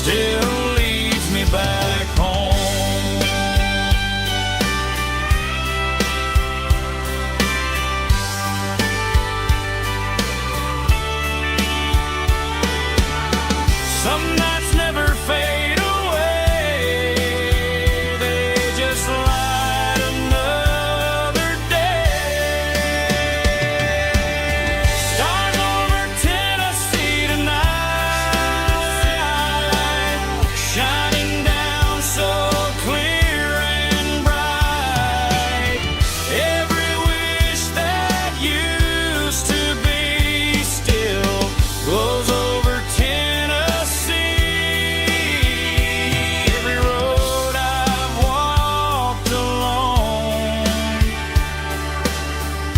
still leads me back home. Some nights never fade away, they just light another day. Stars over Tennessee tonight, shining down so clear and bright. Every wish that used to be still glows over Tennessee. Every road I've walked alone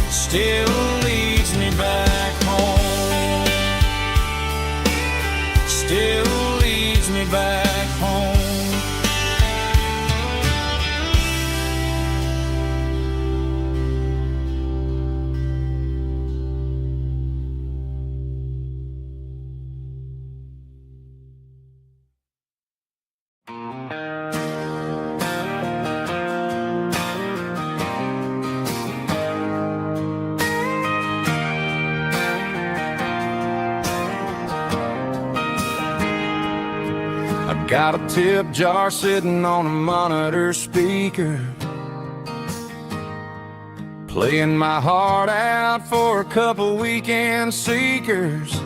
still leads me back home. Still leads me back home. I got a tip jar sitting on a monitor speaker, playing my heart out for a couple weekend seekers.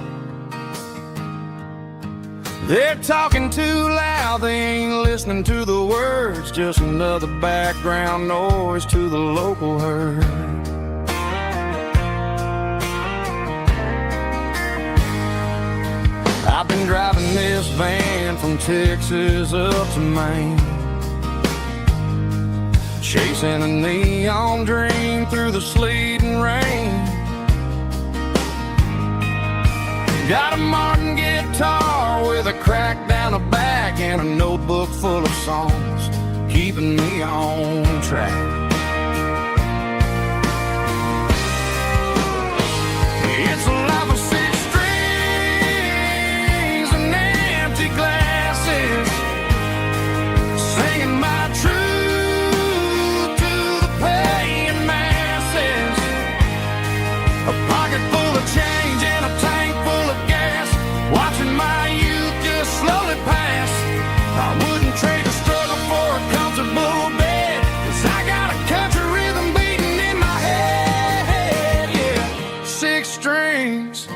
They're talking too loud, they ain't listening to the words, just another background noise to the local herd. I've been driving this van from Texas up to Maine, chasing a neon dream through the sleet and rain. Got a Martin guitar with a crack down the back and a notebook full of songs, keeping me on track. It's a life of six strings and empty glasses, singing my truth to the paying masses. A pocket full of change and a tank full of gas, watching my youth just slowly pass. I wouldn't trade the struggle for a comfortable bed, 'cause I got a country rhythm beating in my head, yeah. Six strings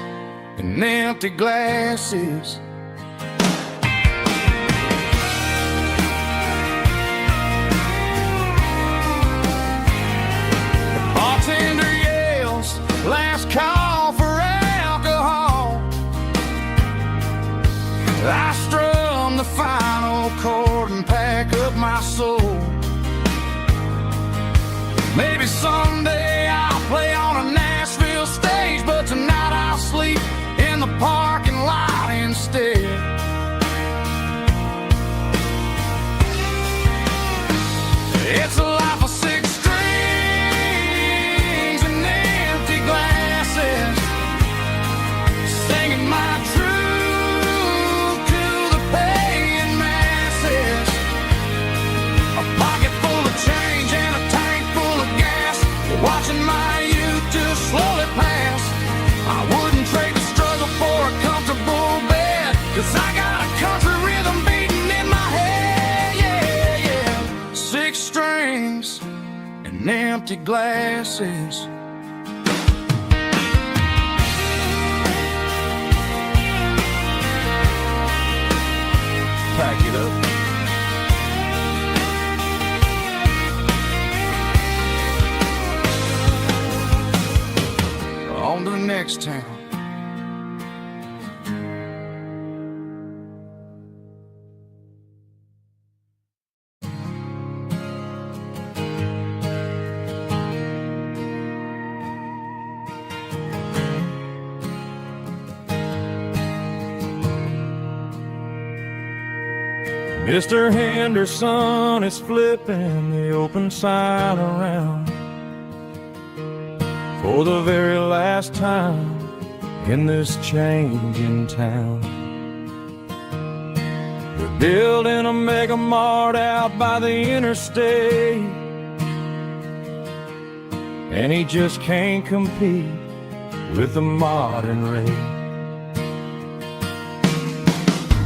and empty glasses. The bartender yells, last call for alcohol. I strum the final chord and pack up my soul. Maybe someday I'll play on a Nashville stage, but tonight I'll sleep in the parking lot instead. It's a life of six strings and empty glasses, singing my truth to the paying masses. A pocket full of change and a tank full of gas, watching my youth just slowly pass. I wouldn't trade the struggle for a comfortable bed, 'cause I got a country rhythm beating in my head, yeah, yeah. Six strings and empty glasses. Pack it up. On to the next town. Mr. Henderson is flipping the open sign around for the very last time in this changing town. building a mega mart out by the interstate, and he just can't compete with the modern rate.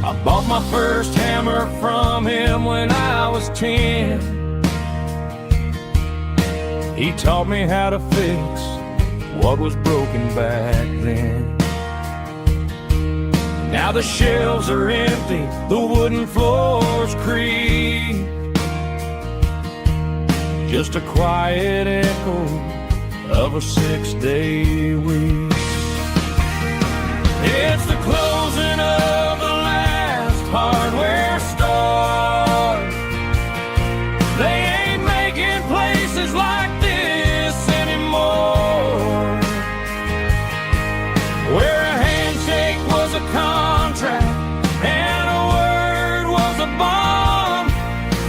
I bought my first hammer from him when I was 10. He taught me how to fix what was broken back then. Now the shelves are empty, the wooden floors creak, just a quiet echo of a 6-day week. It's the closing of the last hardware store. They ain't making places like this anymore, where a handshake was a contract and a word was a bond.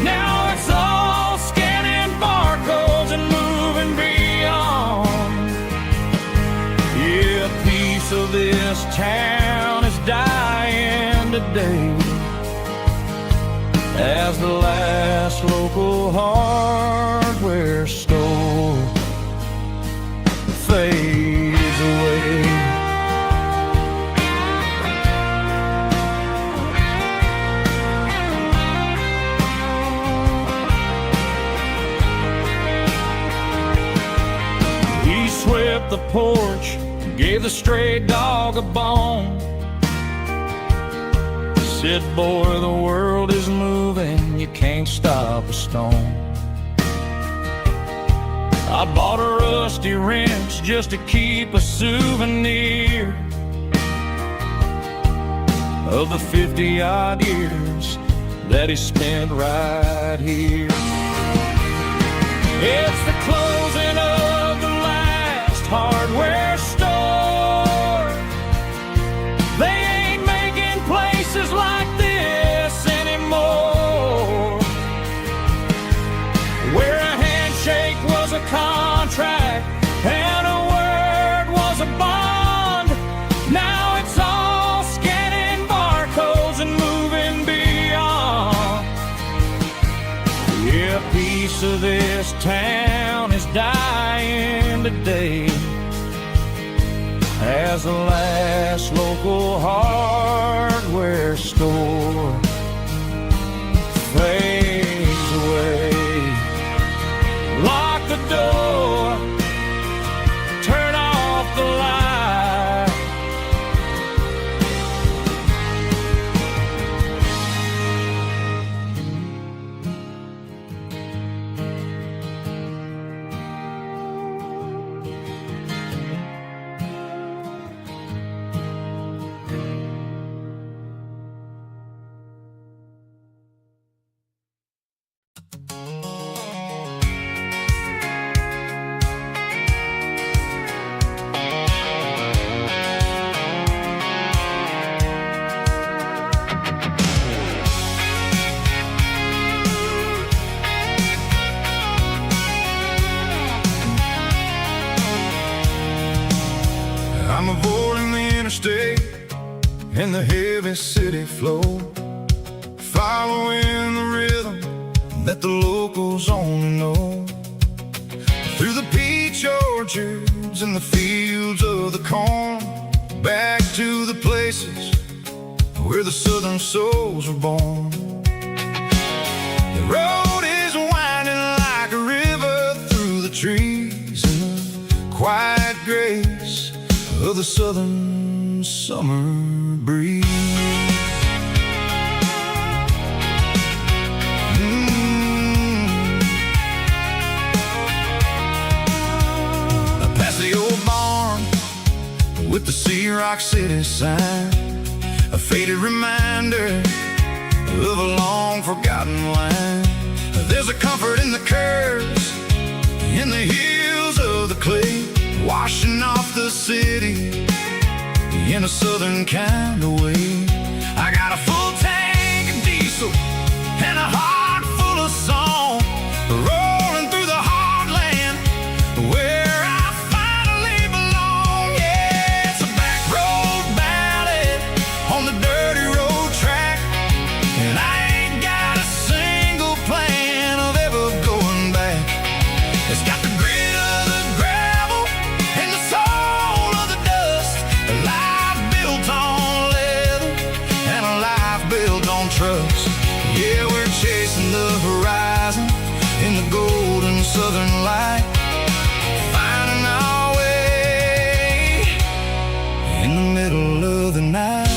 Now it's all scanning barcodes and moving beyond. Yeah, a piece of this town is dying today as the last local hardware store fades away. He swept the porch, gave the stray dog a bone, said, boy, the world is moving, you can't stop a stone. I bought a rusty wrench just to keep a souvenir of the 50-odd years that he spent right here. It's the closing of the last hardware store. They ain't making places like this anymore, where a handshake was a contract and a word was a bond. Now it's all scanning barcodes and moving beyond. Yeah, a piece of this town is dying today as the last local hardware store fades away. Lock the door, turn off the light. I'm avoiding the interstate and the heavy city flow, following the rhythm that the locals only know. Through the peach orchards and the fields of the corn, back to the places where the southern souls were born. The road is winding like a river through the trees in the quiet grace of the southern summer breeze. I pass the old barn with the Sea Rock City sign, a faded reminder of a long forgotten line. There's a comfort in the curves, in the hills of the clay, washing off the city in a southern kind of way. I got a full tank of diesel and a heart full of song, rolling through the heartland where I finally belong. Yeah, it's a back road ballad on the dirty road track, and I built on trust. Yeah, we're chasing the horizon in the golden southern light, finding our way in the middle of the night.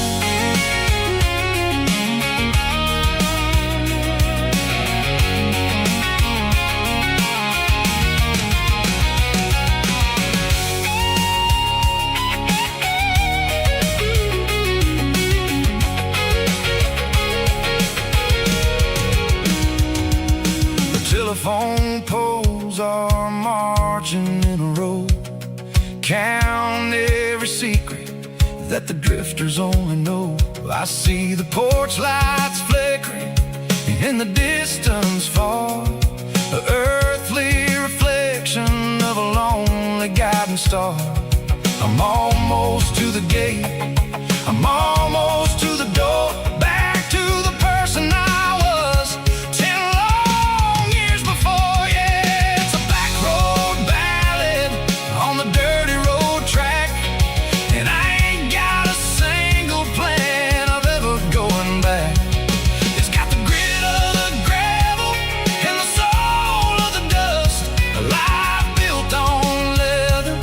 Telephone poles are marching in a row, count every secret that the drifters only know. I see the porch lights flickering in the distance far, the earthly reflection of a lonely guiding star. I'm almost to the gate, I'm almost to the door, back to the person I was 10 long years before. Yeah, it's a back road ballad on the dirty road track, and I ain't got a single plan of ever going back. It's got the grit of the gravel and the soul of the dust, a life built on leather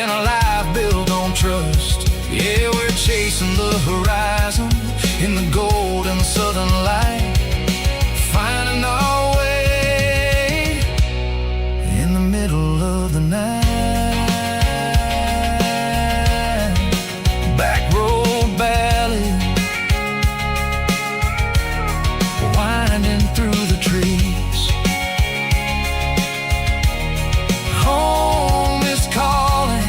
and a life built on trust. Yeah, we're chasing the horizon in the golden southern light, finding our way in the middle of the night. Back road ballad, winding through the trees. Home is calling.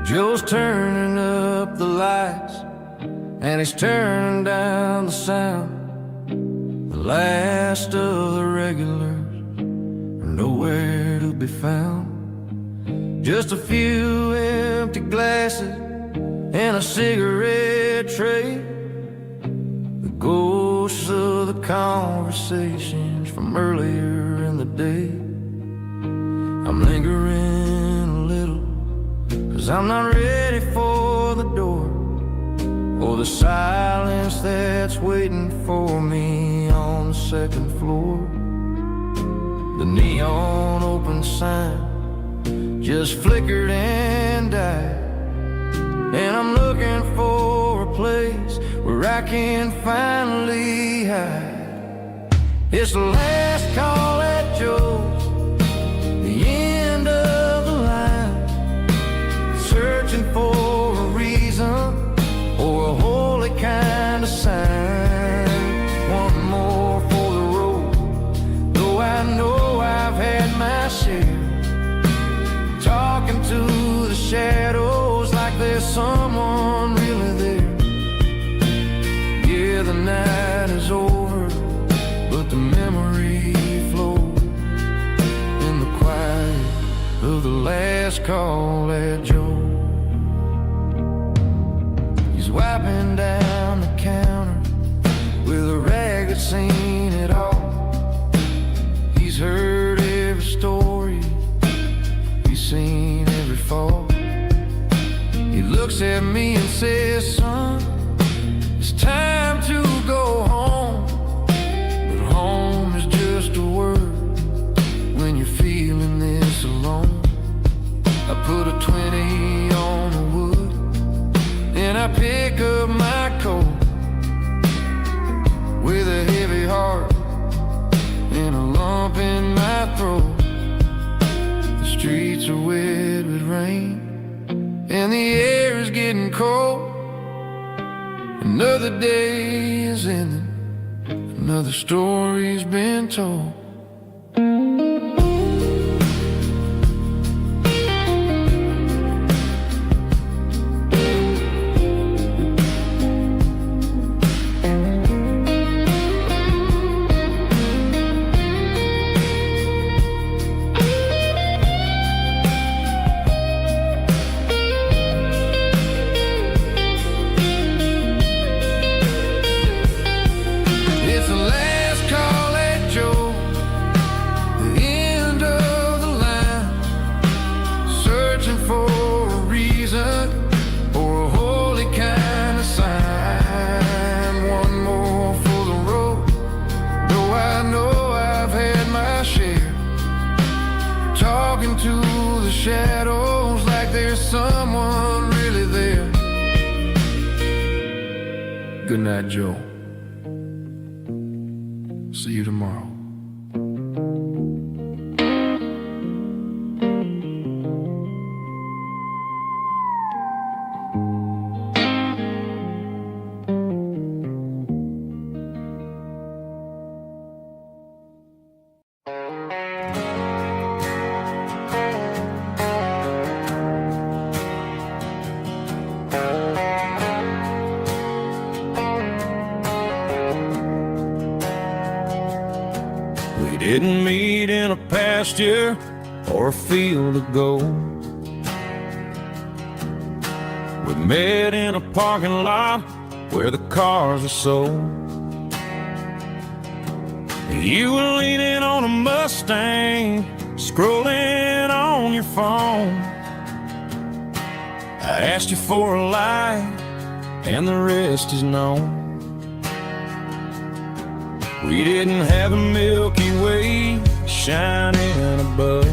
Joe's turning up the lights and he's turning down the sound. The last of the regulars are nowhere to be found. Just a few empty glasses and a cigarette tray, the ghosts of the conversations from earlier in the day. I'm lingering a little, 'cause I'm not ready for the door or the silence that's waiting for me on the second floor. The neon open sign just flickered and died, and I'm looking for a place where I can finally hide. It's the last call at Joe's, the end of the line, searching for a reason or a holy kind of sign. One more for the road, though I know I've had my share, talking to the shadows like there's someone really there. Yeah, the night is over, but the memory flows in the quiet of the last call at Joe. He's wiping down the counter with a rag that's seen it all. He's heard every story, he's seen every fall. He looks at me and says, son, it's time to go home. But home is just a word when you're feeling this alone. I put a 20 on the wood and I pick up my coat with a heavy heart and a lump in my throat. The streets are wet with rain and the air is getting cold. Another day is ending, another story's been told. shadows like there's someone really there. Good night, Joe. See you tomorrow. We didn't meet in a pasture or a field of gold. We met in a parking lot where the cars are sold. You were leaning on a Mustang, scrolling on your phone. I asked you for a light, and the rest is known. We didn't have a Milky Way shining above,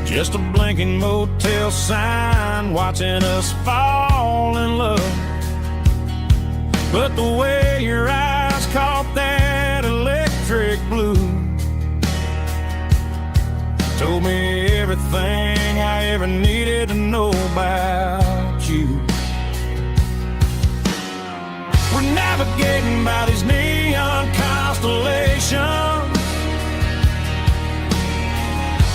just a blinking motel sign watching us fall in love. But the way your eyes caught that electric blue told me everything I ever needed to know about you. We're navigating by these neon constellations,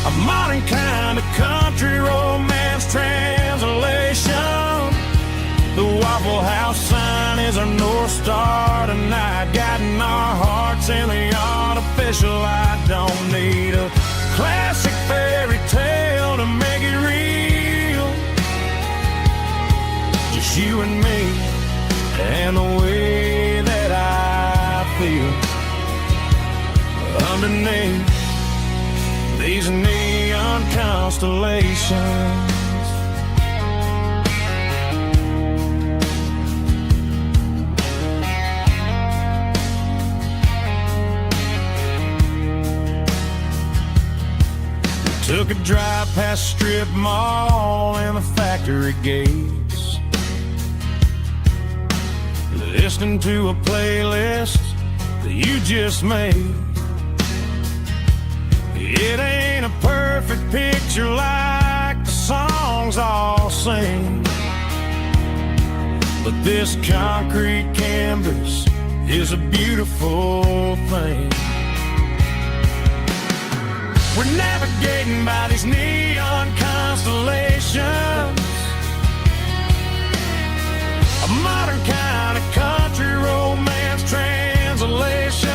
a modern kind of country romance translation. The Waffle House sign is our North Star tonight, guiding our hearts in the artificial. I don't need a classic fairy tale to make it real, just you and me and the way that I feel underneath these neon constellations. We took a drive past strip mall and the factory gates, listening to a playlist that you just made. It ain't a perfect picture like the songs all sing, but this concrete canvas is a beautiful thing. We're navigating by these neon constellations, a modern kind of country romance translation.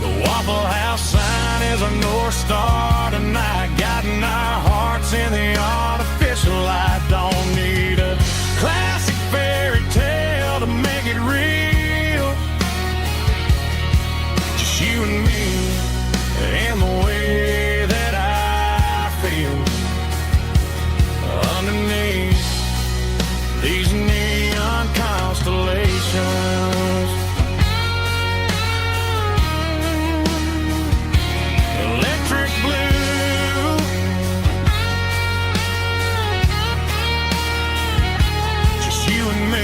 The Waffle House sign is our North Star tonight, guiding our hearts in the artificial light. Don't need a classic fairy tale to make it real, just you and me and the way that I feel underneath these neon constellations. Electric blue, just you and me.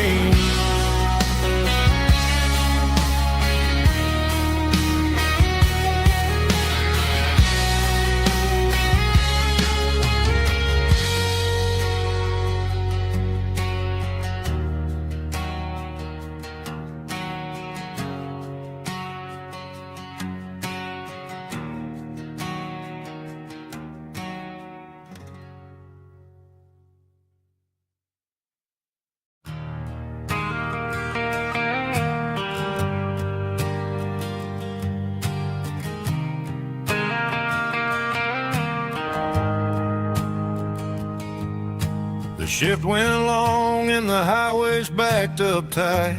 The shift went long and the highway's backed up tight.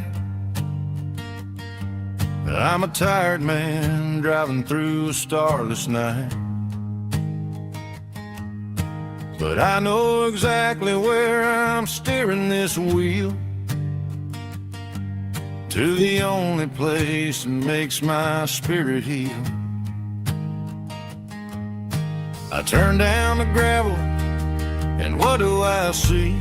I'm a tired man driving through a starless night, but I know exactly where I'm steering this wheel, to the only place that makes my spirit heal. I turn down the gravel, and what do I see?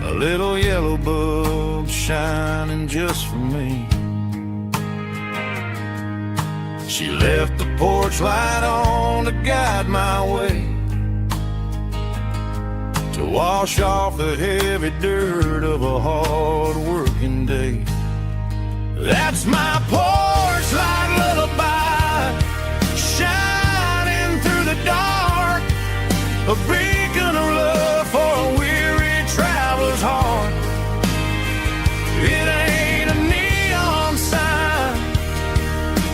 A little yellow bulb shining just for me. She left the porch light on to guide my way, to wash off the heavy dirt of a hard-working day. That's my porch light lullaby, shining through the dark, a beacon of love for a weary traveler's heart. It ain't a neon sign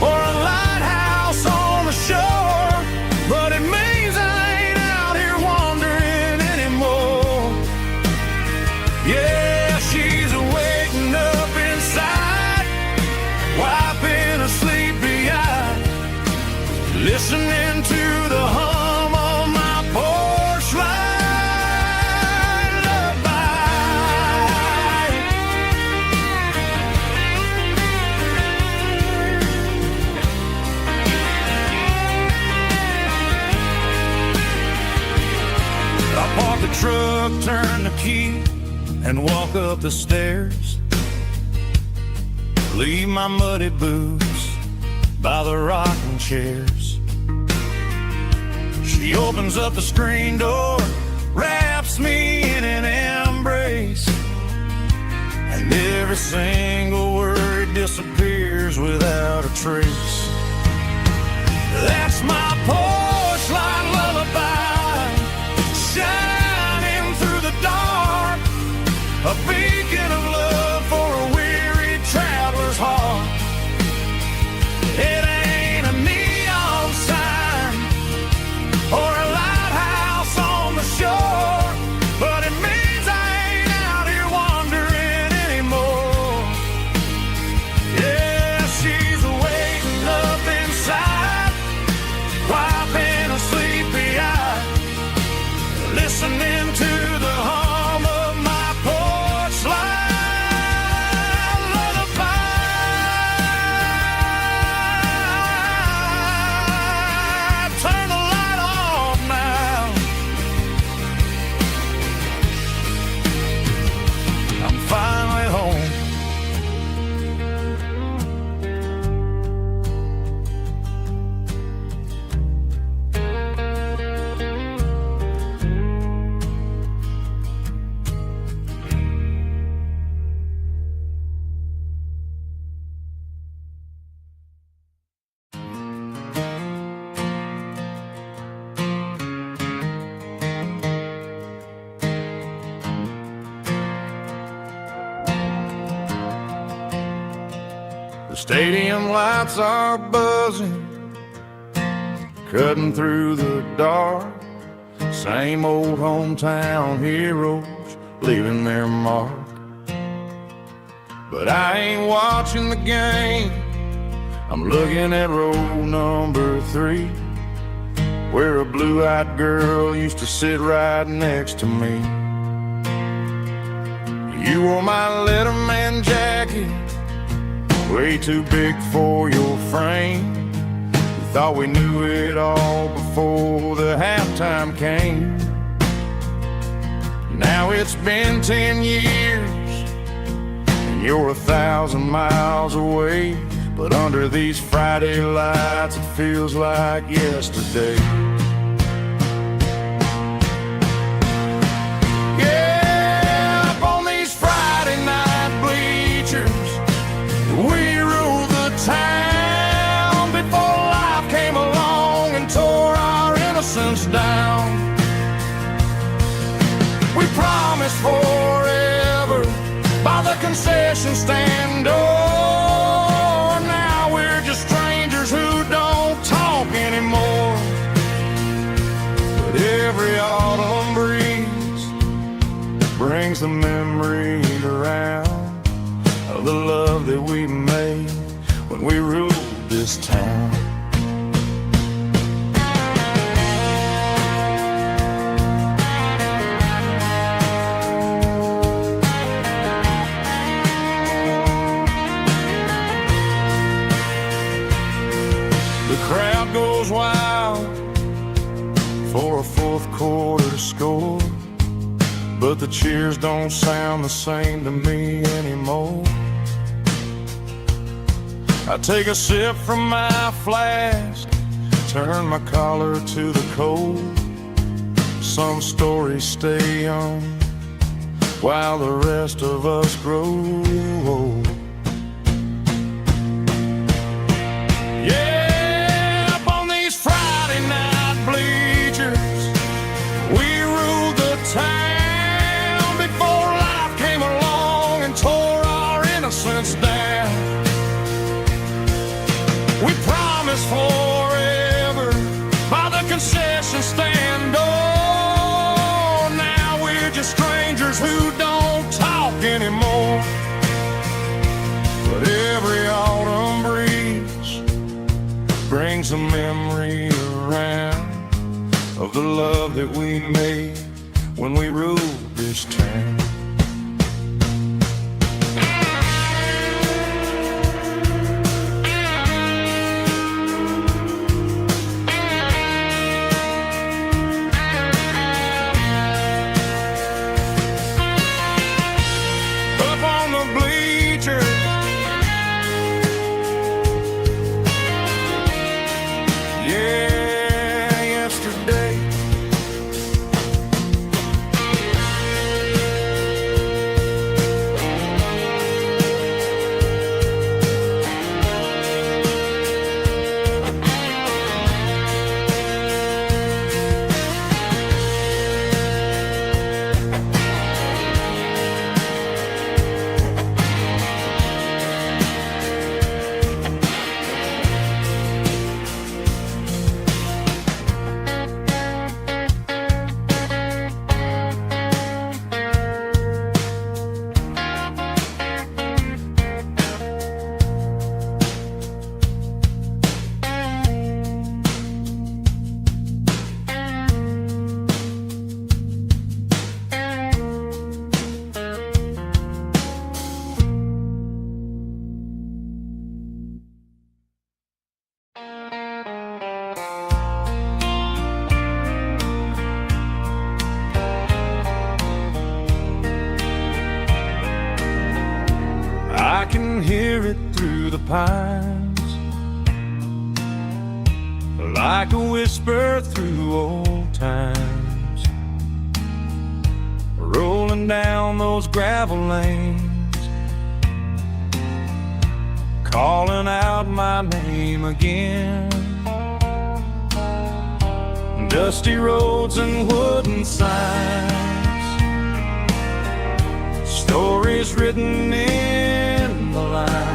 or a lighthouse on the shore, but it means I ain't out here wandering anymore. Yeah, she's waking up inside, wiping a sleepy eye, listening to the hum of my porch light lullaby. I park the truck, turn the key, and walk up the stairs. Leave my muddy boots by the rocking chairs. She opens up the screen door, wraps me in an embrace, and every single word disappears without a trace. That's my porch light lullaby, shining through the dark, a beacon of love for a weary traveler's heart. It ain't a neon sign or a lighthouse on the shore, but it means I ain't out here wandering anymore. Yeah, she's waking up inside, wiping a sleepy eye, listening to the hum of my porch light lullaby. Turn the light off now, I'm finally home. The stadium lights are buzzing, cutting through the dark. Same old hometown heroes leaving their mark. But I ain't watching the game, I'm looking at row number 3, where a blue-eyed girl used to sit right next to me. You wore my Letterman jacket, way too big for your frame. We thought we knew it all before the halftime came. Now it's been 10 years, and you're 1,000 miles away. But under these Friday lights, it feels like yesterday. Yeah, up on these Friday night bleachers, we ruled the town before life came along and tore our innocence down. We promised forever by the concession stand door. Now we're just strangers who don't talk anymore. But every autumn breeze brings the memories around of the love that we made when we ruled this town. The crowd goes wild fourth quarter score, but the cheers don't sound the same to me anymore. I take a sip from my flask, turn my collar to the cold. Some stories stay young while the rest of us grow old. Yeah, up on these Friday night bleachers, we ruled the town before life came along and tore our innocence down. We promised forever by the concession stand door. Now we're just strangers who don't talk anymore. But every autumn breeze brings a memory around of the love that we made when we ruled this town. I can hear it through the pines, like a whisper through old times, rolling down those gravel lanes, calling out my name again. Dusty roads and wooden signs, stories written in the lines.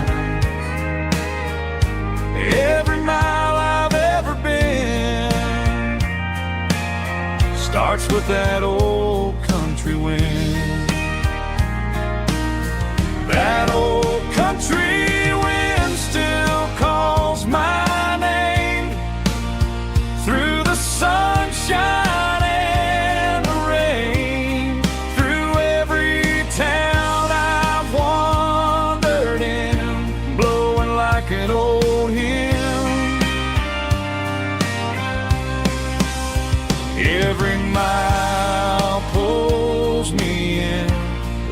Every mile I've ever been starts with that old country wind. That old country wind still calls my name through the sunshine and the rain, through every town I've wandered in, blowing like an old hymn. Every mile pulls me in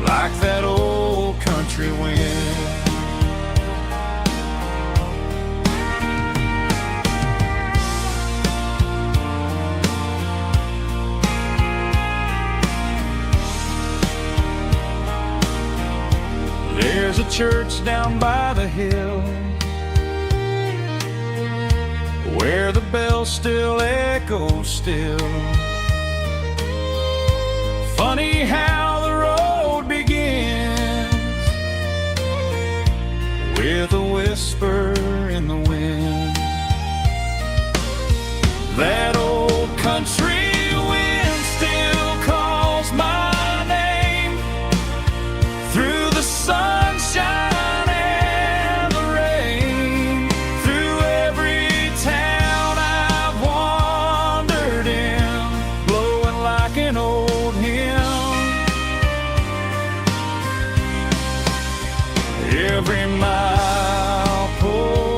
like that old country wind. There's a church down by the hill where the bells still echo still. Funny how the road begins with a whisper in the wind. That old country wind still calls my name through the sunshine and the rain, through every town I've wandered in, blowing like an old hymn. Every mile pulls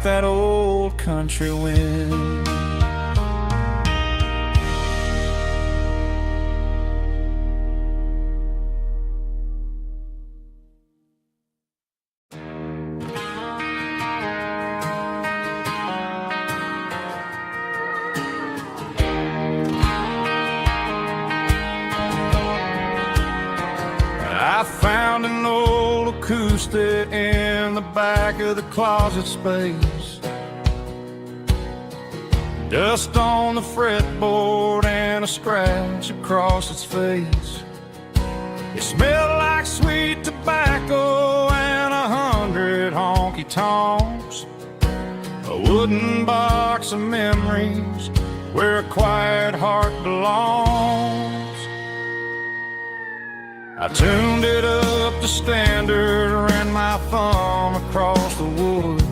that old country wind. I found an old acoustic in the back of the closet space. Dust on the fretboard and a scratch across its face. It smelled like sweet tobacco and 100 honky-tonks. A wooden box of memories where a quiet heart belongs. I tuned it up to standard, ran my thumb across the wood,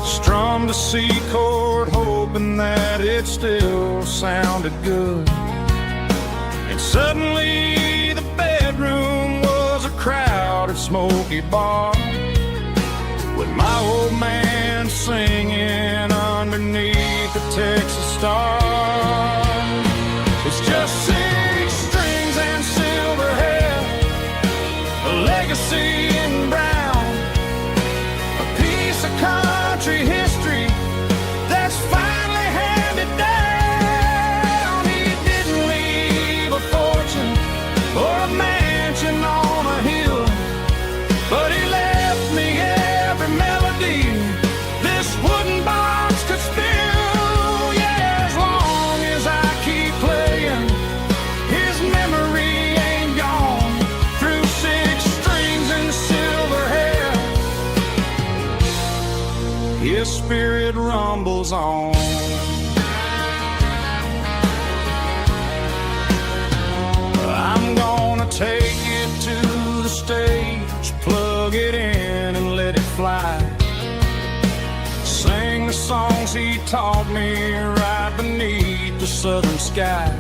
strummed a C chord, hoping that it still sounded good. And suddenly the bedroom was a crowded, smoky bar, with my old man singing underneath the Texas stars. It's just 6 strings and silver hair, a legacy in brown, a piece of country history that's finally handed down. He didn't leave a fortune or a mansion on a hill, but he left me every melody this wooden box could spill. Yeah, as long as I keep playing, his memory ain't gone. Through 6 strings and silver hair, his spirit rumbles on. I'm gonna take it to the stage, plug it in and let it fly. Sing the songs he taught me right beneath the southern sky.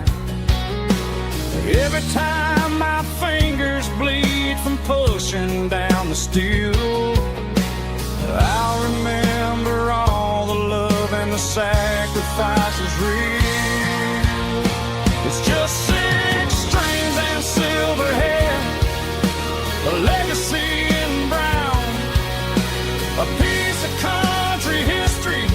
Every time my fingers bleed from pushing down the steel, I'll remember all the love and the sacrifices real. It's just 6 strings and silver hair, a legacy in brown, a piece of country history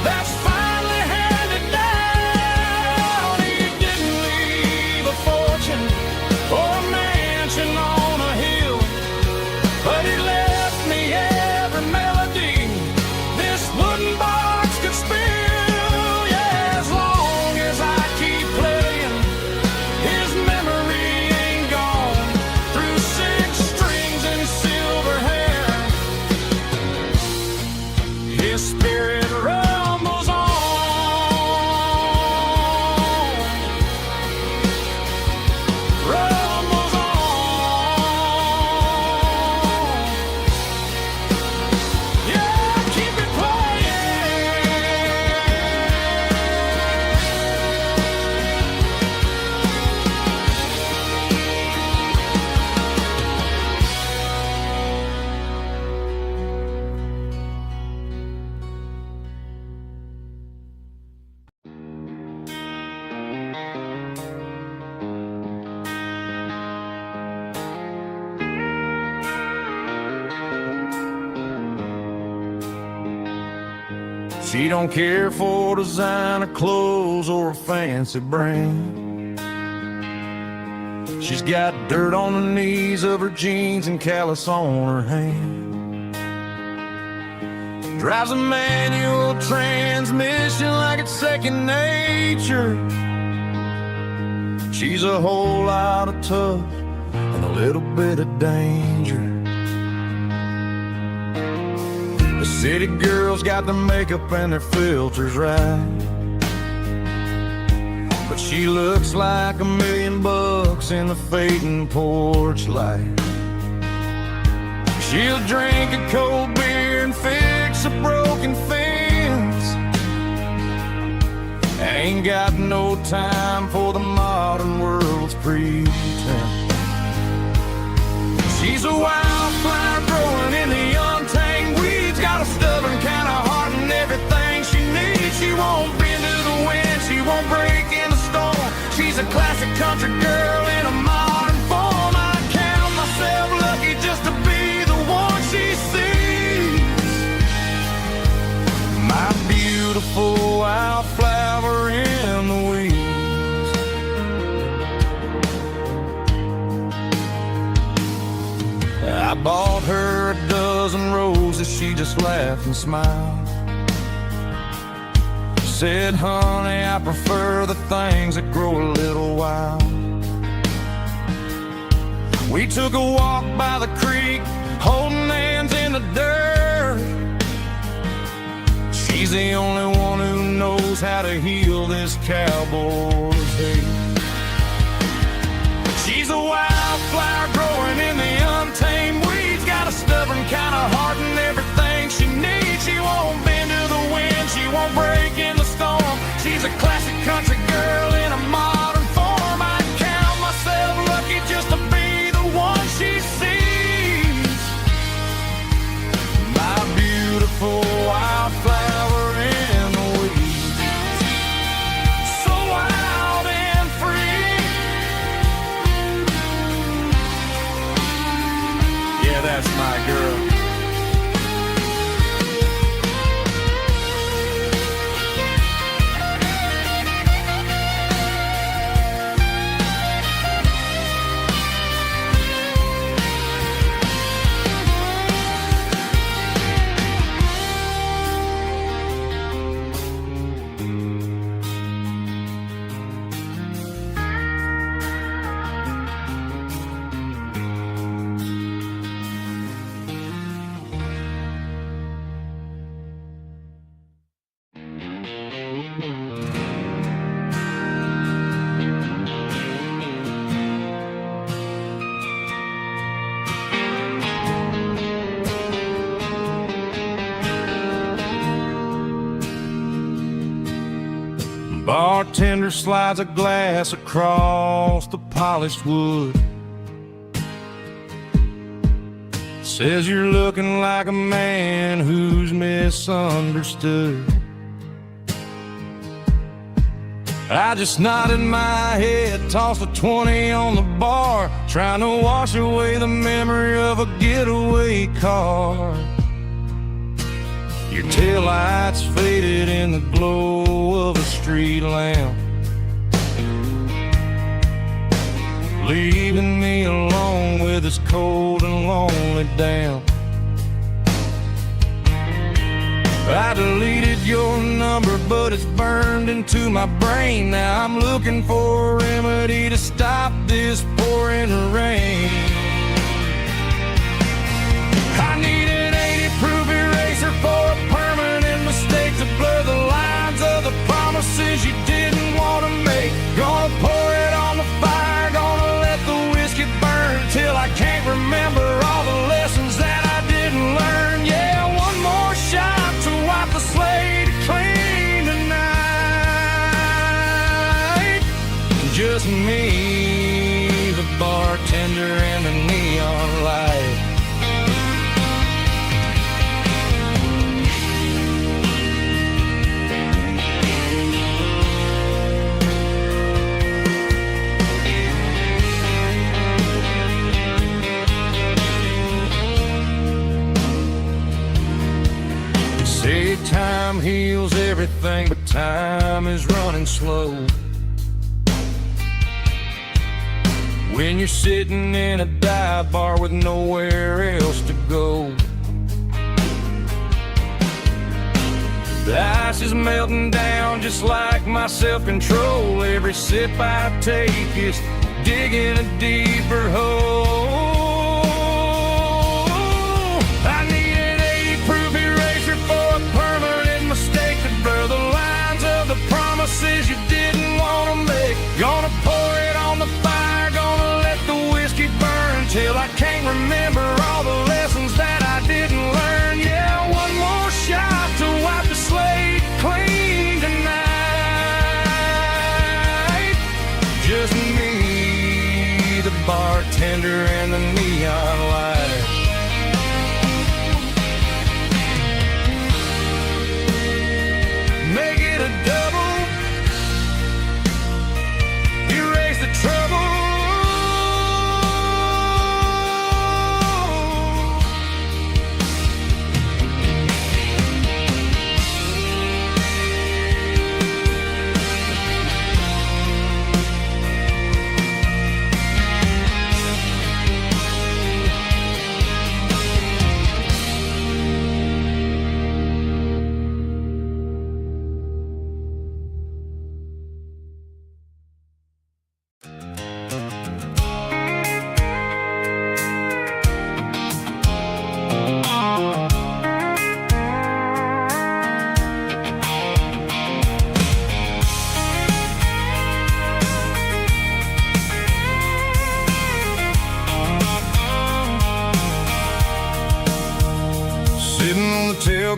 that's finally handed down. He didn't leave a fortune or a mansion on a hill, but he left me every melody this wooden box could spill. Yeah, as long as I keep playing, his memory ain't gone. Through 6 strings and silver hair, his spirit rumbles on. Rumbles on. Yeah, keep it playing. She don't care for designer clothes or a fancy brand. She's got dirt on the knees of her jeans and callus on her hand. Drives a manual transmission like it's second nature. She's a whole lot of tough and a little bit of danger. The city girls got their makeup and their filters right, but she looks like $1 million in the fading porch light. She'll drink a cold beer and fix a broken fence. Ain't got no time for the modern world's pretense. She's a wildflower growing in the untamed weeds, got a stubborn kind country girl in a modern form. I count myself lucky just to be the one she sees. My beautiful wildflower in the weeds. I bought her a dozen roses, she just laughed and smiled. Said, honey, I prefer the things that grow a little wild. We took a walk by the creek, holding hands in the dirt. She's the only one who knows how to heal this cowboy's hate. She's a wildflower growing in the untamed weeds. Got a stubborn kind of heart and everything she needs. She won't bend to the wind, she won't break in the storm. She's a classic country girl in a modern form. I count myself lucky just to be the one she sees. My beautiful wildflower in the weeds. So wild and free. Yeah, that's my girl. Bartender slides a glass across the polished wood. Says you're looking like a man who's misunderstood. I just nodded my head, tossed a 20 on the bar, trying to wash away the memory of a getaway car. Your taillights faded in the glow of a street lamp, leaving me alone with this cold and lonely damp. I deleted your number, but it's burned into my brain. Now I'm looking for a remedy to stop this pouring rain. I need an 80-proof eraser for a permanent mistake to blur the lines of the promises you didn't want to make. Gonna pour it on the fire, gonna let the whiskey burn till I can't remember all the lessons that I didn't learn. Yeah, one more shot to wipe the slate clean tonight. Just me, the bartender, and the neon light. Say time heals everything, but time is running slow. When you're sitting in a dive bar with nowhere else to go. The ice is melting down just like my self-control. Every sip I take is digging a deeper hole. I need an 80-proof eraser for a permanent mistake to blur the lines of the promises you didn't want to make. Gonna pour it on the fire, gonna let the whiskey burn till I can't remember all the lessons that I didn't learn. Yeah, one more shot to wipe the slate clean tonight. Just me, the bartender,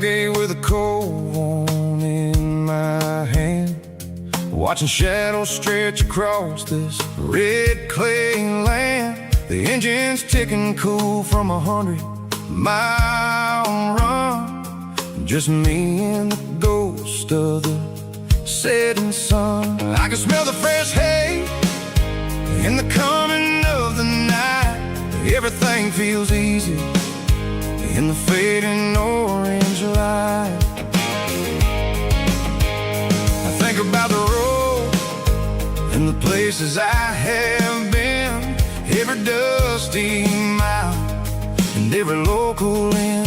tailgate with a cold one in my hand, watching shadows stretch across this red clay land. The engine's ticking cool from 100-mile run. Just me and the ghost of the setting sun. I can smell the fresh hay in the coming of the night. Everything feels easy in the fading orange light. I think about the road and the places I have been, every dusty mile and every local inn.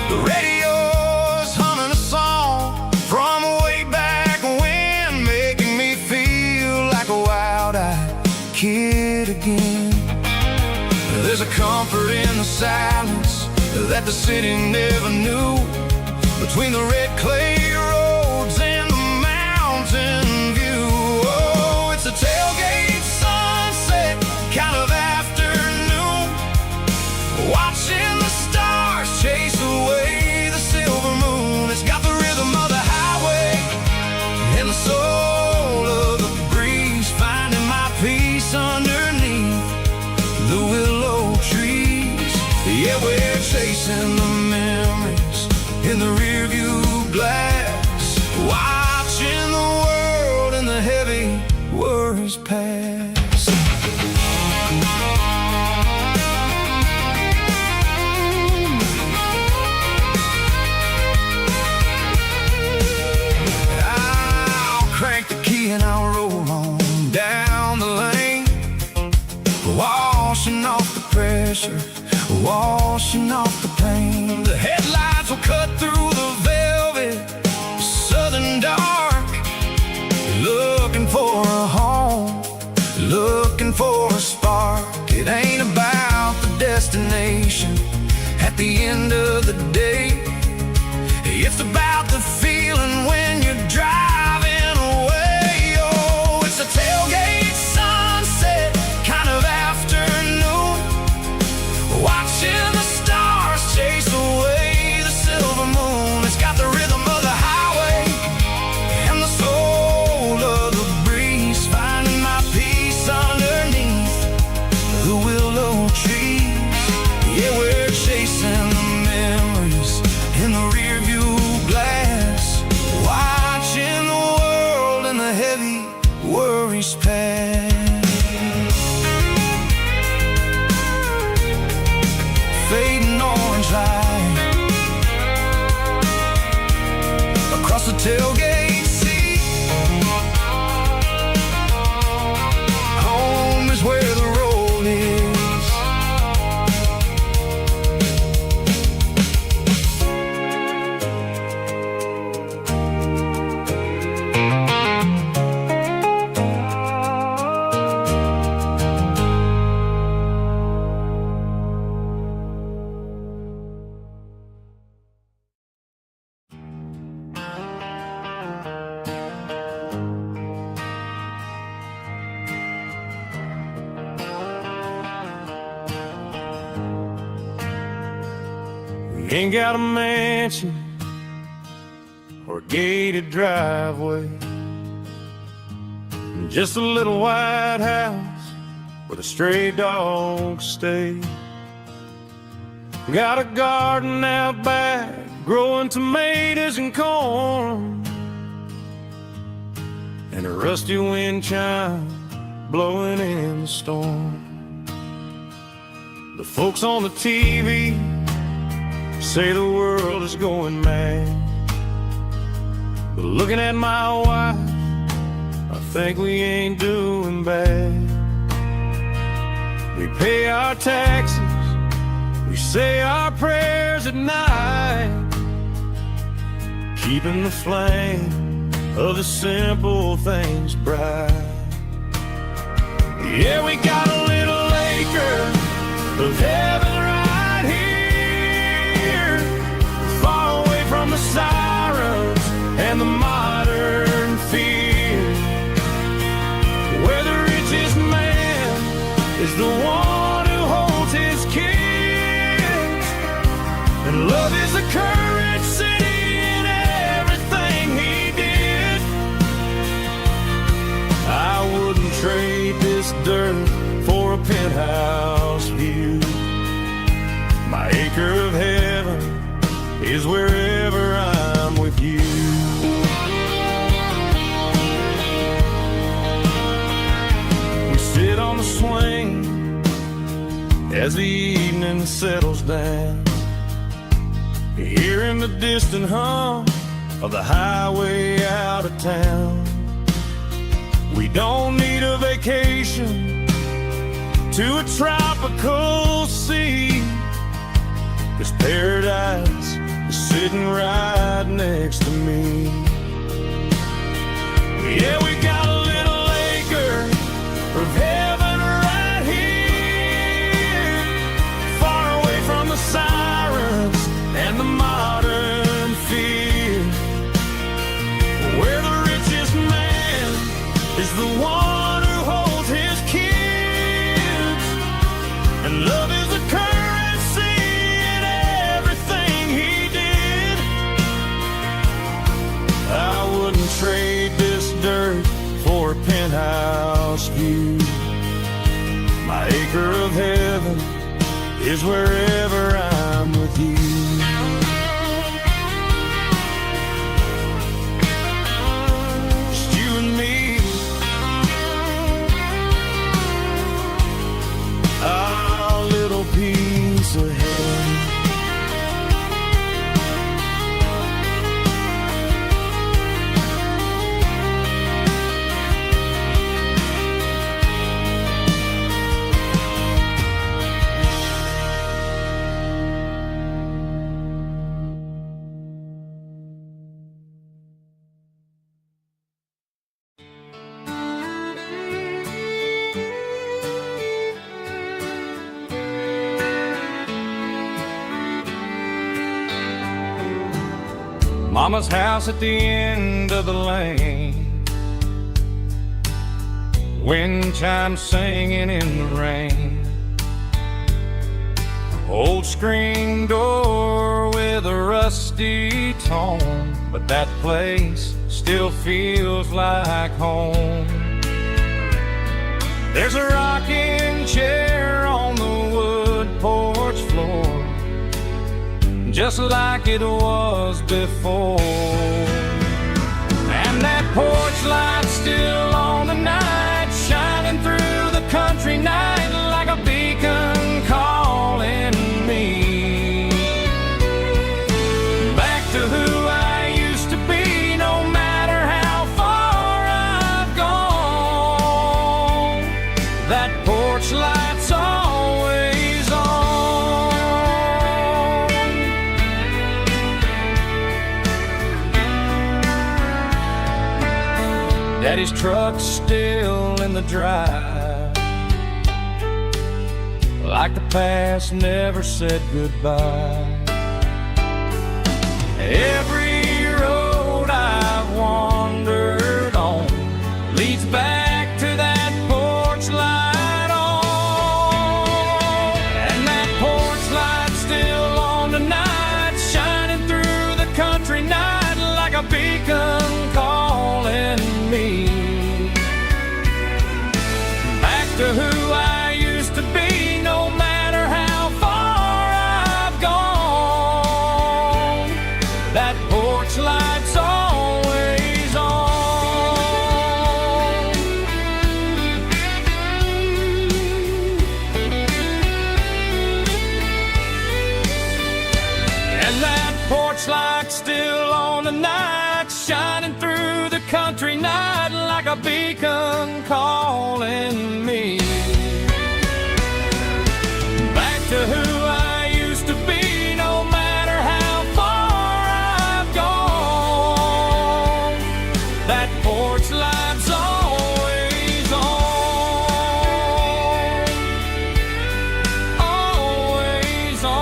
The radio's humming a song from way back when, making me feel like a wild-eyed kid again. There's a comfort in the silence that the city never knew, between the red clay roads and the mountain view. Oh, it's a tailgate sunset kind of afternoon, watching the stars chase away the silver moon. It's got the rhythm of the highway and the soul of the breeze, finding my peace underneath the willow trees. Yeah, we're chasing the memories in the rearview glass, watching the world and the heavy worries pass. I'll crank the key and I'll roll on down the lane, washing off the pressure, washing off the pain. The headlights will cut through the velvet southern dark, looking for a home, looking for a spark. It ain't about the destination at the end of the day, it's about the feeling when you're driving away. Oh, it's a tailgate sunset kind of afternoon, watching the stars chase away the silver moon. It's got the rhythm of the highway and the soul of the breeze, finding my peace underneath the willow trees. Yeah, we're chasing the memories in the rearview glass, watching the world and the heavy worries pass. Fading orange light across the tailgate seat. Home is where the road is. Ain't got a mansion or a gated driveway, just a little white house where the stray dogs stay. Got a garden out back, growing tomatoes and corn, and a rusty wind chime blowing in the storm. The folks on the TV say the world is going mad, but looking at my wife, I think we ain't doing bad. We pay our taxes, we say our prayers at night, keeping the flame of the simple things bright. Yeah, we got a little acre of heaven right here, far away from the sirens and the modern fear, where the richest man is the one who holds his kids, and love is the courage seen As the evening settles down, hearing the distant hum of the highway out of town. We don't need a vacation to a tropical sea, 'cause paradise is sitting right next to me. Yeah, we got a little acre of heaven right here, far away from the sirens and the modern fear, where the richest man is the one who holds his kids, and love is the currency in everything he did. I wouldn't trade this dirt for a penthouse view. My acre of heaven is wherever I'm with you. Just you and me, our little piece of heaven. Mama's house at the end of the lane, wind chimes singing in the rain. Old screen door with a rusty tone, but that place still feels like home. There's a rocking chair on the wood porch floor, just like it was before. And that porch light's still on tonight, shining through the country night like a beacon calling me back to who I used to be, no matter how far I've gone. That porch light's always on. Daddy's truck's still in the drive, like the past never said goodbye. Every road I've wandered on leads back to that porch light on. And that porch light's still on tonight, shining through the country night like a beacon calling me back to who I used to be, no matter how far I've gone. That porch light's always on. And that porch light's still on tonight, shining through the country night like a beacon calling me back to who I used to be, no matter how far I've gone. That porch light's always on, always on.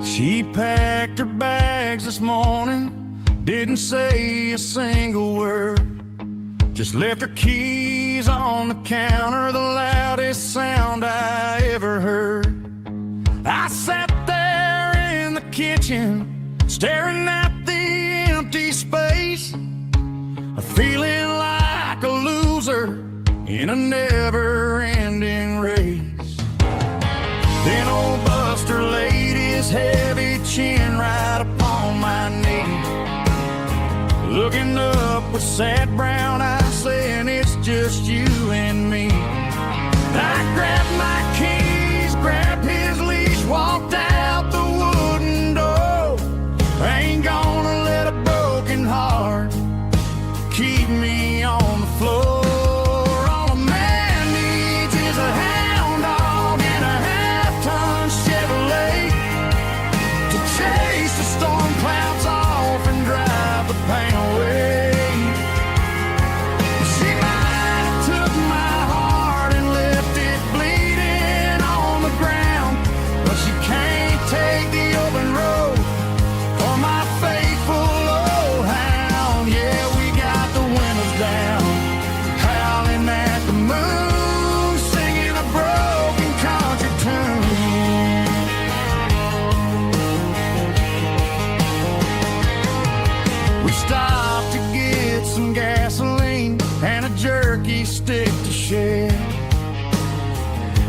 She packed her bags this morning, didn't say a single word, just left her keys on the counter, the loudest sound I ever heard. I sat there in the kitchen, staring at the space, feeling like a loser in a never-ending race. Then old Buster laid his heavy chin right upon my knee, looking up with sad brown eyes, saying it's just you and me. I grabbed my keys, grabbed his leash, walked out the wooden door. I ain't gonna let a broken heart keep me on the floor. All a man needs is a hound dog and a half-ton Chevrolet to chase the storm clouds off and drive the pain away. She might have took my heart and left it bleeding on the ground, but she can't take the open road or my faithful old hound. Yeah, we got the windows down, howling at the moon, singing a broken country tune. We stopped to get some gasoline and a jerky stick to share.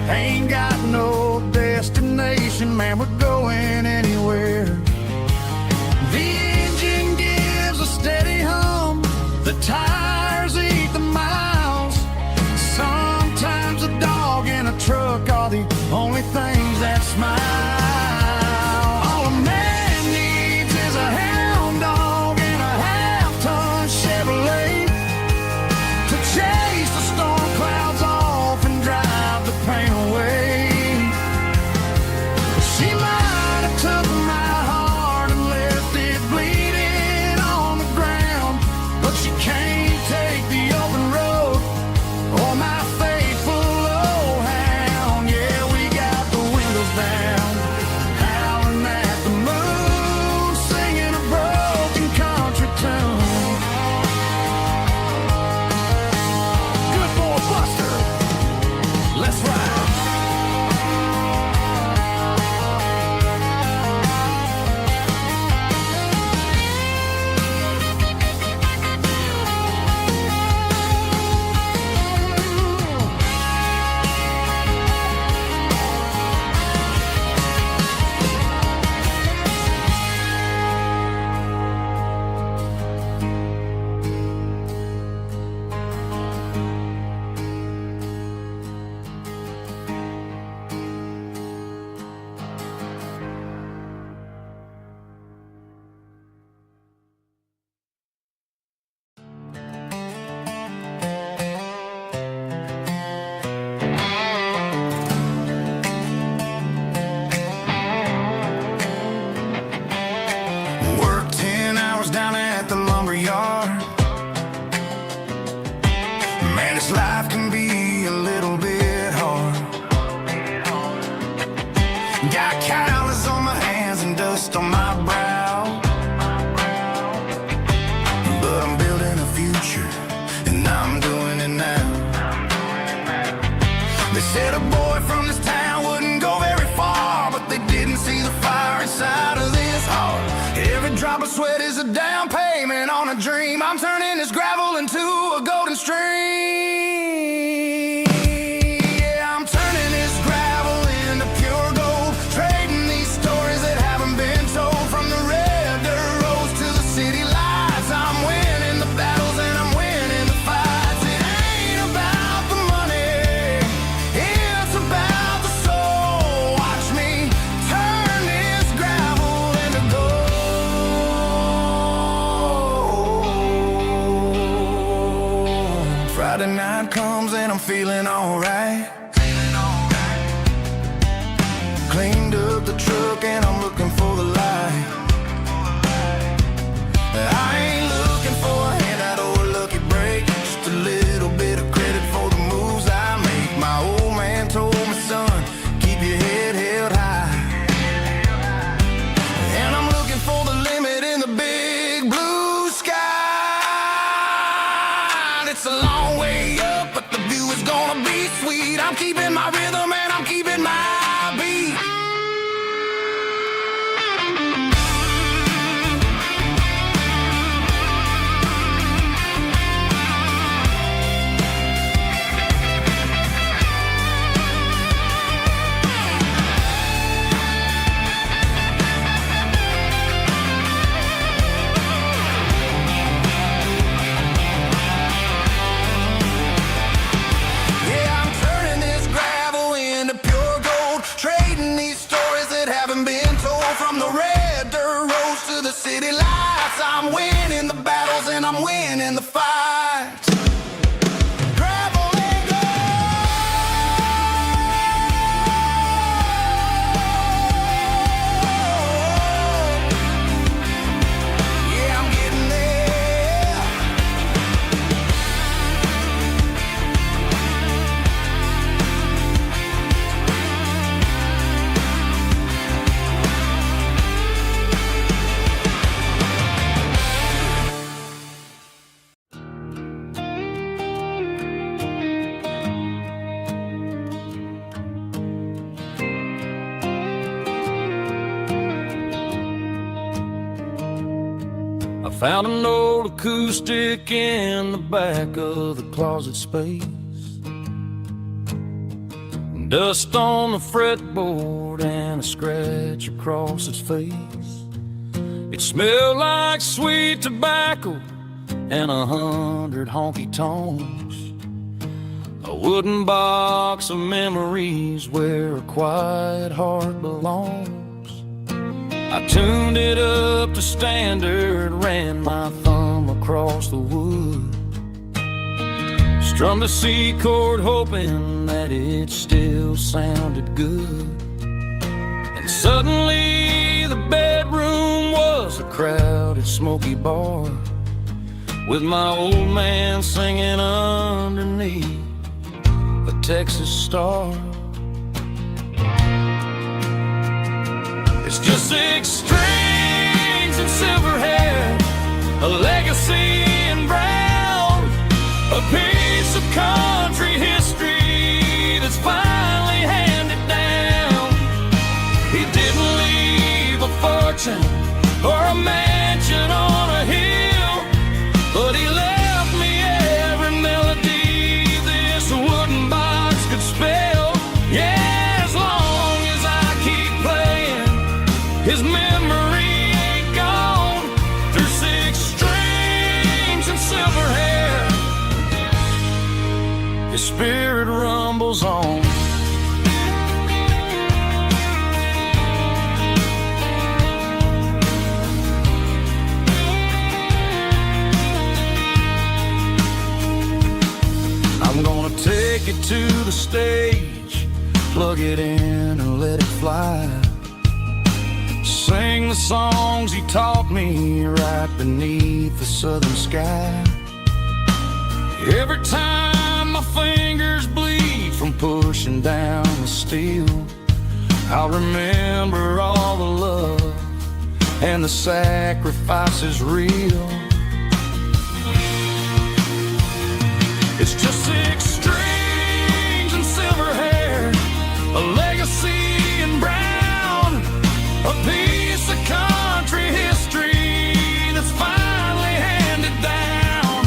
Ain't got no destination, man, we're going anywhere. The engine gives a steady hum, the tires eat the miles. Sometimes a dog and a truck are the only things that smile. All a man needs is a hound dog and a half-ton Chevrolet to chase the storm clouds off and drive the pain away. She might have took my heart and left it bleeding on the ground, but she can't take the open road or my faithful old hound. Yeah, we got the windows down, howling at the moon, singing a broken country tune. Good boy Buster, let's ride. Worked 10 hours down at the lumber yard. Man, this life can be a little bit hard. Got calluses on my hands and dust on my brow, but I'm building a future and I'm doing it now. They said a boy from this town wouldn't go very far, but they didn't see the fire inside of this heart. Every drop of sweat is a down payment on a dream. I'm turning this gravel into a golden stream. Yeah, I'm turning this gravel into pure gold, trading these stories that haven't been told. From the red dirt roads to the city lights, I'm winning the battles and I'm winning the fights. It ain't about the money, it's about the soul. Watch me turn this gravel into gold. Friday night comes and I'm feeling alright. Cleaned up the truck and I'm looking for the light. I ain't looking for a handout or a lucky break, just a little bit of credit for the moves I make. My old man told me, son, keep your head held high. And I'm looking for the limit in the big blue sky. It's a long way up, but the view is gonna be sweet. I'm keeping my rhythm and I'm keeping my beat. fights. I'm winning the battles and I'm winning the fights. Gravel and gold. Yeah, I'm getting there. I found an old acoustic in the back of the closet space. Dust on the fretboard and a scratch across its face. It smelled like sweet tobacco and 100 honky-tonks. A wooden box of memories where a quiet heart belongs. I tuned it up to standard, ran my thumb across the wood, strummed a C chord hoping that it still sounded good. And suddenly the bedroom was a crowded smoky bar, with my old man singing underneath a Texas star. It's just 6 strings and silver hair, a legacy in brown, a piece of country history that's finally handed down. He didn't leave a fortune or a mansion on a hill, but he left me every melody this wooden box could spell. Yeah, as long as I keep playing, his memory ain't gone. Through 6 strings and silver hair, his spirit rumbles on. I'm gonna take it to the stage, plug it in and let it fly. Sing the songs he taught me right beneath the southern sky. Every time my fingers bleed from pushing down the steel, I'll remember all the love and the sacrifices real. It's just 6 strings and silver hair, a legacy in brown, a piece of country history that's finally handed down.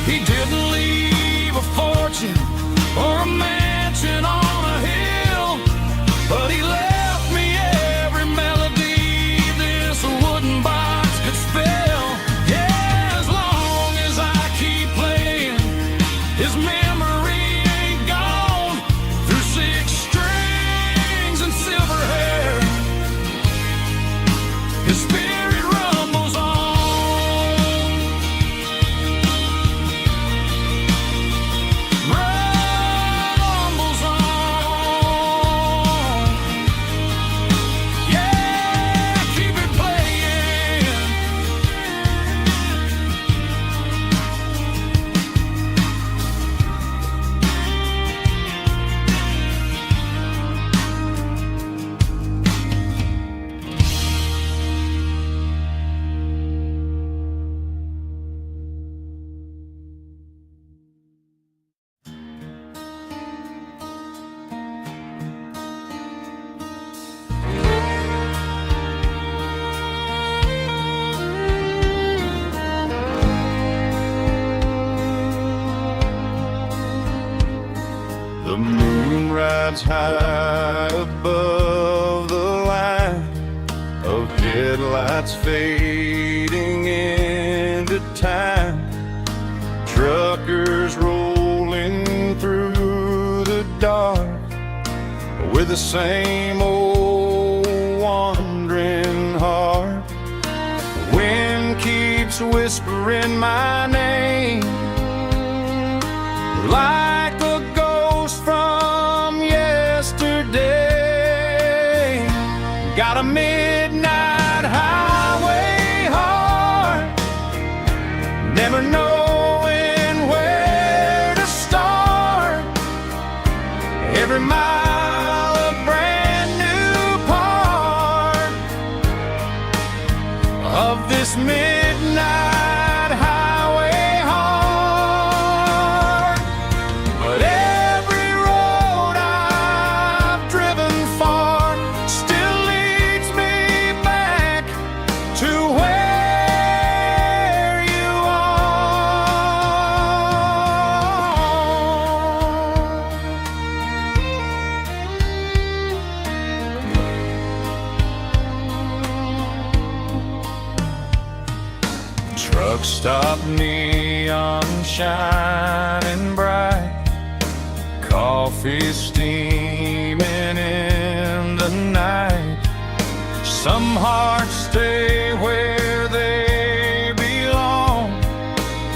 He didn't leave a fortune or a mansion on a hill, but he left me every melody this wooden box could spell. Yeah, as long as I keep playing, his memory ain't gone. Through 6 strings and silver hair, his spirit rumbles on. Rumbles on. Yeah, keep it playing. The moon rides high above the line of headlights fading into time. Truckers rolling through the dark with the same old wandering heart. Wind keeps whispering my name, like a ghost from yesterday. Got a midnight highway heart, never knowing where to start. Every mile a brand new part of this midnight highway heart. But every road I've driven far still leads me back to where you are. Truck stop, neon shining bright, coffee steaming in the night. Some hearts stay where they belong,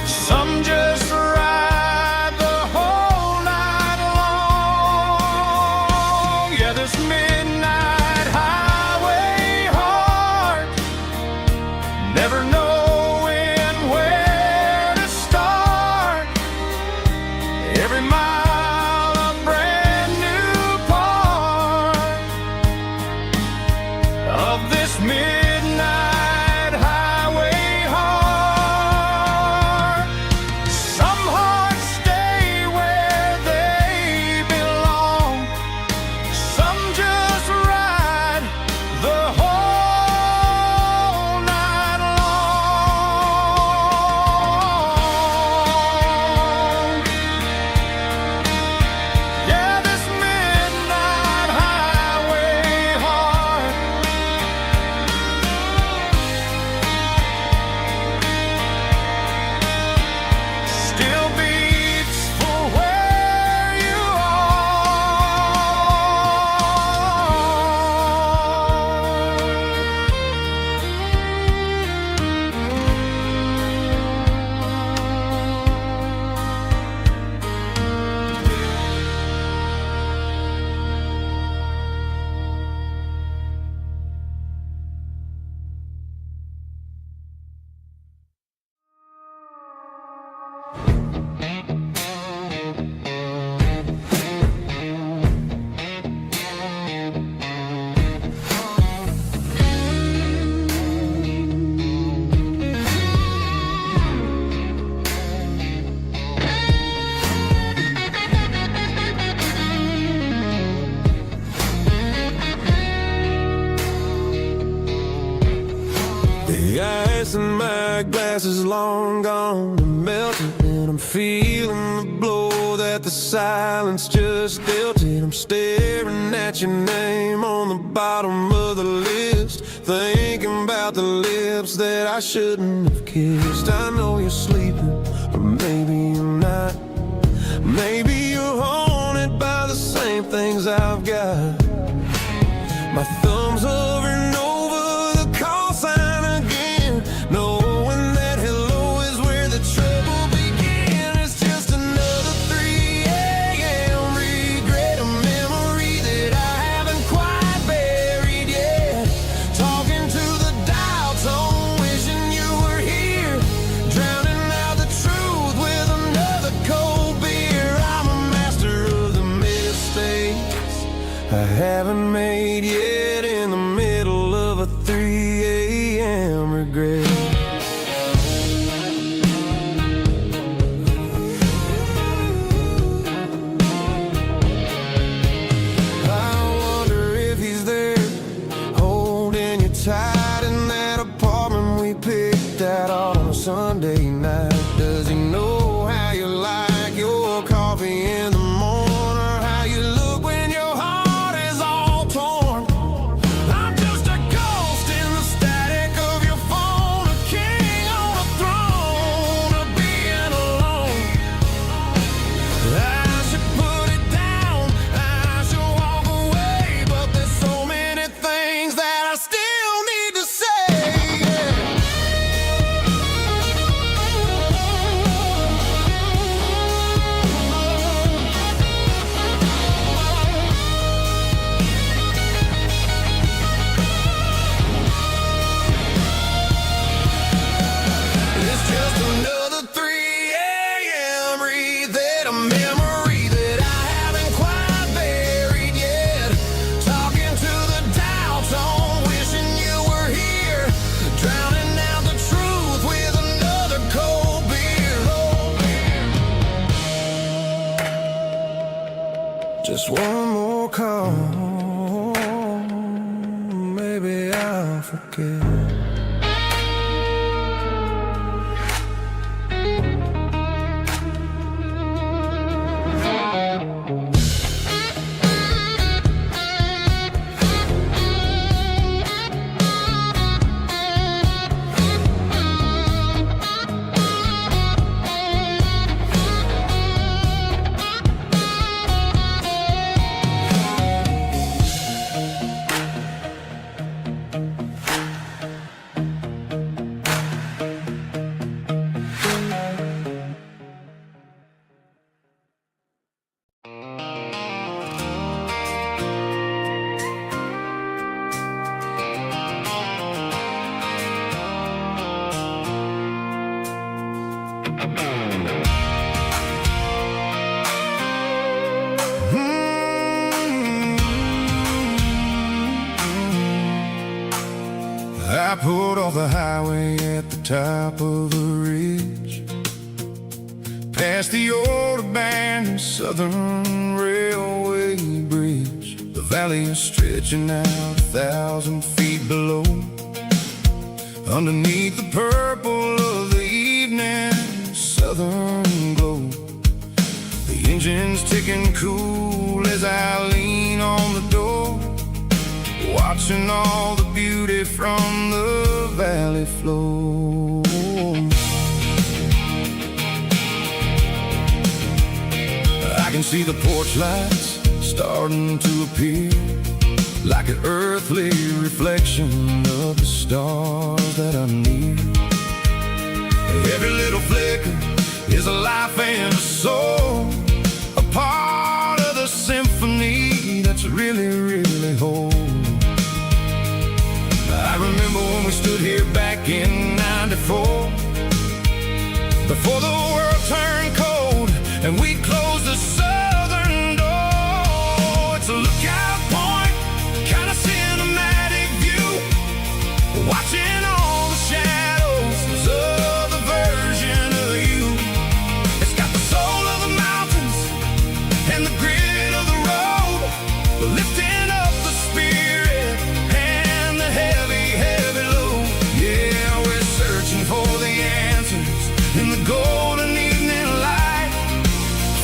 some just ride the whole night long. Yeah, this midnight highway heart, never knowing where to start. Every mile a brand new part of this midnight highway heart. Some hearts stay where they belong, some just ride the whole night long. Yeah, this midnight highway heart still beats for where you The ice in my glass is long gone and melted, and I'm feeling the blow that the silence just dealt it. I'm staring at your name on the bottom of the list, thinking about the lips that I shouldn't have kissed. I know you're sleeping, but maybe you're not. Maybe you're haunted by the same things I've got. My thumb's hovering over the call sign again, knowing that hello is where the trouble began. It's just another 3 a.m. regret, a memory that I haven't quite buried yet. Talking to the dial tone, wishing you were here, drowning out the truth with another cold beer. I'm a master of the mistakes I haven't made yet, in the middle of a 3 a.m. regret. I wonder if he's there, holding you tight in that apartment we picked out on a Sunday night. Does he know how you like your coffee in the morning, or how you look when your heart is all torn? I Just one more call, maybe I'll forget. I pulled off the highway at the top of a ridge, past the old abandoned Southern Railway bridge. The valley is stretching out 1,000 feet below, underneath the purple of the evening southern glow. The engine's ticking cool as I lean on the door, watching all the beauty from the valley flow. I can see the porch lights starting to appear, like an earthly reflection of the stars that are near. Every little flicker is a life and a soul, a part of the symphony that's really, really whole. I remember when we stood here back in '94, before the world turned cold and we closed the southern door. It's a lookout point, kind of cinematic view, watching all the shadows of the version of you. It's got the soul of the mountains and the grit of the road, lifting up the spirit and the heavy, heavy load. Yeah, we're searching for the answers in the golden evening light,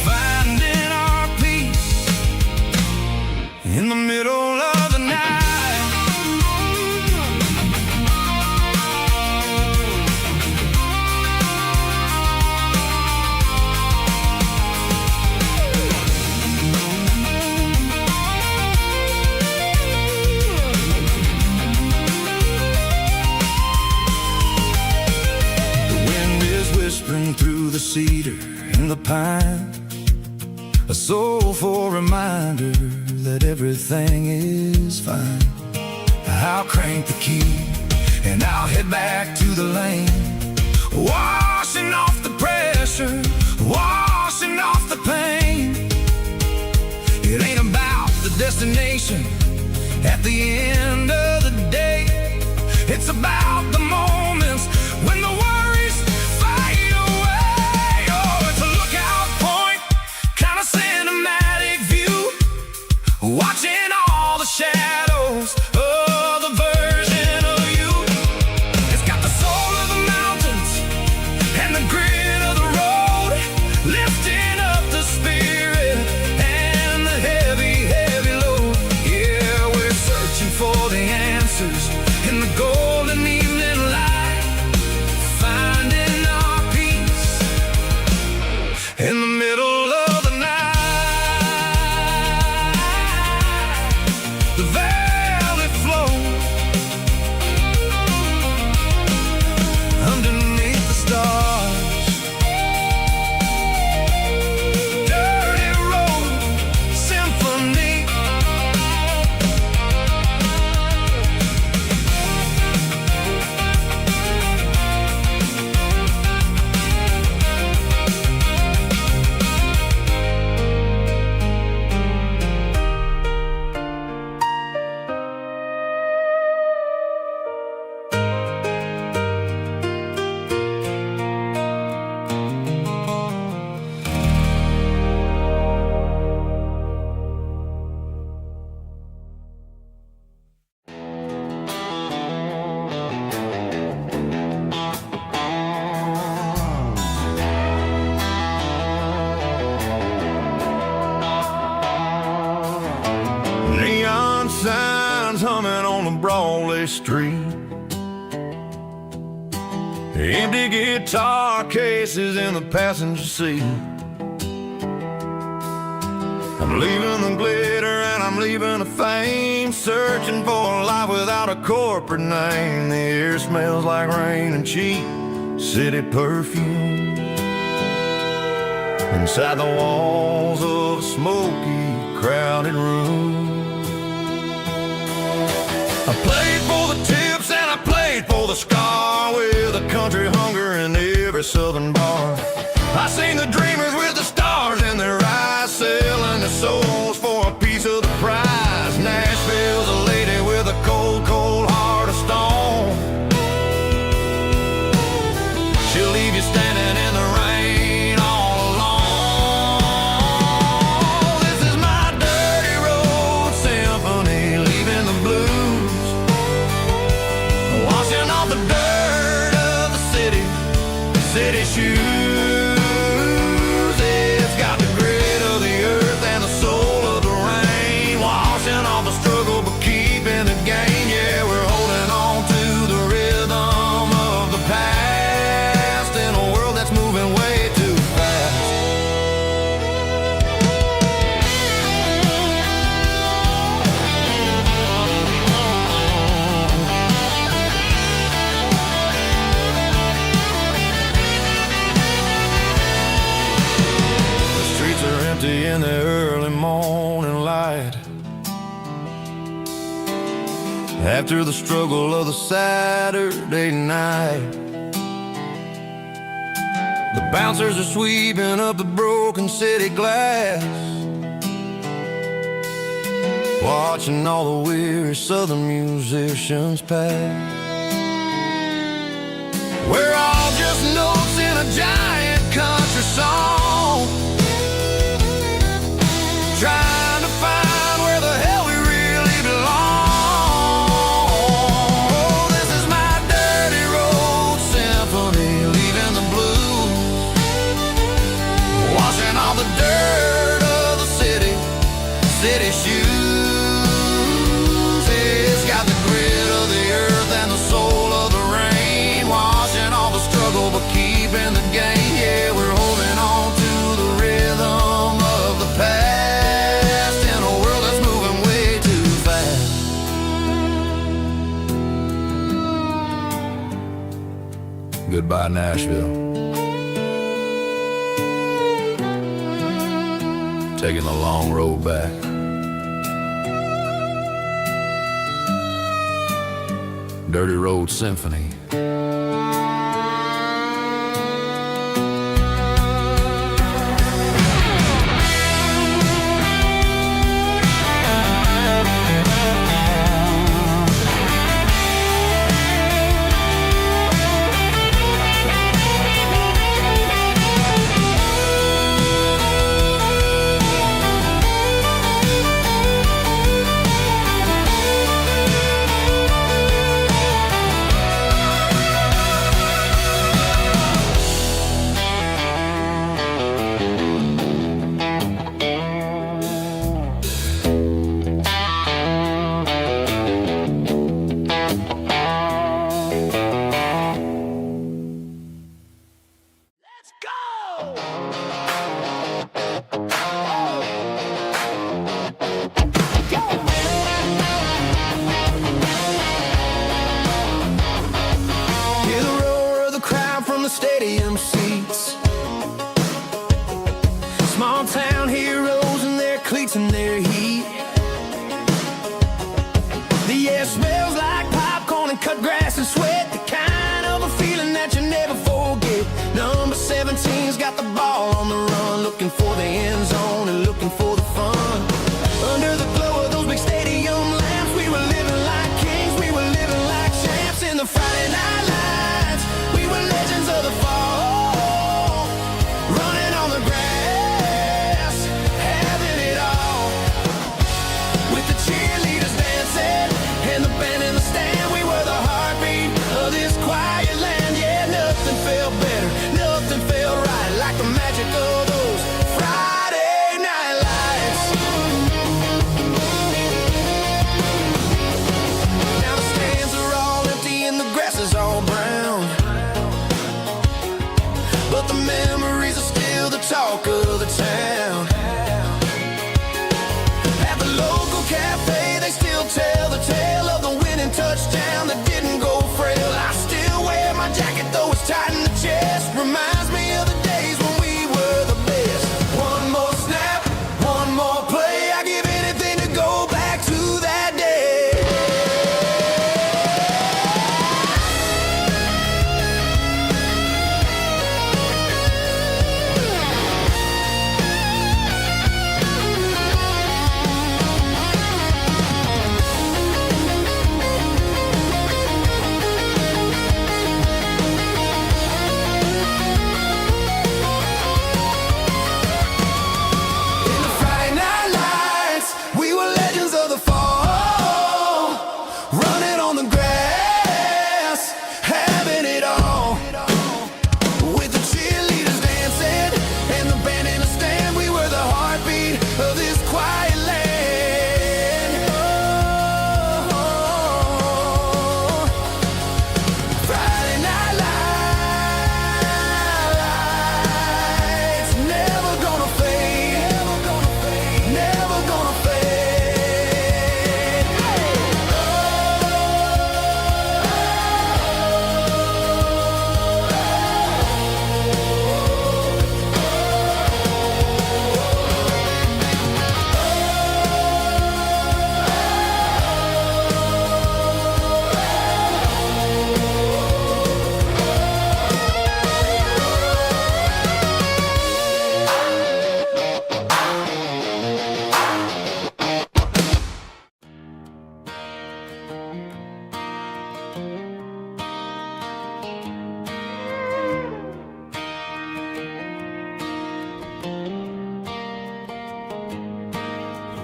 finding our peace in the middle of the night. Whispering through the cedar and the pine, a soulful reminder that everything is fine. I'll crank the key and I'll head back to the lane, washing off the pressure, washing off the pain. It ain't about the destination at the end of the day, it's about the moments when the worries fade away. Oh, it's a lookout point, kind of cinematic view, watching all the shadows of the version of you. It's got the soul of the mountains and the grit of the road, lifting up the spirit and the heavy, heavy load. Yeah, we're searching for the answers in the golden evening light, finding our peace in the middle of the night. busy street. Empty guitar cases in the passenger seat. I'm leaving the glitter and I'm leaving the fame, searching for a life without a corporate name. The air smells like rain and cheap city perfume. Inside the walls of a smoky, crowded room. I played for the tips and I played for the scar, with a country hunger in every southern bar. I seen the dreamers with the stars in their eyes, selling their souls for a piece of the prize. Nashville's a lady with a cold, cold heart of stone. She'll leave you standing in the rain all alone. This is my dirty road symphony, leaving the blues, washing off the dirt of the city shoes. It's got the grit of the earth and the soul of the rain, washing off the struggle but keeping the gain. Yeah, we're holding on to the rhythm of the past in a world that's moving way too fast. The streets are empty in the early morning light, after the struggle of the Saturday night. The bouncers are sweeping up the broken city glass, watching all the weary southern musicians pass. We're all just notes in a giant country song, trying to find where the hell we really belong. Oh, this is my dirty road symphony, leaving the blues, washing all the dirt of the city shoes. It's got the grit of the earth and the soul of the rain, washing all the struggle but keeping the gain. Yeah, we're holding on to the rhythm of the past in a world that's moving way too fast. Goodbye, Nashville. Taking the long road back. Dirty Road Symphony. Stadium seats, small town heroes in their cleats and their heat. The air smells like popcorn and cut grass and sweat, the kind of a feeling that you never forget. Number 17's got the ball on the run, looking for the end zone and looking for the fun. Under the glow of those big stadium lamps, we were living like kings, we were living like champs in the Friday night lights. We were legends of the fall, running on the grass, having it all. With the cheerleaders dancing and the band in the stand, we were the heartbeat of this quiet land. Yeah, nothing felt better, nothing felt right like the magic of those Friday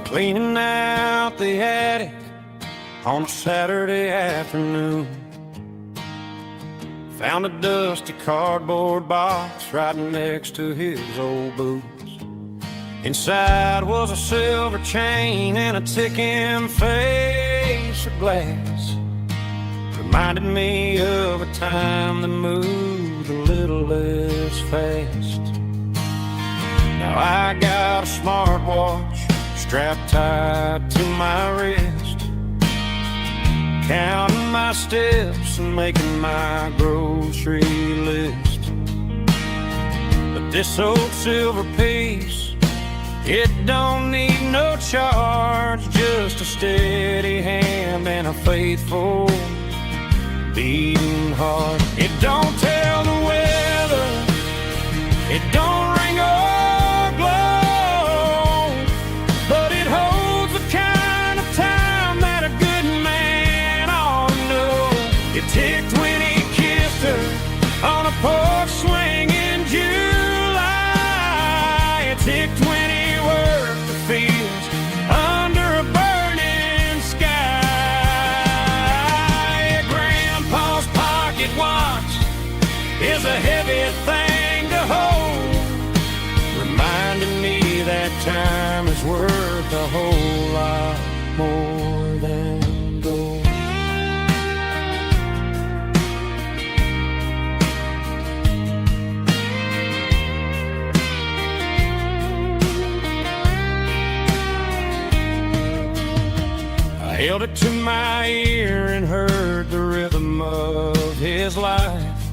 Cleaning out the attic on a Saturday afternoon. Found a dusty cardboard box right next to his old boots. Inside was a silver chain and a ticking face of glass. Reminded me of a time that moved a little less fast. Now I got a smartwatch strapped tight to my wrist, counting my steps and making my grocery list. But this old silver piece, it don't need no charge, just a steady hand and a faithful beating heart. It don't tell the weather, it don't ring or glow, but it holds the kind of time that a good man ought to know. It ticked when he kissed her on a porch swing in July. It ticked when he worked the fields under a burning sky. Grandpa's pocket watch is a heavy thing to hold, reminding me that time is worth a whole lot more than gold. I held it to my ear and heard the rhythm of his life,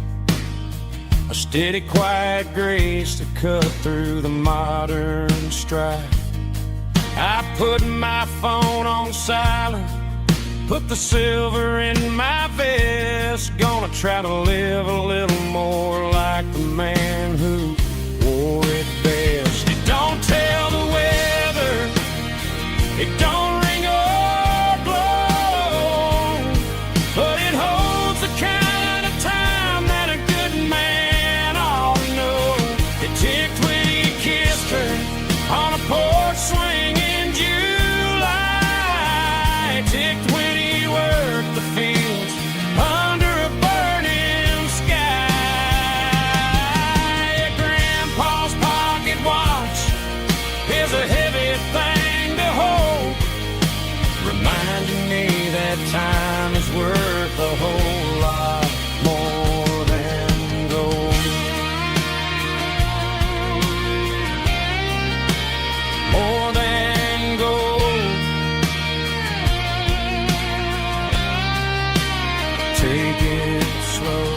a steady, quiet grace that cut through the modern strife. I put my phone on silent, put the silver in my vest. Gonna try to live a little more like the man who wore it best. It don't tell the weather, it don't ring or blow, but it holds the kind of time that a good man ought to know. It ticked when he kissed her on a porch swing in July. It ticked when he worked the fields under a burning sky. Grandpa's pocket watch is a heavy thing to hold, reminding me that time is worth a whole lot more than gold. More than gold. Take it slow.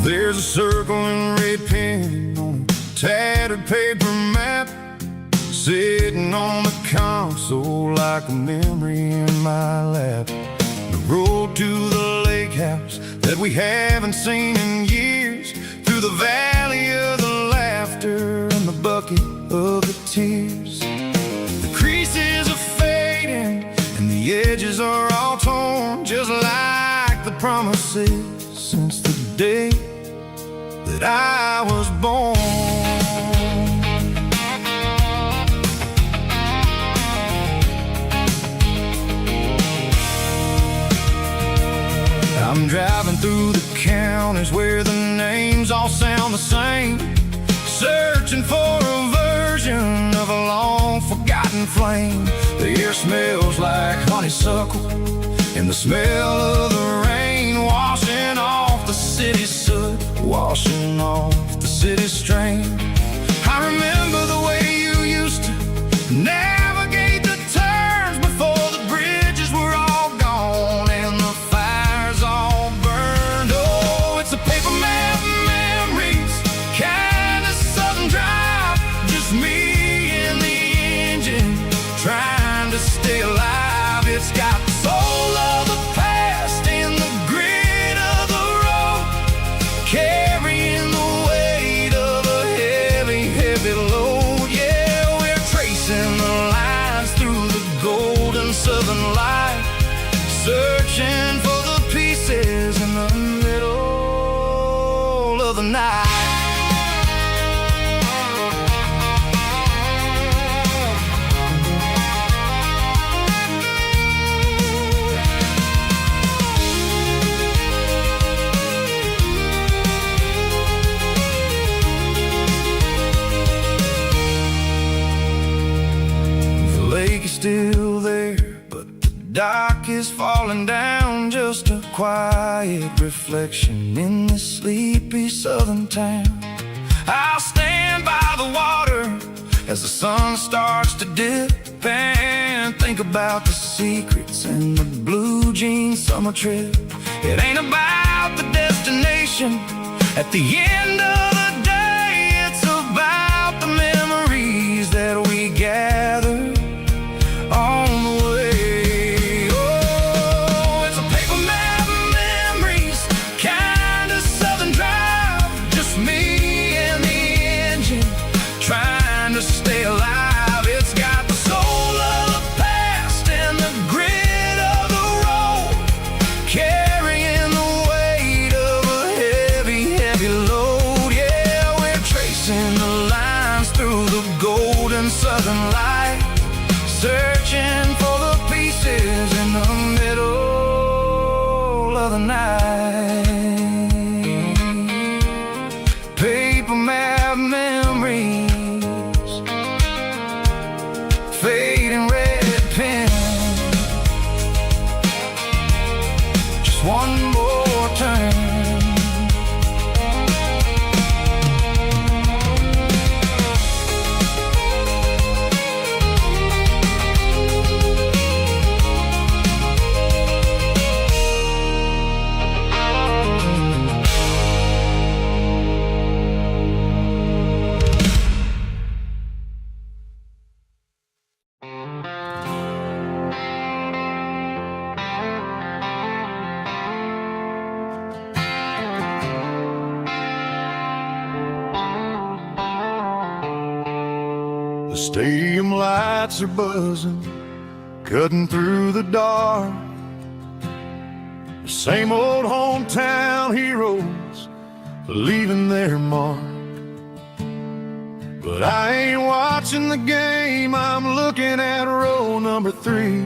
There's a circle in red pen on a tattered paper map, sitting on the console like a memory in my lap. The road to the lake house that we haven't seen in years, through the valley of the laughter and the bucket of the tears. The creases are fading and the edges are all torn, just like the promises since the day that I was born. I'm driving through the counties where the names all sound the same, searching for a version of a long forgotten flame. The air smells like honeysuckle and the smell of the rain washing off the city soot, washing off the city strain. I remember the way you used to navigate the turns before the bridges were all gone and the fires all burned night. Still there, but the dock is falling down, just a quiet reflection in this sleepy southern town. I'll stand by the water as the sun starts to dip and think about the secrets in the blue jean summer trip. It ain't about the destination at the end of the day, it's about the memories that we gather on the way. Oh, it's a paper map of memories, kind of southern drive, just me and the engine trying to stay alive. It's got the soul of the past and the grit of the road, carrying the weight of a heavy, heavy load. Yeah, we're tracing the lines through the golden southern light, searching for the pieces in the middle of the night. Paper map memories, fading red pen, just one more turn. The stadium lights are buzzing, cutting through the dark. The same old hometown heroes leaving their mark. But I ain't watching the game, I'm looking at row number 3,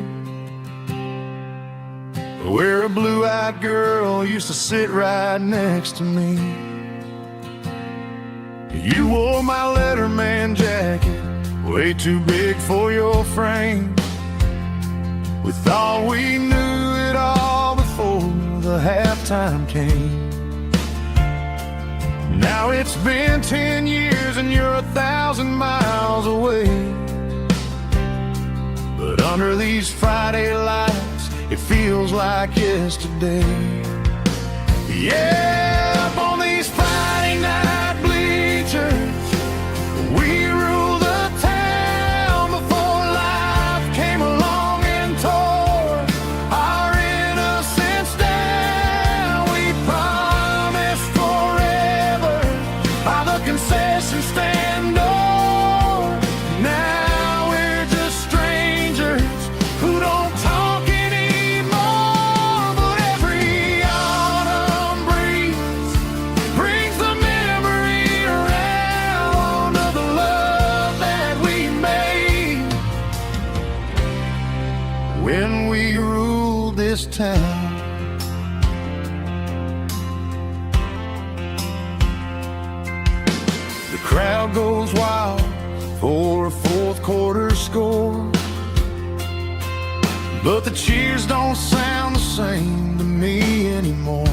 where a blue-eyed girl used to sit right next to me. You wore my Letterman jacket, way too big for your frame. We thought we knew it all before the halftime came. Now it's been 10 years and you're 1,000 miles away. But under these Friday lights, it feels like yesterday. Yeah, up on these Friday night bleachers, we rule the town before life came along and tore our innocence down. We promised forever by the concession stand door. Now we're just strangers who don't talk anymore. But every autumn breeze brings the memory around of the love that we made when we ruled this town. The crowd goes wild for a fourth quarter score, but the cheers don't sound the same to me anymore.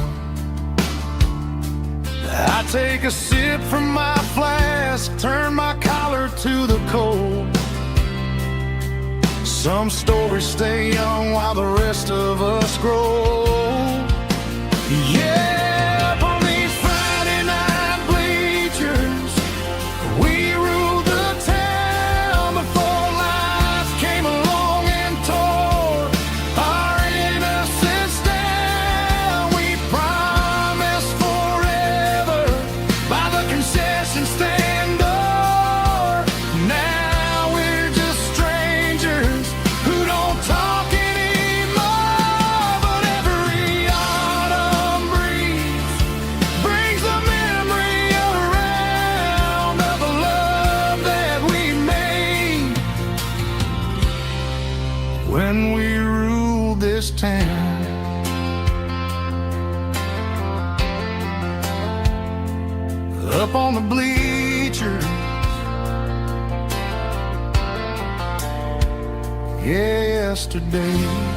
I take a sip from my flask, turn my collar to the cold. Some stories stay young while the rest of us grow. Yeah, up on these Friday night bleachers, we ruled the town before life came along and tore our innocence down. We promised forever by the concession stand door. Now we're just strangers who don't talk anymore. But every up on the bleachers. Yesterday.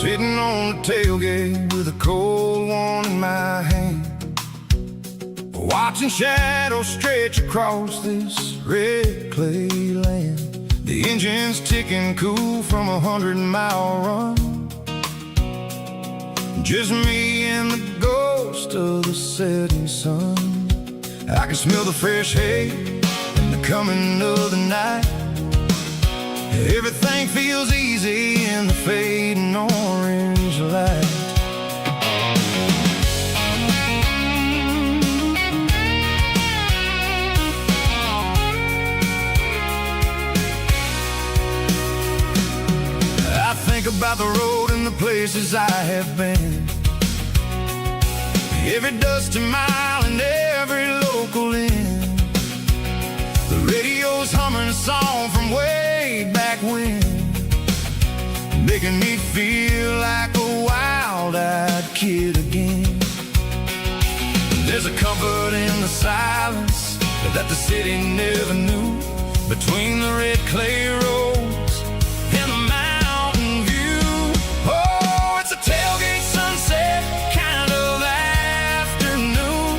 Sitting on the tailgate with a cold one in my hand, watching shadows stretch across this red clay land. The engine's ticking cool from a 100-mile run. Just me and the ghost of the setting sun. I can smell the fresh hay and the coming of the night. Everything feels easy in the fading orange light. I think about the road and the places I have been, every dusty mile and every local inn. The radio's humming a song from way back when, making me feel like a wild-eyed kid again. There's a comfort in the silence that the city never knew, between the red clay roads and the mountain view. Oh, it's a tailgate sunset kind of afternoon,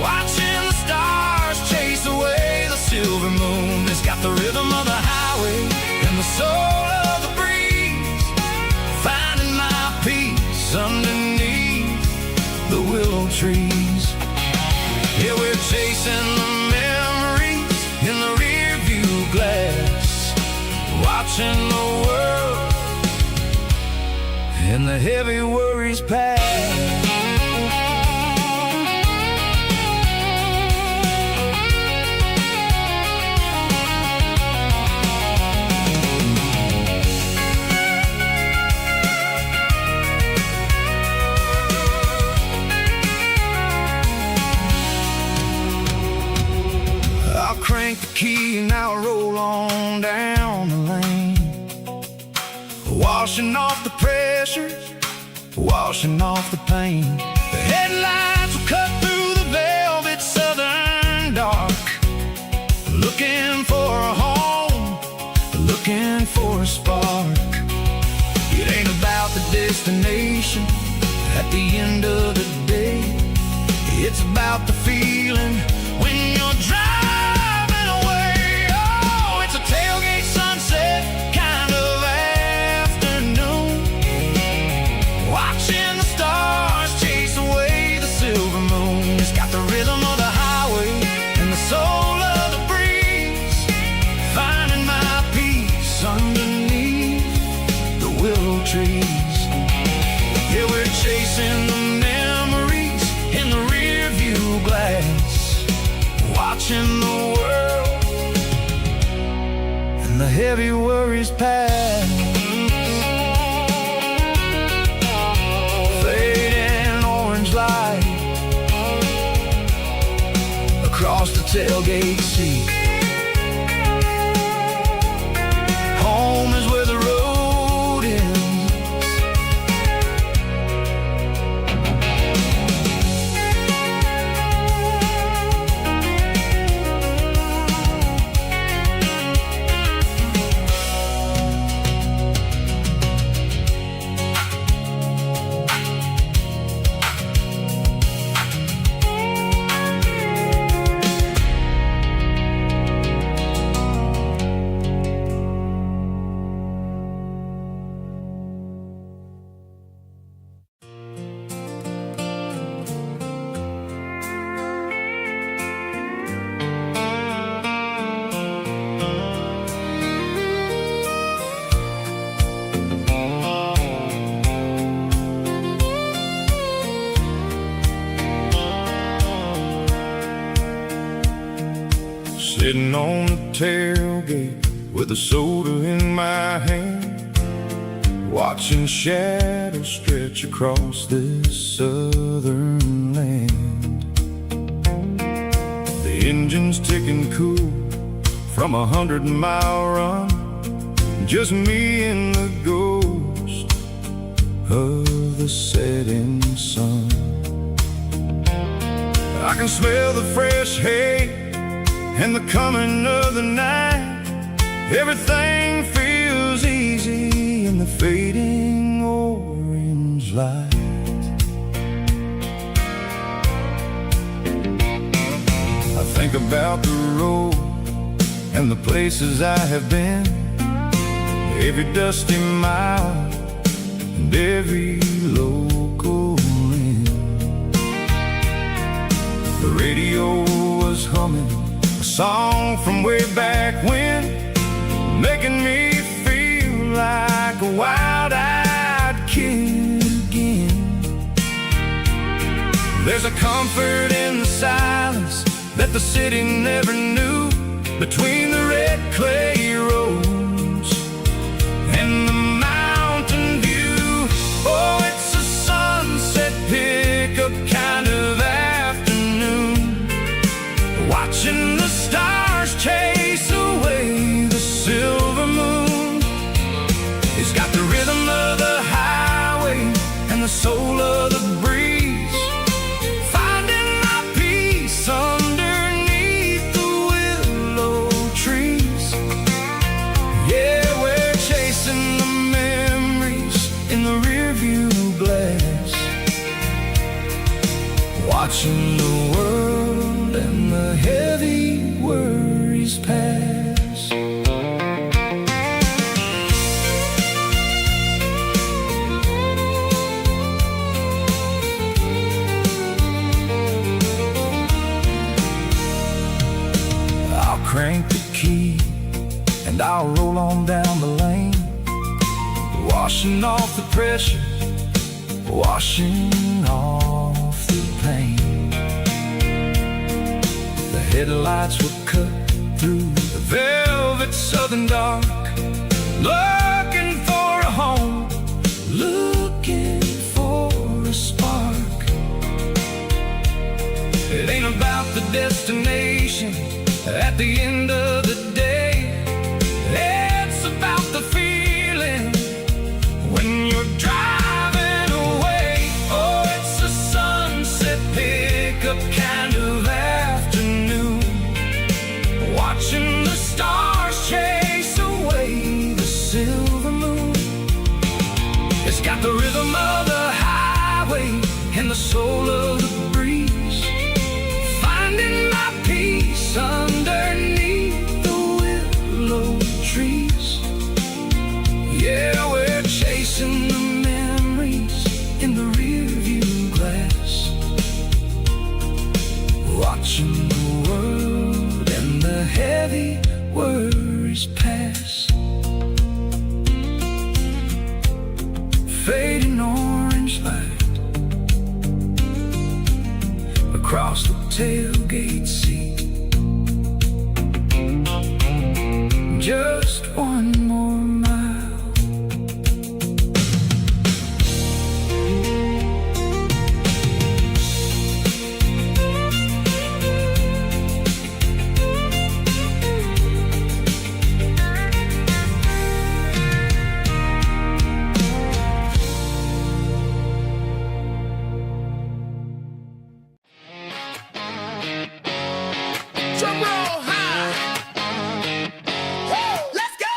watching the stars chase away the silver moon. It's got the rhythm of the highway and the soul of the breeze, finding my peace underneath the willow trees. Yeah, we're chasing the memories in the rear view glass, watching the world and the heavy worries pass. Crank the key and I'll roll on down the lane, washing off the pressure, washing off the pain. The headlights will cut through the velvet southern dark, looking for a home, looking for a spark. It ain't about the destination at the end of the day, it's about the feeling when you're driving. Tailgate sunset kind of afternoon, watching the stars chase away the silver moon. It's got the rhythm of the highway and the soul of the breeze, finding my peace underneath the willow trees. Yeah, we're chasing the memories in the rear view glass, watching the world and the heavy worries pass. Fading orange light across the tailgate seat. Home is where the road ends. sitting on the tailgate with a soda in my hand, watching shadows stretch across this southern land. The engine's ticking cool from 100-mile run, just me and the ghost of the setting sun. I can smell the fresh hay and the coming of the night. Everything feels easy in the fading orange light. I think about the road and the places I have been, every dusty mile and every local inn. The radio was humming a song from way back when, making me feel like a wild-eyed kid again. There's a comfort in the silence that the city never knew, between the red clay roads and the mountain view. Oh, it's a sunset pickup kind of afternoon, watching the stars chase away the silver moon. It's got the rhythm of the highway and the soul of the breeze, finding my peace underneath the willow trees. Yeah, we're chasing the memories in the rearview glass, watching the world and the heavy worries pass. I'll crank the key and I'll roll on down the lane, washing off the pressure, washing off the pain. The headlights will cut through the velvet southern dark, looking for a home, looking for a spark. It ain't about the destination at the end of the day, it's about the feeling when you're driving away. Oh, it's a sunset pickup kind of afternoon, watching the stars chase away the silver moon. It's got the rhythm of the highway and the soul of the breeze, finding my peace underneath the willow trees. Yeah, we're chasing the memories in the rearview glass, watching the world and the heavy worries pass. Fading orange light across the tailgate seat. Just one more mile. Drum roll high. Woo, let's go.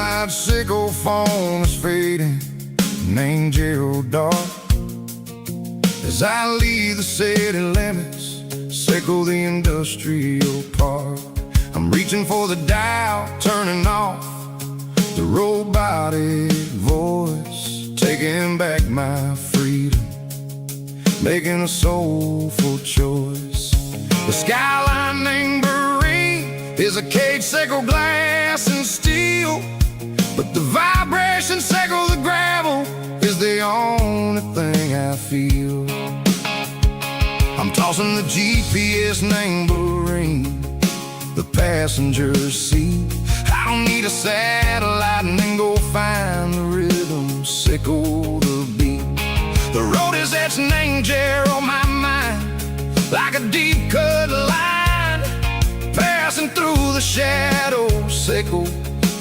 white sickle foam is fading, named Geralkyo. As I leave the city limits, sickle the industrial park. I'm reaching for the dial, turning off the robotic voice, taking back my freedom, making a soulful choice. The skyline named is a cage, sickle, glass, and steel, but the vibration, sickle, the gravel is the only thing I feel. I'm tossing the GPS named the passenger seat. I don't need a satellite and then go find the rhythm, sickle the beat. The road is etched named on my mind, like a deep cut line, passing through the shadows, sickle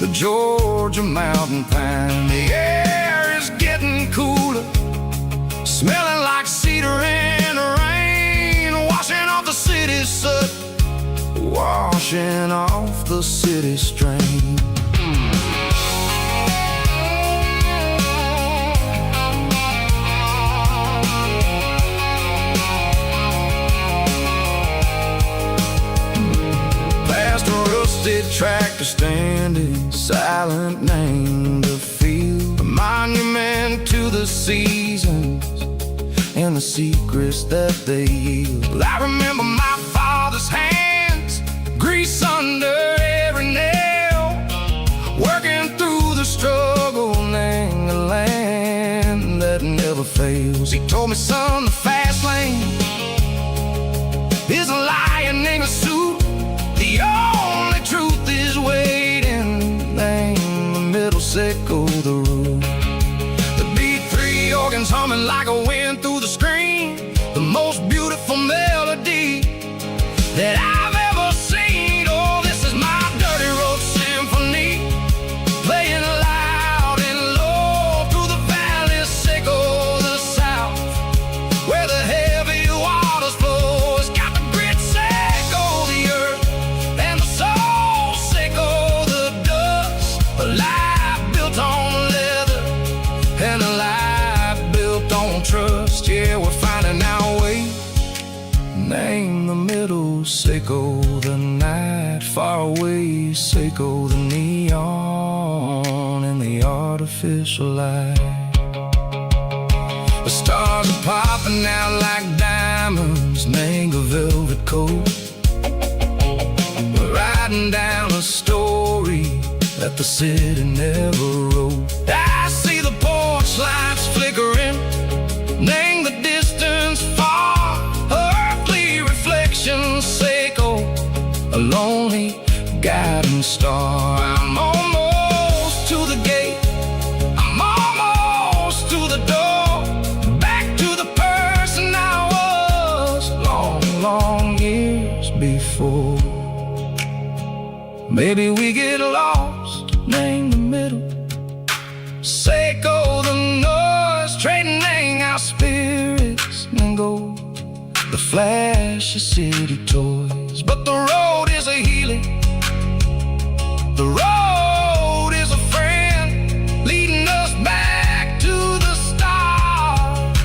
the Georgia mountain pine. The air is getting cooler, smelling like cedar in the rain, washing off the city's soot, washing off the city strain. Tractor standing silent, named the field, a monument to the seasons and the secrets that they yield. I remember my father's hands, grease under every nail, working through the struggle, named the land that never fails. He told me, son, the fast lane is a lion in a suit. The only truth is waiting, name the middle, sickle the root. The B3 organs humming like a wind through the screen, the most beautiful melody that I've ever seen. Oh, this is my dirty road symphony, playing loud and low through the valleys, sickle the south, where the heavy waters flow. It's got the grit, sickle the earth, and the soul, sickle the dust. A life built on leather and a life built on trust. Yeah, we're finding our way, name the middle, sickle the night, far away, sickle the neon and the artificial light. The stars are popping out like diamonds, mango velvet coat. We're riding down a story that the city never wrote. I see the porch lights flickering, name the distance far, earthly reflections, sickle a lonely guiding star. I'm almost to the gate, I'm almost to the door, back to the person I was long, long years before. Maybe we get lost, name the middle, sickle the noise, trading our spirits and go the flash of city toys. But the road is a healing, the road is a friend, leading us back to the start.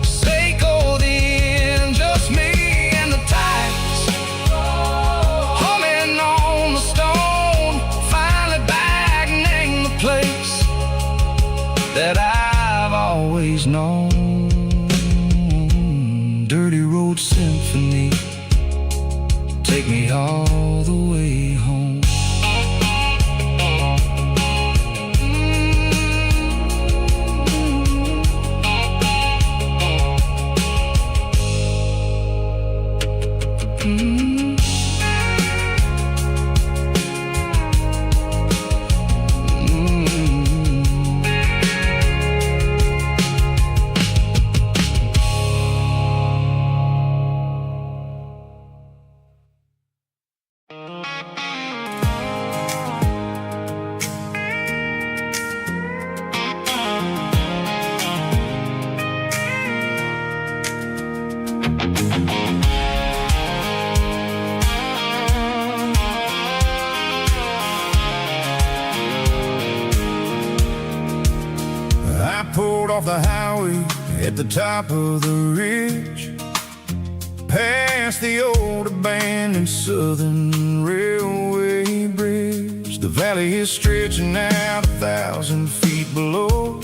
Sickle the end, just me and the tides, humming on the stone, finally back, name the place that I've always known. Dirty road symphony, take me all the way home. off the highway at the top of the ridge, past the old abandoned Southern Railway bridge. The valley is stretching out 1,000 feet below,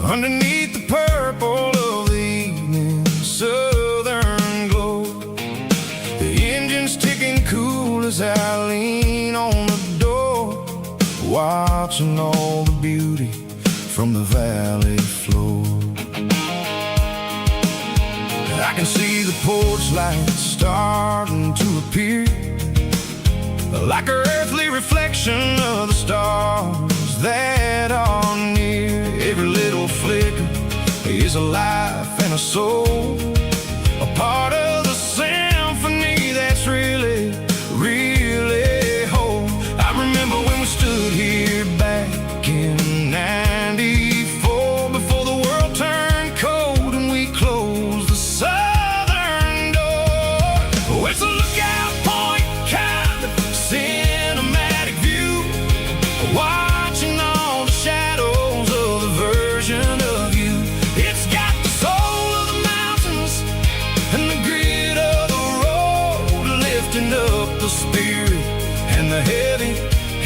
underneath the purple of the evening southern glow. The engine's ticking cool as I lean on the door, watching all the beauty from the valley floor. I can see the porch lights starting to appear, like an earthly reflection of the stars that are near. Every little flicker is a life and a soul, a part of the symphony that's really, really whole. I remember when we stood here back in '94, before the world turned cold and we closed the southern door. Oh, it's a lookout point, kind of cinematic view, watching all the shadows of the version of you. It's got the soul of the mountains and the grit of the road, lifting up the spirit and the heavy,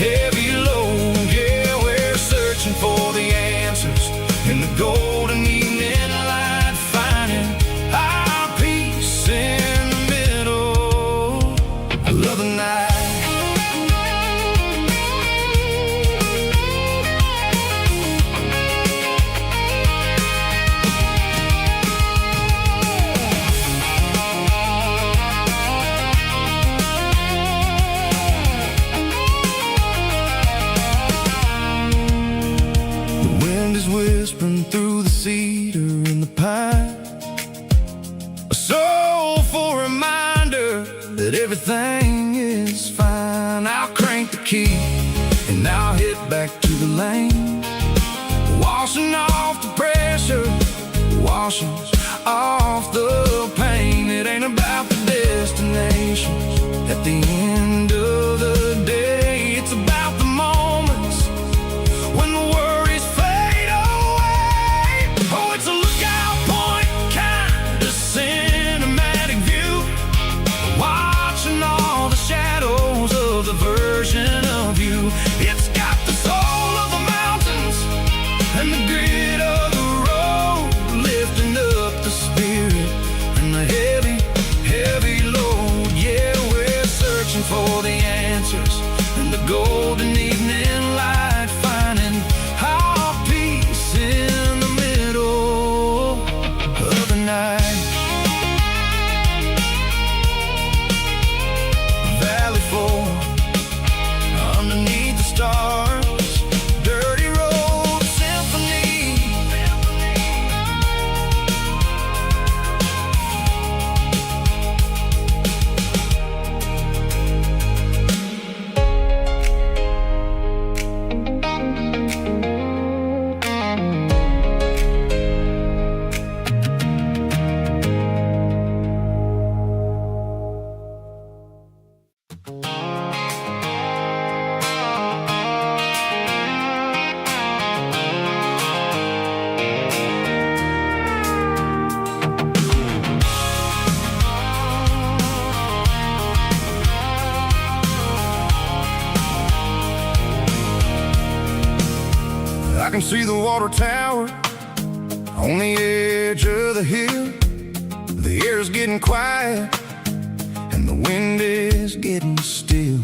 heavy load. Yeah, we're searching for the answers in the golden evening light, finding our peace in the middle of the night. The wind is whispering through the cedar and the pine, a soulful reminder that everything is fine. I'll crank the key and I'll hit back to the lane, washing off the pressure, washing off the pain. It ain't about the destinations at the end of the day, it's about the moments when the worries fade away. Oh, it's a lookout point, kind of cinematic view, watching all the shadows of the version of you. It's got the soul of the mountains and the grit of the road, lifting up the spirit and the heavy, heavy load. Yeah, we're searching for the answers in the golden evening light, finding our peace in the middle of the night. Valley floor, underneath the stars, dirty road symphony. I can see the water tower on the edge of the hill. The air's getting quiet and the wind is getting still.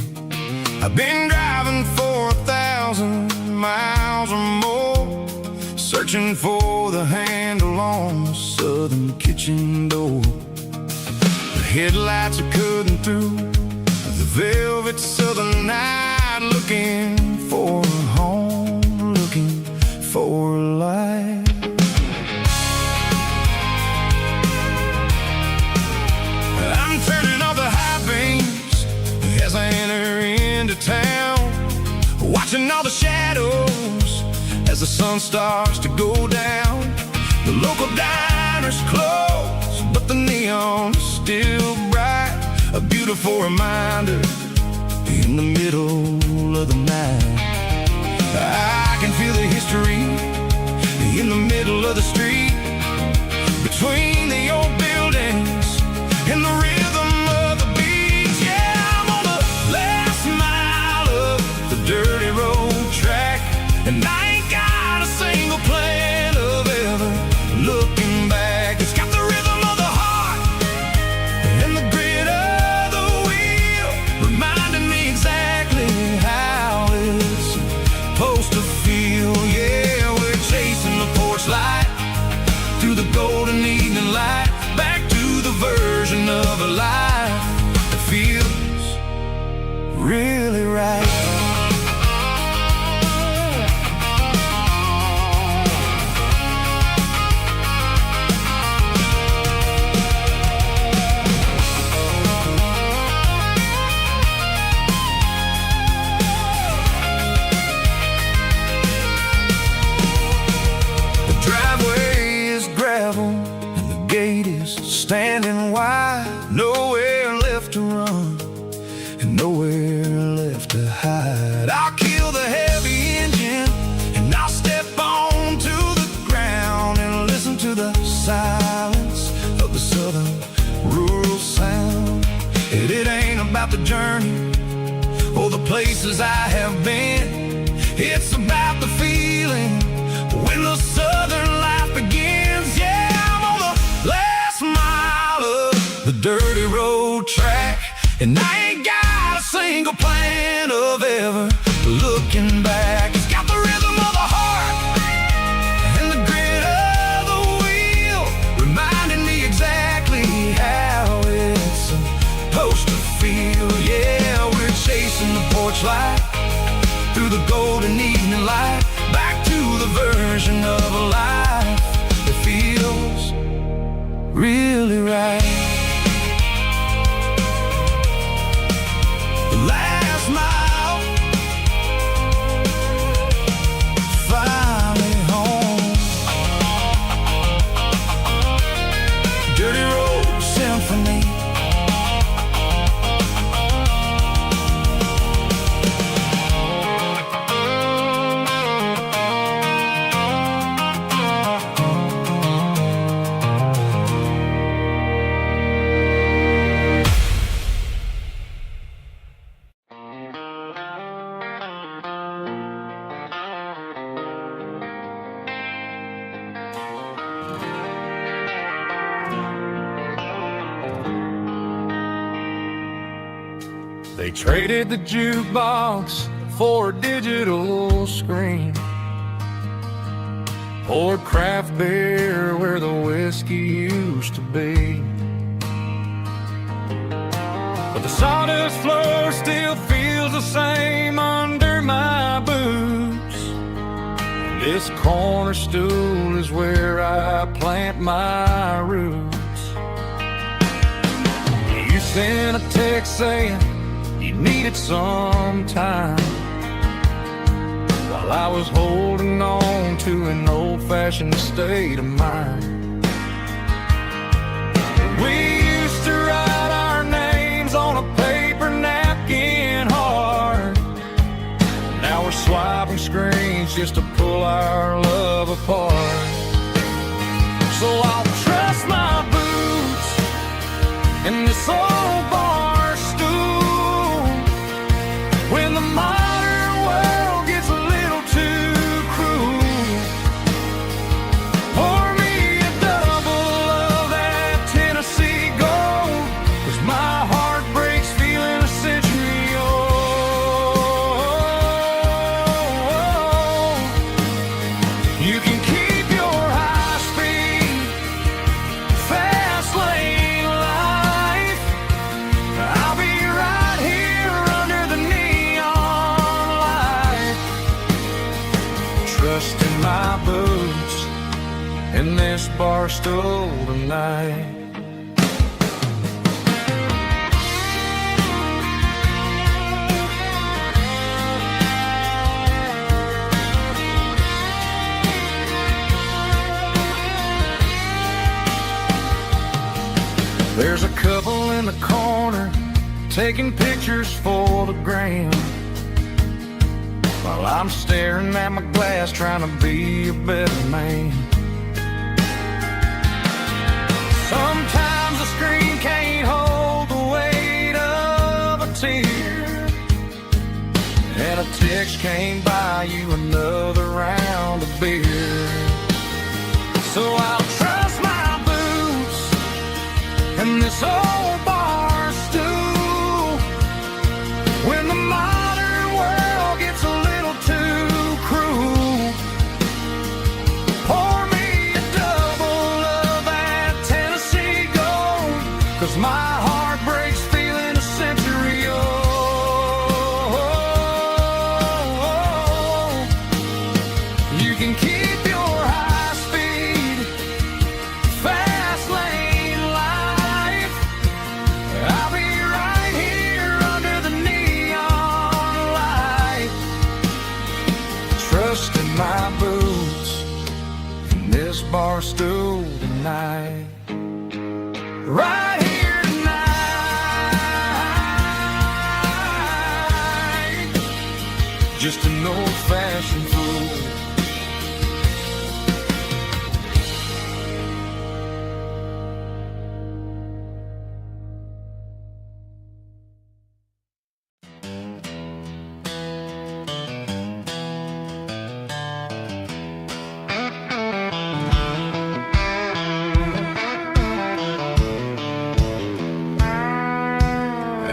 I've been driving for 1,000 miles or more, searching for the handle on the southern kitchen door. The headlights are cutting through the velvet southern night, looking for a home, looking for a life. I'm turning off the high beams as I enter into town, watching all the shadows as the sun starts to go down. The local diner's closed, but the neon's still bright, a beautiful reminder in the middle of the night. I can feel the history in the middle of the street, between the old buildings and the rhythm of the beats. Yeah, I'm on the last mile of the dirty road track, and I ain't got a single plan of ever looking back. It's got the rhythm of the heart and the grit of the wheel, reminding me exactly how it's supposed to feel. Yeah, we're chasing the porch light through the golden evening light, back to the version of a life that feels really right. And the gate is standing wide, nowhere left to run and nowhere left to hide. I'll kill the heavy engine and I'll step onto the ground and listen to the silence of the southern rural sound. It ain't about the journey or the places I have been, it's about the feeling when the southern life begins. Yeah, I'm on the last mile of the dirty road track, and I ain't got a single plan of ever looking back. It's got the rhythm of the heart and the grit of the wheel, reminding me exactly how it's supposed to feel. Yeah, we're chasing the porch light through the golden evening light, back to the version of a life that feels really right. The last mile, finally home. Dirty Road Symphony. They traded the jukebox for a digital screen, poured craft beer where the whiskey used to be. But the sawdust floor still feels the same under my boots. This corner stool is where I plant my roots. You sent a text saying you needed some time, while I was holding on to an old-fashioned state of mind. We used to write our names on a paper napkin hard. Now we're swiping screens just to pull our love apart. So I'll trust my boots in this old bar stool when the modern world gets a little too cruel. Pour me a double of that Tennessee Gold, 'cause my heart breaks feeling a century old. You can keep your high-speed fast lane life. I'll be right here under the neon light, trusting my boots in this bar stool tonight. There's a couple in the corner taking pictures for the gram, while I'm staring at my glass trying to be a better man. Sometimes the screen can't hold the weight of a tear, and a text can't buy you another round of beer. So I'll trust my boots and this old bar stool when the modern world gets a little too cruel. Pour me a double of that Tennessee Gold, 'cause my heart breaks feeling a century old. You can keep your high speed, fast lane life. I'll be right here under the neon light, trusting my boots and this bar stool tonight. Right here tonight, just an old-fashioned fool.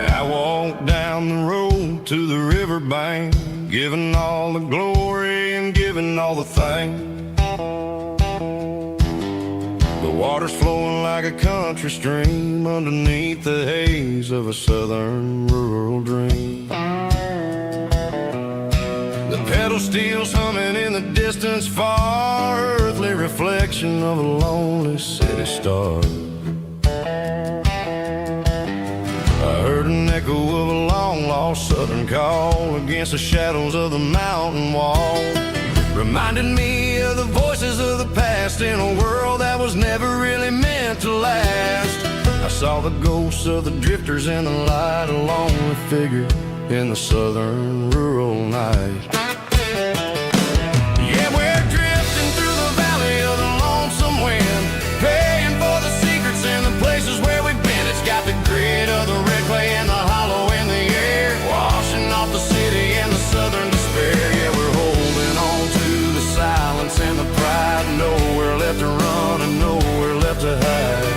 I walked down the road to the riverbank, giving all the glory and giving all the thanks. The water's flowing like a country stream underneath the haze of a southern rural dream. The pedal steel's humming in the distance far, earthly reflection of a lonely city star. I heard an echo of a long-lost southern call against the shadows of the mountain wall, reminding me of the voices of the past in a world that was never really meant to last. I saw the ghosts of the drifters in the light, a lonely figure in the southern rural night. Yeah, we're drifting through the valley of the lonesome wind, paying for the secrets and the places where we've been. It's got the grit of the red clay and the hollow in the air, washing off the city and the southern despair. Yeah, we're holding on to the silence and the pride, nowhere left to run and nowhere left to hide.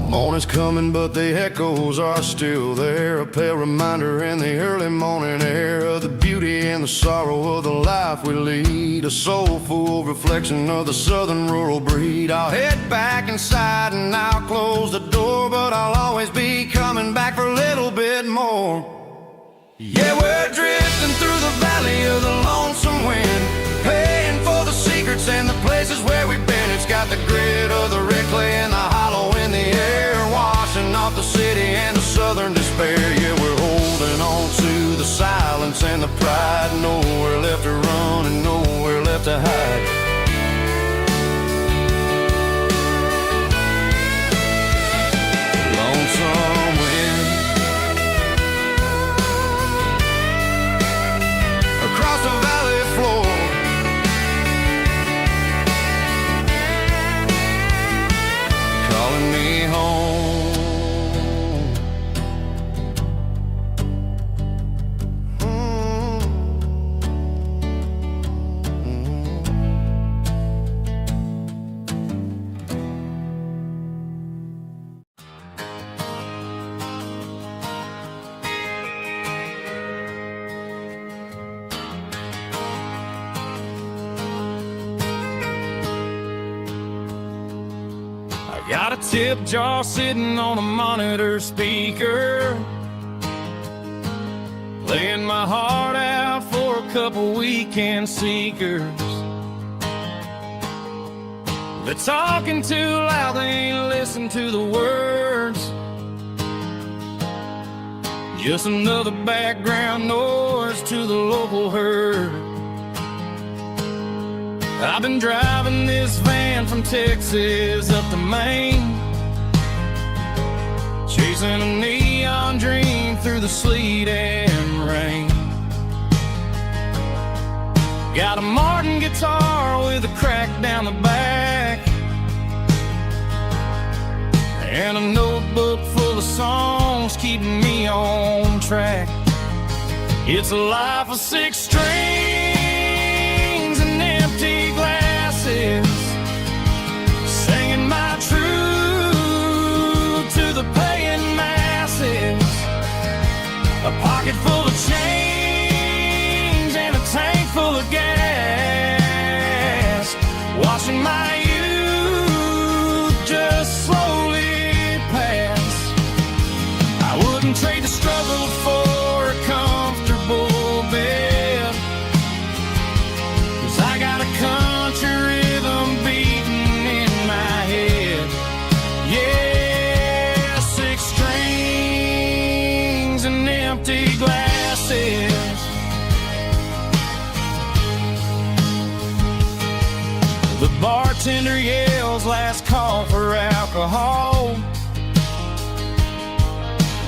Morning's coming, but the echoes are still there, a pale reminder in the early morning air of the beauty and the sorrow of the life we lead, a soulful reflection of the southern rural breed. I'll head back inside and I'll close the door, but I'll always be coming back for a little bit more. Yeah, we're drifting through the valley of the lonesome wind, paying for the secrets and the places where we've been. It's got the grit of the red clay and the hollow in the air, washing off the city and the southern despair. Yeah, we're holding on to the silence and the pride, nowhere left to run and nowhere left to hide. Lonesome wind across the valley floor, calling me home. Got a tip jar sitting on a monitor speaker, laying my heart out for a couple weekend seekers. They're talking too loud, they ain't listening to the words, just another background noise to the local herd. I've been driving this van from Texas up to Maine, chasing a neon dream through the sleet and rain. Got a Martin guitar with a crack down the back, and a notebook full of songs keeping me on track. It's a life of 6 strings and empty glasses, singing my truth to the paying masses. A pocket full of change and a tank full of gas, watching my youth just slowly pass. I wouldn't trade the struggle for a comfortable bed, 'cause I got a country rhythm beating in my head. Yeah, 6 strings and empty glasses. The bartender yells last call for alcohol.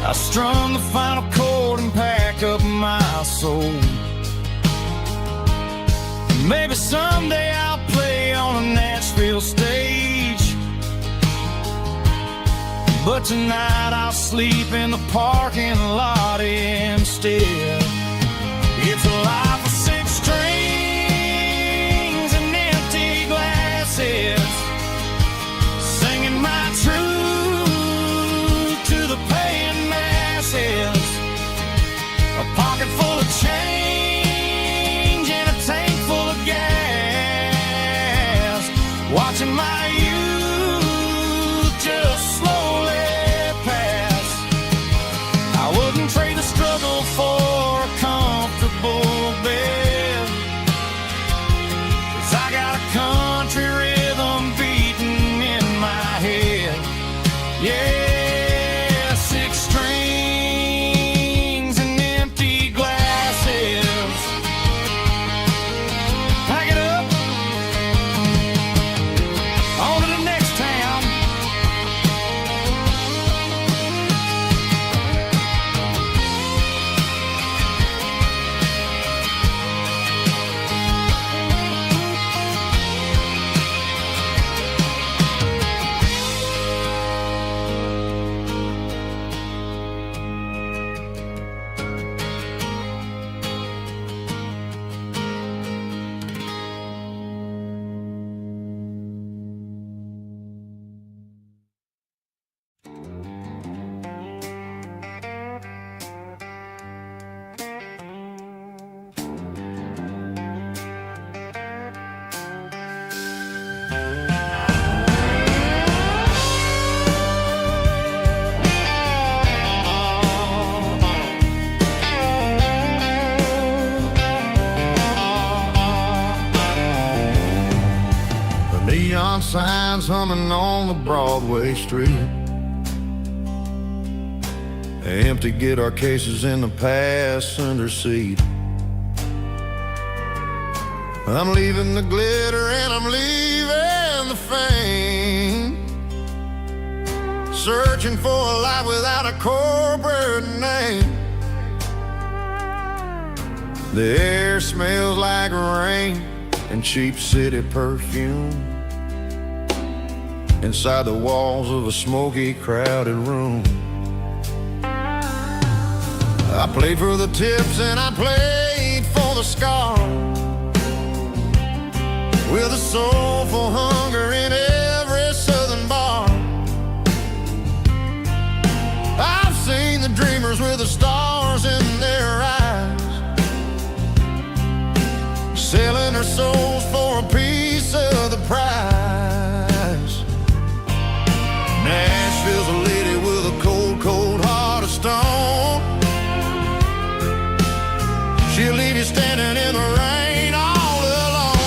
I strum the final chord and pack up my soul. Maybe someday I'll play on a Nashville stage, but tonight I'll sleep in the parking lot instead. It's a life of 6 strings and empty glasses, singing my truth to the paying masses. A pocket full of change and a tank full of gas, watching my youth just slowly pass. I wouldn't trade the struggle for a comfortable bed, 'cause I got a country rhythm beating in my head. Yeah, 6 strings and empty glasses. Pack it up, on to the next town. Neon signs humming on the Broadway street, empty guitar cases in the passenger seat. I'm leaving the glitter and I'm leaving the fame, searching for a life without a corporate name. The air smells like rain and cheap city perfume inside the walls of a smoky, crowded room. I played for the tips and I played for the scars, with a soulful hunger in every southern bar. I've seen the dreamers with the stars in their eyes, selling their souls for a piece of the prize. Nashville's a lady with a cold, cold heart of stone. She'll leave you standing in the rain all alone.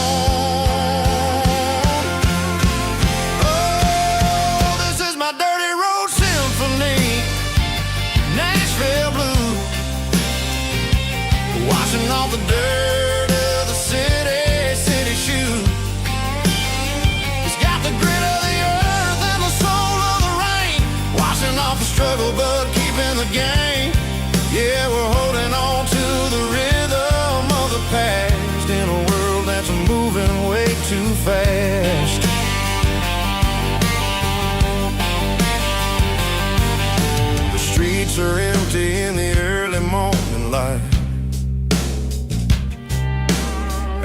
are empty in the early morning light.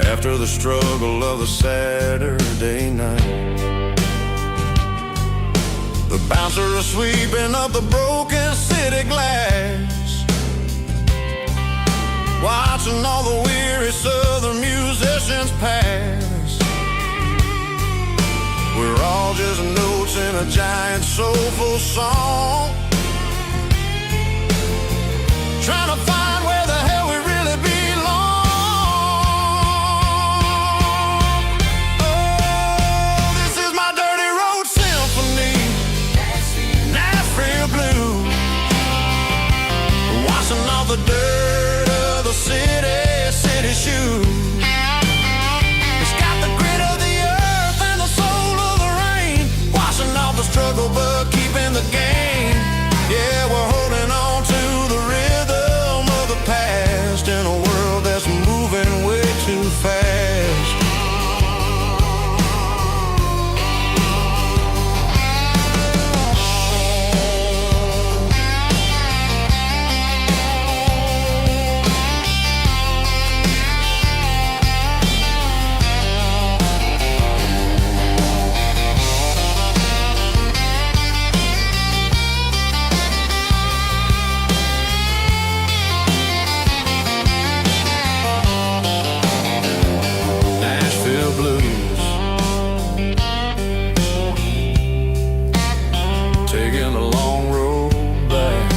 After the struggle of the Saturday night, the bouncer is sweeping up the broken city glass, watching all the weary southern musicians pass. We're all just notes in a giant soulful song, trying to find where the hell we really belong. Oh, this is my dirty road symphony, Nashville blues, washing off the dirt of the city shoes. It's got the grit of the earth and the soul of the rain, washing off the struggle but keeping the game. Yeah, we're holding on to the rhythm of the past in a world that's moving way too fast. Taking the long road back,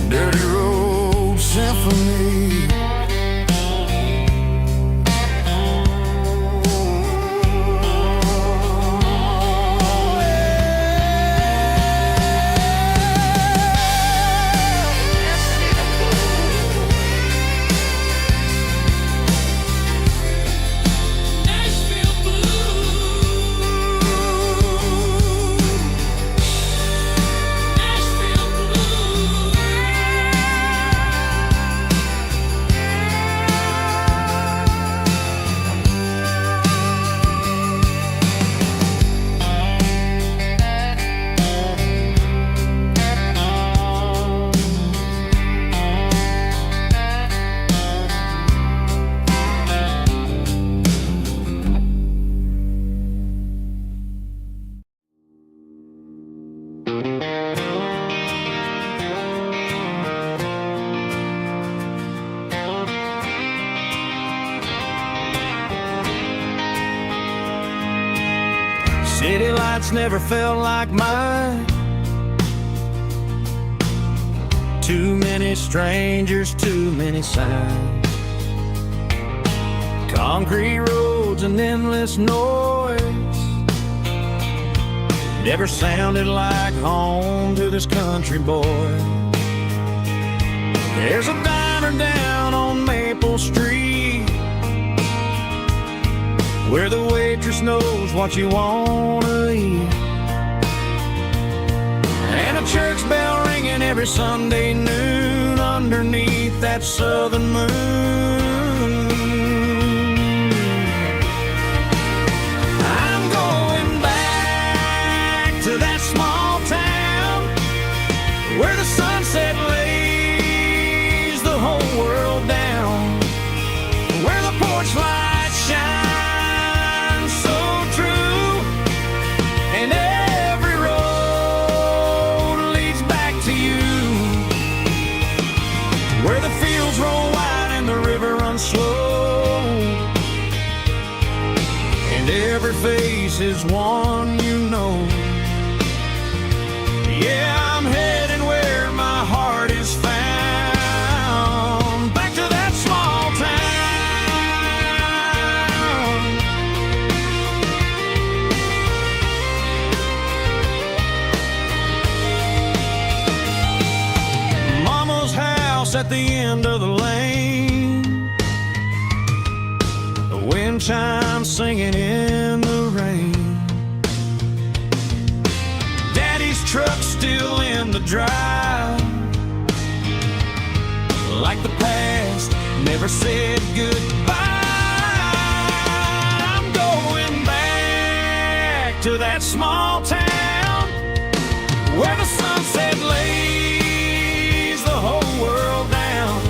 dirty road symphony. City lights never felt like mine. Too many strangers, too many signs. Concrete roads and endless noise never sounded like home to this country boy. There's a diner down on Maple Street where the waitress knows what you wanna eat, and a church bell ringing every Sunday noon underneath that southern moon. I'm going back to that small town where the sunset lays the whole world down, where the porch lights shine slow, and every face is one you know. Yeah, I'm heading where my heart is found, back to that small town. Mama's house at the end of the lane, wind chimes singing in the rain. Daddy's truck still in the drive, like the past never said goodbye. I'm going back to that small town where the sunset lays the whole world down,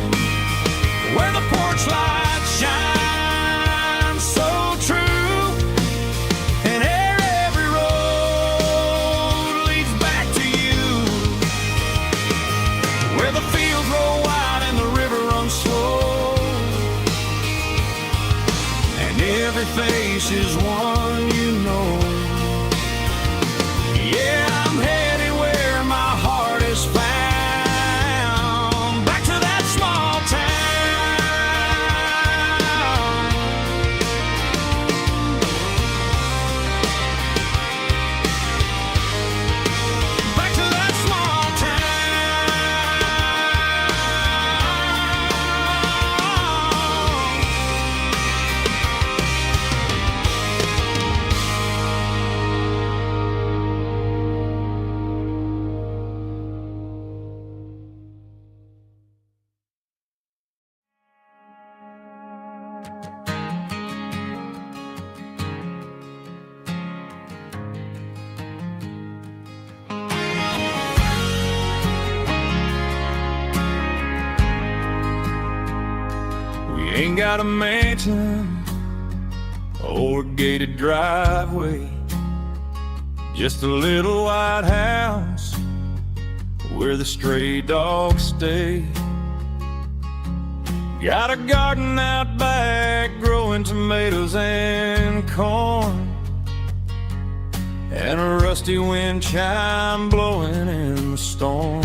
where the porch light shines so true, and every road leads back to you, where the fields roll wide and the river runs slow, and every face is one you know. Yeah, I'm headed where my heart is found, back to that small town, back to that small ain't got a mansion or a gated driveway, just a little white house where the stray dogs stay. Got a garden out back growing tomatoes and corn, and a rusty wind chime blowing in the storm.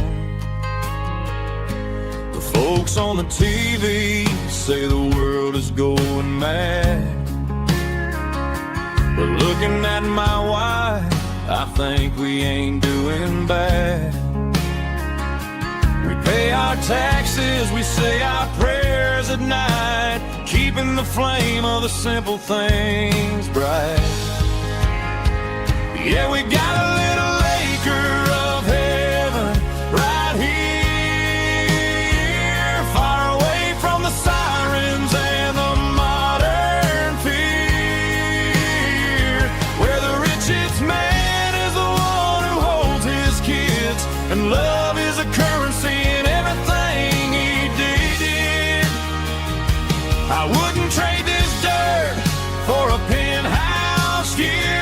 The folks on the TV say the world is going mad, but looking at my wife, I think we ain't doing bad. We pay our taxes, we say our prayers at night, keeping the flame of the simple things bright. Yeah, we got a little acre of heaven right here, far away from the sirens and the modern fear, where the richest man is the one who holds his kids, and love is a currency in everything he did. I wouldn't trade this dirt for a penthouse view.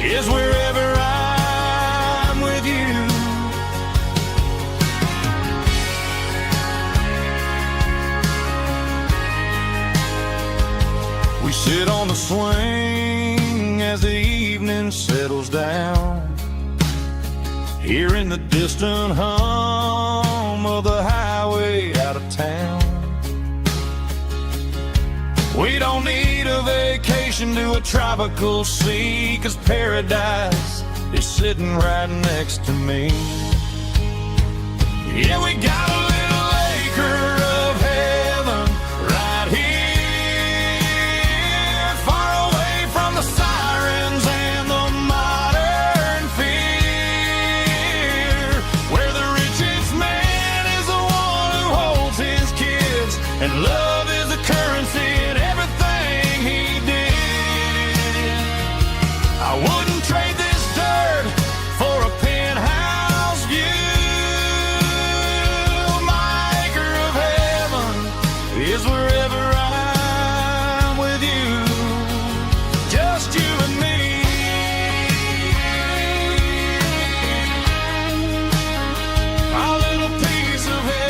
Is wherever I'm with you. We sit on the swing as the evening settles down, hearing the distant hum of the highway out of town. We don't need a vacation to a tropical sea, 'cause paradise is sitting right next to me. Yeah, we got a little acre of heaven right here, far away from the sirens and the modern fear, where the richest man is the one who holds his kids, and love is a currency in everything he did. I wouldn't trade this dirt for a penthouse view. My acre of heaven is wherever I'm with you, just you and me. Our little piece of heaven.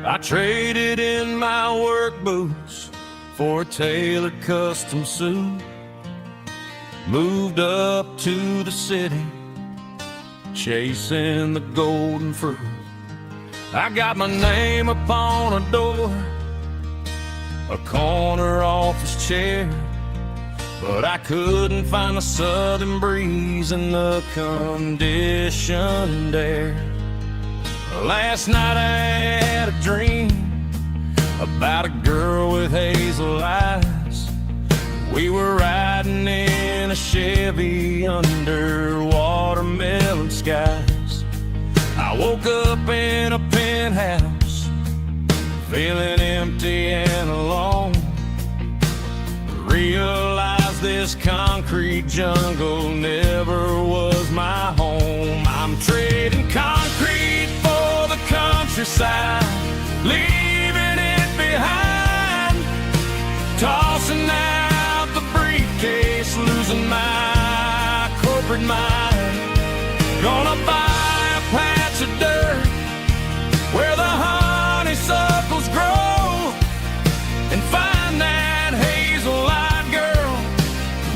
I traded in my work boots for a tailored custom suit, moved up to the city, chasing the golden fruit. I got my name upon a door, a corner office chair, but I couldn't find the southern breeze in the conditioned air. Last night I had a dream about a girl with hazel eyes. We were riding in a Chevy under watermelon skies. I woke up in a penthouse, feeling empty and alone. Realized this concrete jungle never was my home. I'm trading concrete for the countryside, leaving it behind, tossing out the briefcase, losing my corporate mind. Gonna buy a patch of dirt where the honeysuckles grow and find that hazel-eyed girl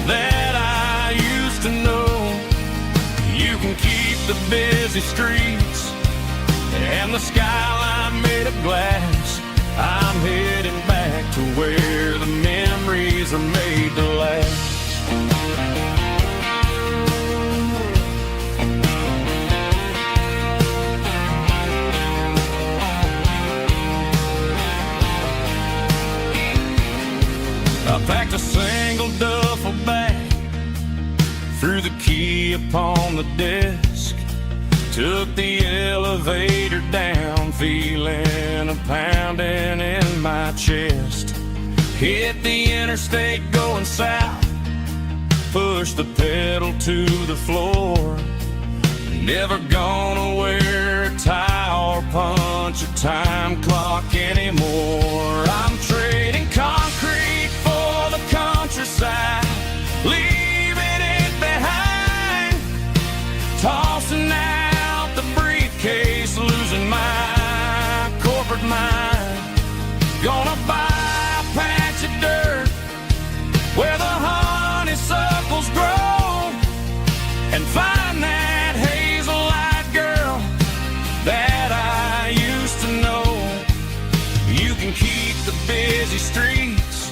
that I used to know. You can keep the busy streets and the skyline made of glass. I'm heading back to where the memories are made to last. I packed a single duffel bag, threw the key upon the desk, took the elevator down, feeling a pounding in my chest. Hit the interstate going south, pushed the pedal to the floor. Never gonna wear a tie or punch a time clock anymore. I'm trading concrete for the countryside, leaving it behind, tossing out the briefcase, losing my corporate mind. Gonna buy a patch of dirt where the honeysuckles grow and find that hazel-eyed girl that I used to know. You can keep the busy streets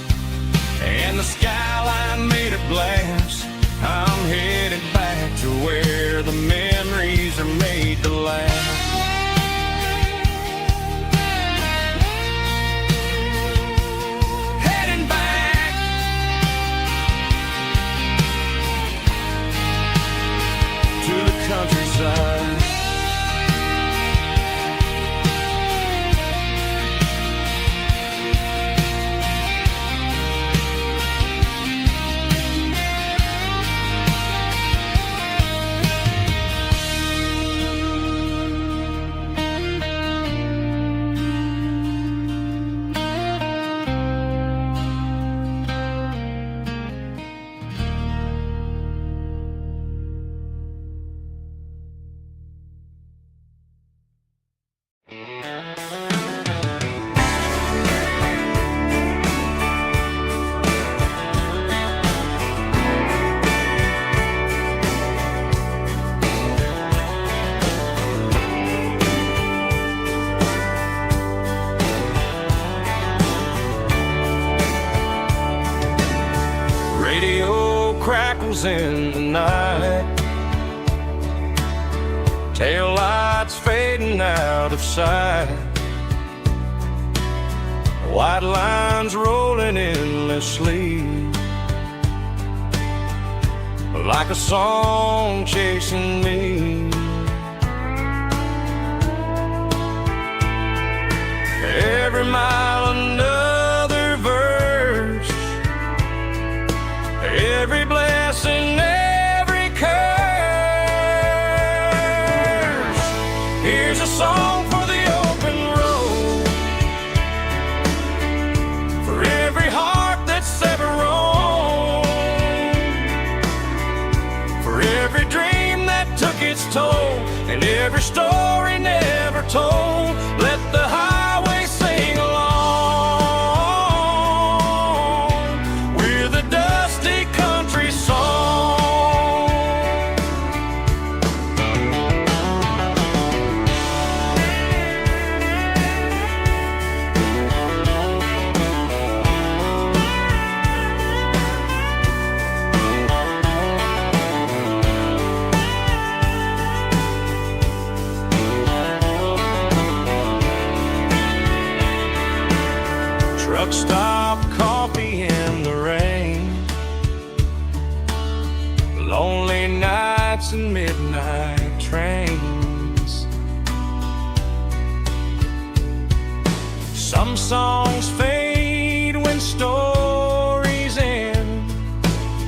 and the skyline made of glass. I'm headed back to where the memories are made to last. Heading back to the countryside. Radio crackles in the night, tail lights fading out of sight, white lines rolling endlessly, like a song chasing me. Every mile another verse, every blessing, every curse. Here's a song for the open road, for every heart that's ever roamed, for every dream that took its toll, and every story never told. Let the highway sing along with a dusty country song. lonely nights and midnight trains. Some songs fade when stories end.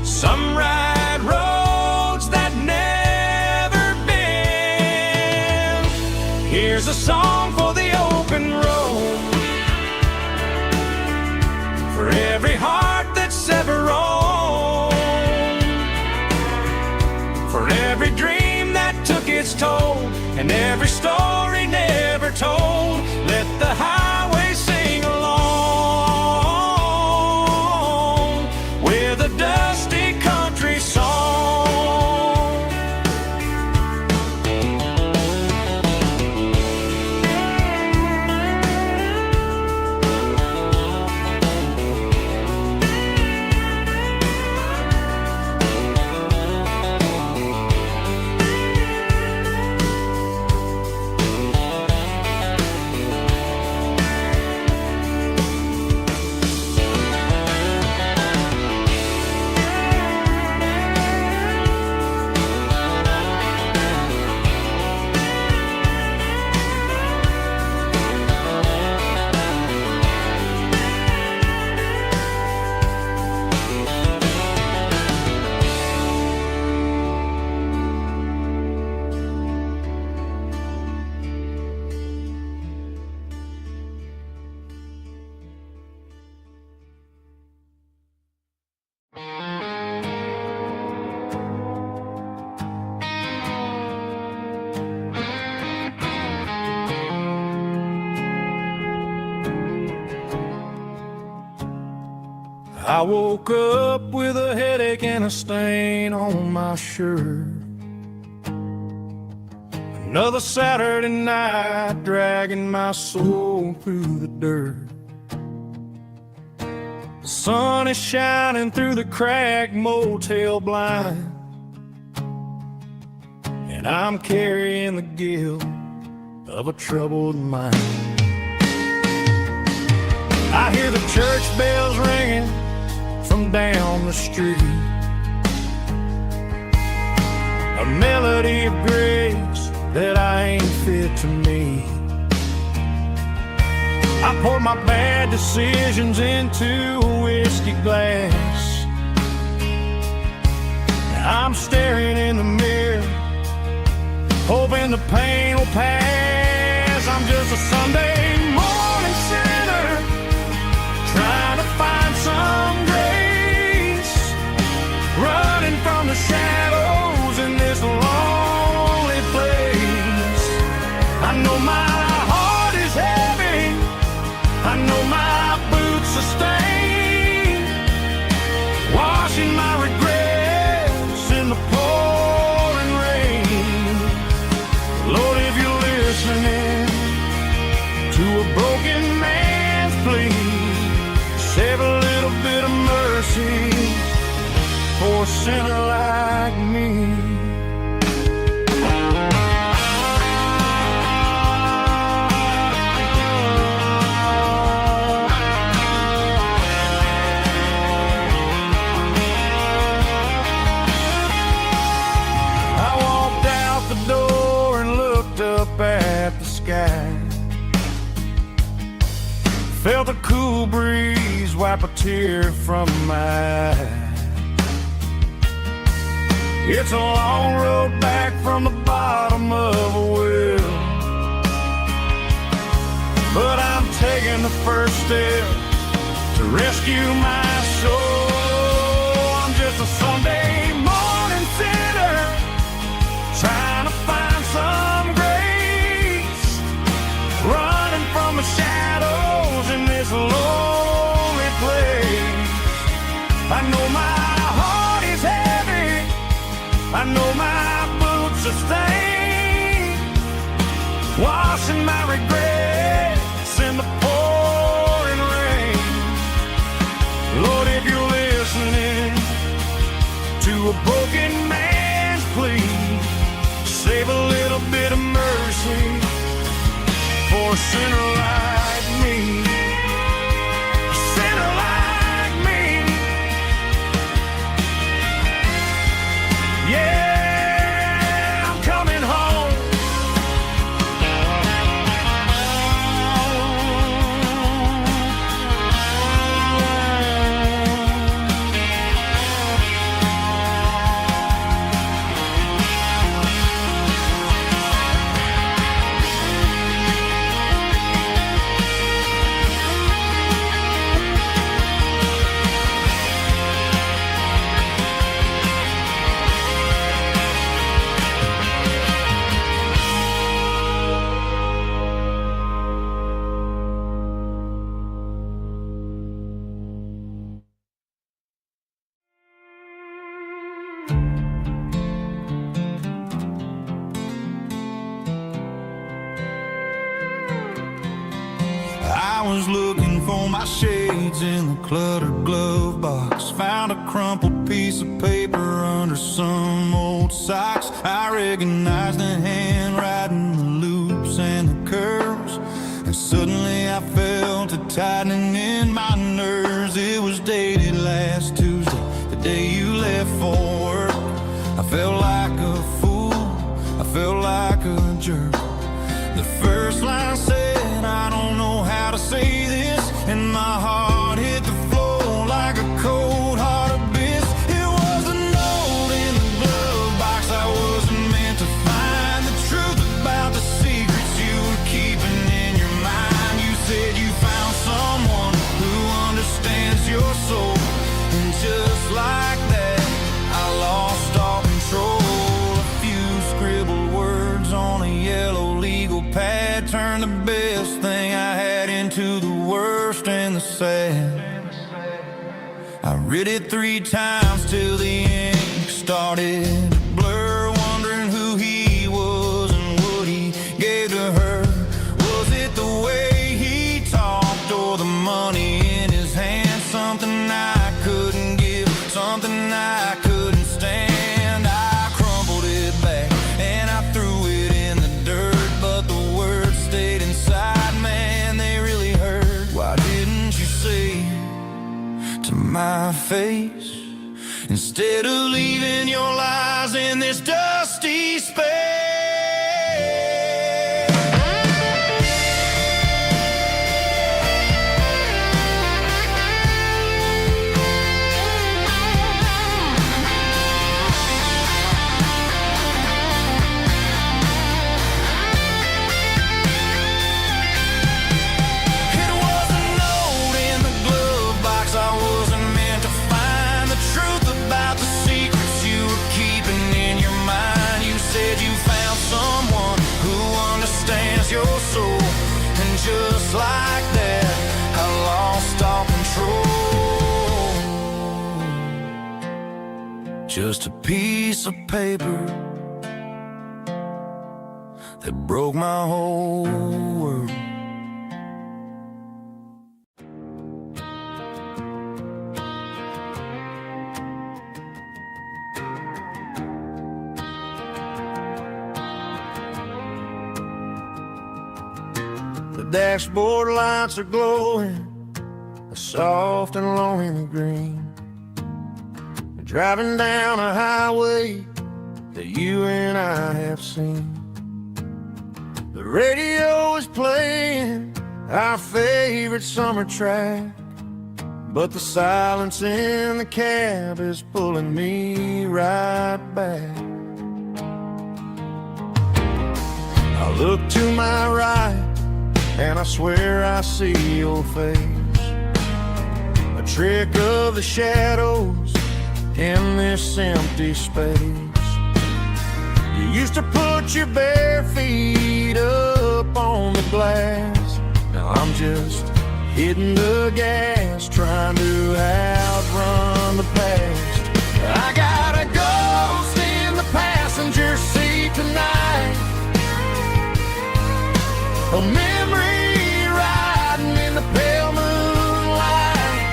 Some ride roads that never bend. Here's a song for the open road, for every heart that's ever roamed, for every dream that took its toll, and every story never told. Let the highway sing along with a dusty country song. I woke up with a headache and a stain on my shirt. Another Saturday night dragging my soul through the dirt. The sun is shining through the cracked motel blind, and I'm carrying the guilt of a troubled mind. I hear the church bells ringing from down the street, a melody of grace that I ain't fit to meet. I poured my bad decisions into a whiskey glass. Now I'm staring in the mirror, hoping the pain will pass. I'm just a Sunday morning sinner, trying to find some grace, running from the shadows in this lonely place. I know my heart is heavy, I know my boots are stained, washing my regrets in the pouring rain. Lord, if you're listening to a broken man's plea, save a little bit of mercy for a sinner like me. I walked out the door and looked up at the sky, felt a cool breeze wipe a tear from my eye. It's a long road back from the bottom of a well, but I'm taking the first step to rescue my soul. I'm just a Sunday morning sinner, trying to find some grace, running from the shadows in this lonely place. I know my heart is heavy, I know my boots are stained, washing my regrets in the pouring rain. Lord, if you're listening to a broken man's plea, save a little bit of mercy for a sinner like me. A sinner like me. was looking for my shades in the cluttered glove box. Found a crumpled piece of paper under some old socks. I recognized the handwriting, the loops and the curves, and suddenly I felt a tightening in my nerves. It was dated last Tuesday, the day you left for work. I felt like a fool, I felt like a jerk. The first line said, I don't know how to say this, and my heart hit the floor like a cold heart abyss. It was a note in the glove box I wasn't meant to find. The truth about the secrets you were keeping in your mind. You said you found someone who understands your soul, and just like that, I lost all control. A few scribbled words on a yellow legal pad turned the best thing I had into the worst and the sad. I read it 3 times till the ink started to blur, wondering who he was and what he gave to her. Was it the way he talked or the money in his hand? Something I couldn't give, something I couldn't stand. I crumpled it back and I threw it in the dirt, but the words stayed inside, man, they really hurt. Why didn't you say to my face, instead of leaving your lies in this dusty space? Your soul, and just like that, I lost all control. Just a piece of paper that broke my whole world. The dashboard lights are glowing, a soft and lonely green. Driving down a highway that you and I have seen. The radio is playing our favorite summer track, but the silence in the cab is pulling me right back. I look to my right and I swear I see your face, a trick of the shadows in this empty space. You used to put your bare feet up on the glass. Now I'm just hitting the gas, trying to outrun the past. I got a ghost in the passenger seat tonight, a memory riding in the pale moonlight.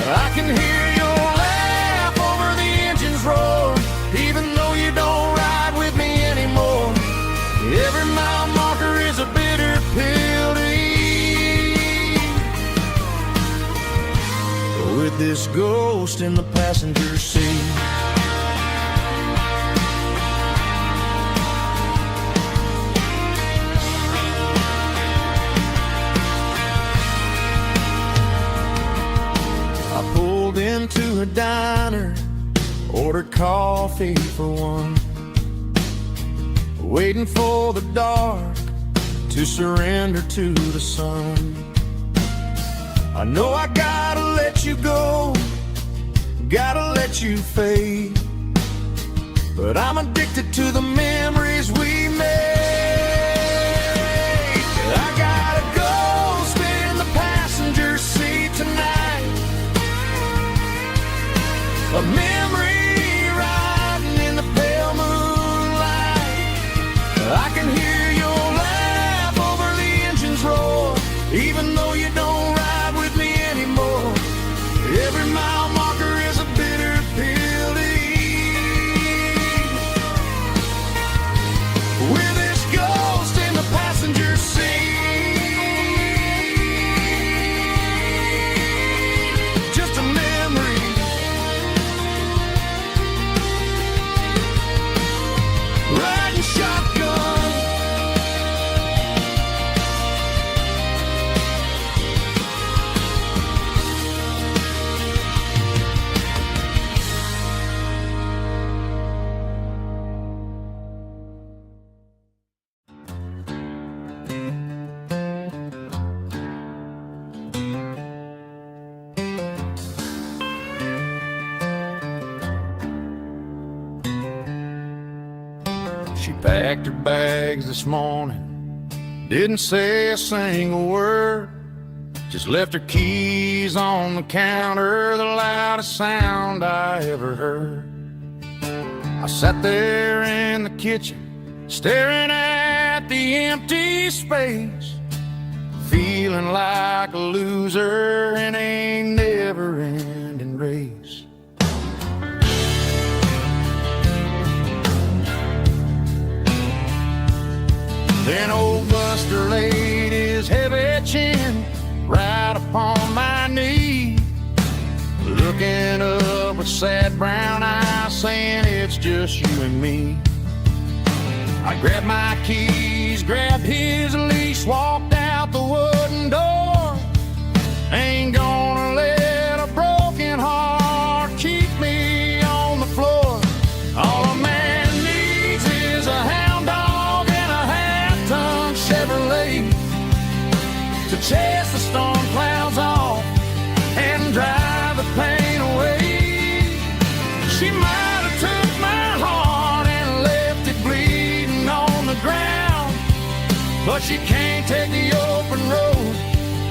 I can hear your laugh over the engine's roar, even though you don't ride with me anymore. Every mile marker is a bitter pill to eat, with this ghost in the passenger seat. Into a diner, ordered coffee for one, waiting for the dark to surrender to the sun. I know I gotta let you go, gotta let you fade, but I'm addicted to the memories we made. I got a ghost in the passenger seat tonight, a memory riding in the pale moonlight. I can hear your laugh over the engine's roar, even though you don't She packed her bags this morning, didn't say a single word, just left her keys on the counter, the loudest sound I ever heard. I sat there in the kitchen, staring at the empty space, feeling like a loser in a never-ending race. Then old Buster laid his heavy chin right upon my knee, looking up with sad brown eyes, saying it's just you and me. I grabbed my keys, grabbed his leash, walked out the wooden door. Ain't gonna let a broken heart keep me on the floor. All a man needs is a hound dog and a half-ton Chevrolet to chase the storm clouds off and drive the pain away. She might have took my heart and left it bleeding on the ground, but she can't take the open road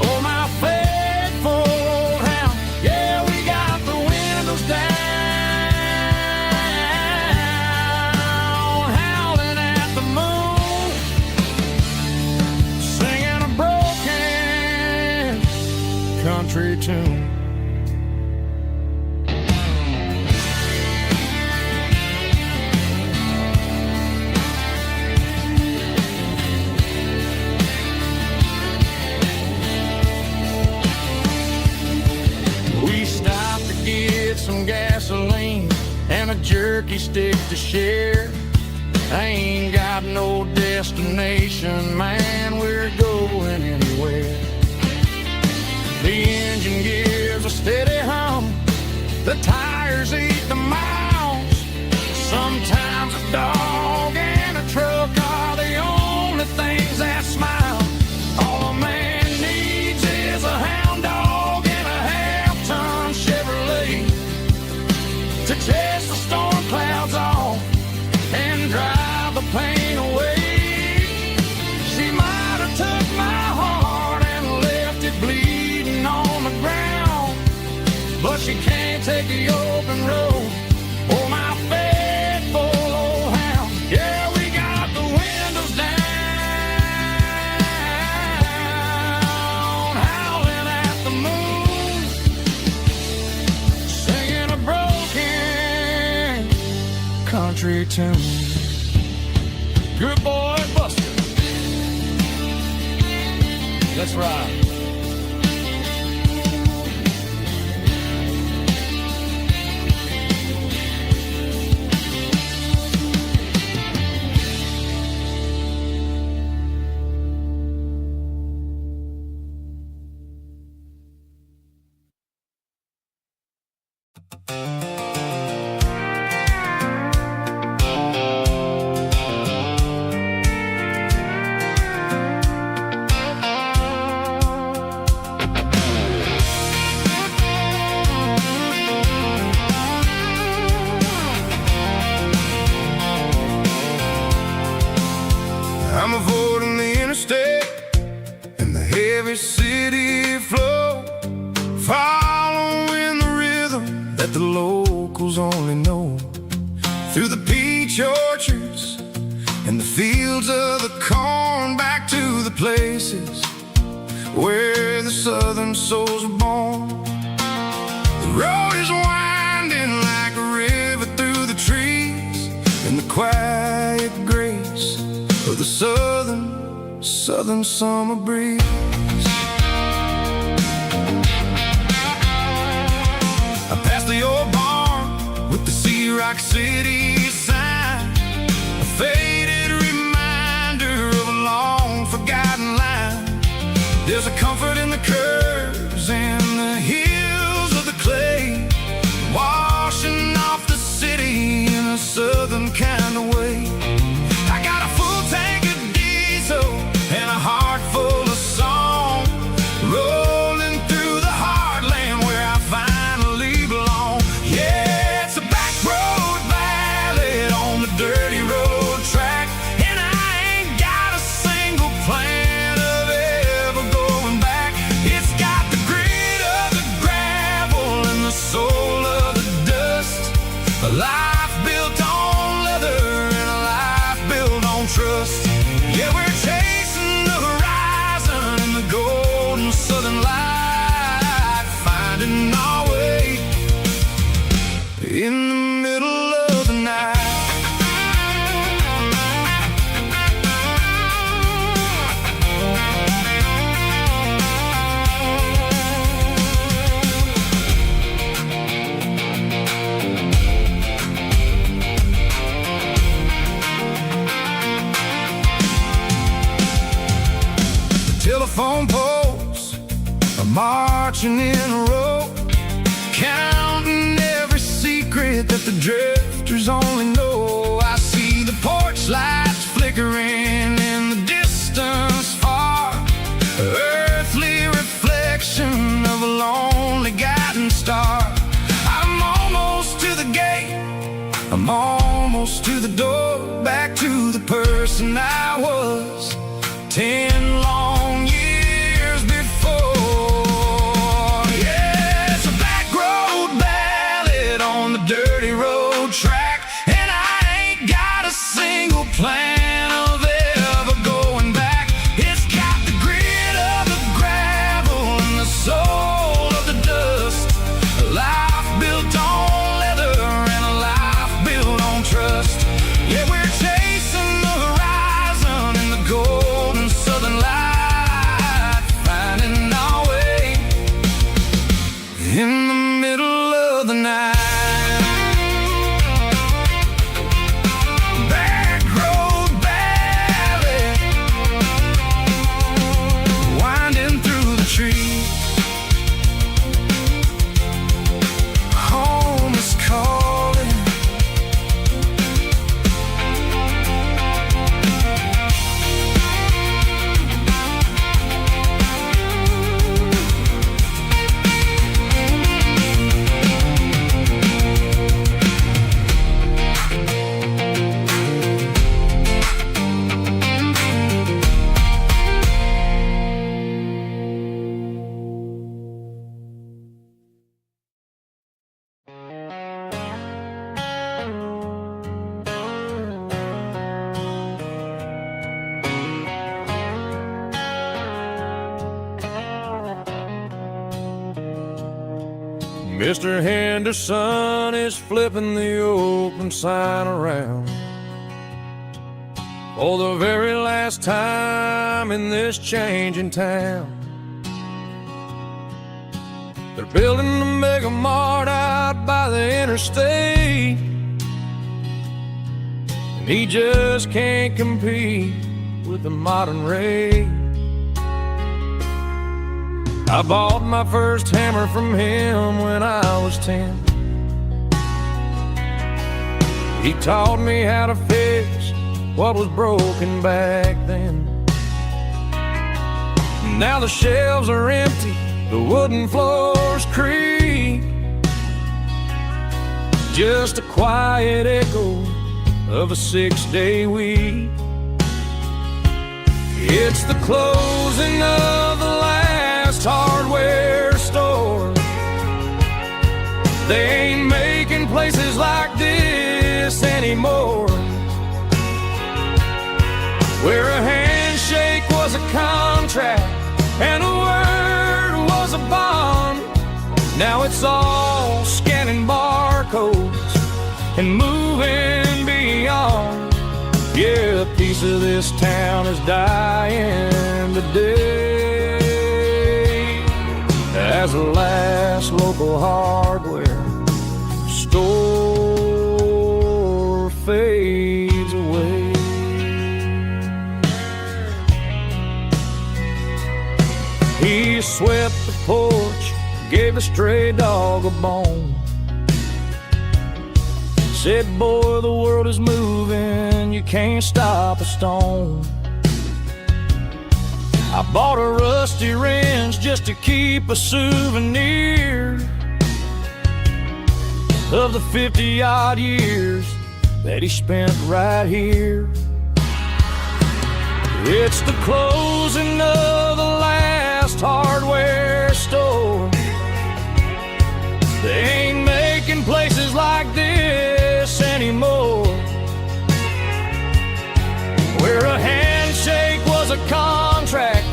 or my faithful old hound. Yeah, we got the windows down, howling at the moon, singing a broken country tune. We stopped to get some gasoline and a jerky stick to share. I ain't got no destination, man, we're going anywhere. The engine gives a steady hum, the tires eat the miles. Sometimes a dog and a truck are the only things that smile. All a man needs is a hound dog and a half-ton Chevrolet to chase the storm clouds off and drive the pain away. She might have took my heart and left it bleeding on the ground, but she can't take the open road or my faithful old hound. Yeah, we got the windows down, howling at the moon, singing a broken country tune. Good boy, Buster. Let's ride. I'm avoiding the interstate and the heavy city flow, following the rhythm that the locals only know. Through the peach orchards and the fields of the corn, back to the places where the southern souls were born. The road is winding like a river through the trees in the quiet grace of the southern summer breeze. I passed the old barn with the Sea Rock City sign, a faded reminder of a long forgotten line. There's a comfort in the curves and the hills of the clay, washing off the city in a southern kind of way. I got a full tank of diesel and a heart full of song, rolling through the heartland where I finally belong. Yeah, it's a back road back telephone poles are marching in a row, counting every secret that the drifters only know. I see the porch lights flickering in the distance far, earthly reflection of a lonely guiding star. I'm almost to the gate, I'm almost to the door, back to the person I was 10 long years before. Yeah, it's a back road ballad on the dirty road track, and I ain't got a single plan of ever going back. It's got the grit of the gravel and the soul of the dust, a life built on leather and a life built on trust. Yeah, we're chasing the horizon in the golden southern light, finding our way in the middle of the night. Back road ballad, winding through the trees. Home is calling. Mr. Henderson is flipping the open sign around for the very last time in this changing town. They're building a mega mart out by the interstate, and he just can't compete with the modern rate. I bought my first hammer from him when I was 10. He taught me how to fix what was broken back then. Now the shelves are empty, the wooden floors creak, just a quiet echo of a 6-day week. It's the closing of the last hardware store. They ain't making places like this anymore, where a handshake was a contract and a word was a bond. Now it's all scanning barcodes and moving beyond. Yeah, a piece of this town is dying today as the last local hardware store fades away. He swept the porch, gave the stray dog a bone, said, boy, the world is moving, you can't stop a stone. I bought a rusty wrench just to keep a souvenir of the 50-odd years that he spent right here. It's the closing of the last hardware store. They ain't making places like this anymore, where a handshake was a contract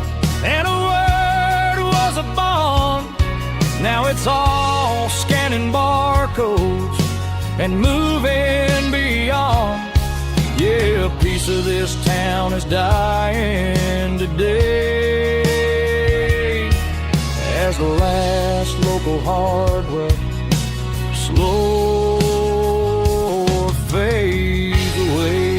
and a word was a bond. Now it's all scanning barcodes and moving beyond. Yeah, a piece of this town is dying today as the last local hardware slow fades away.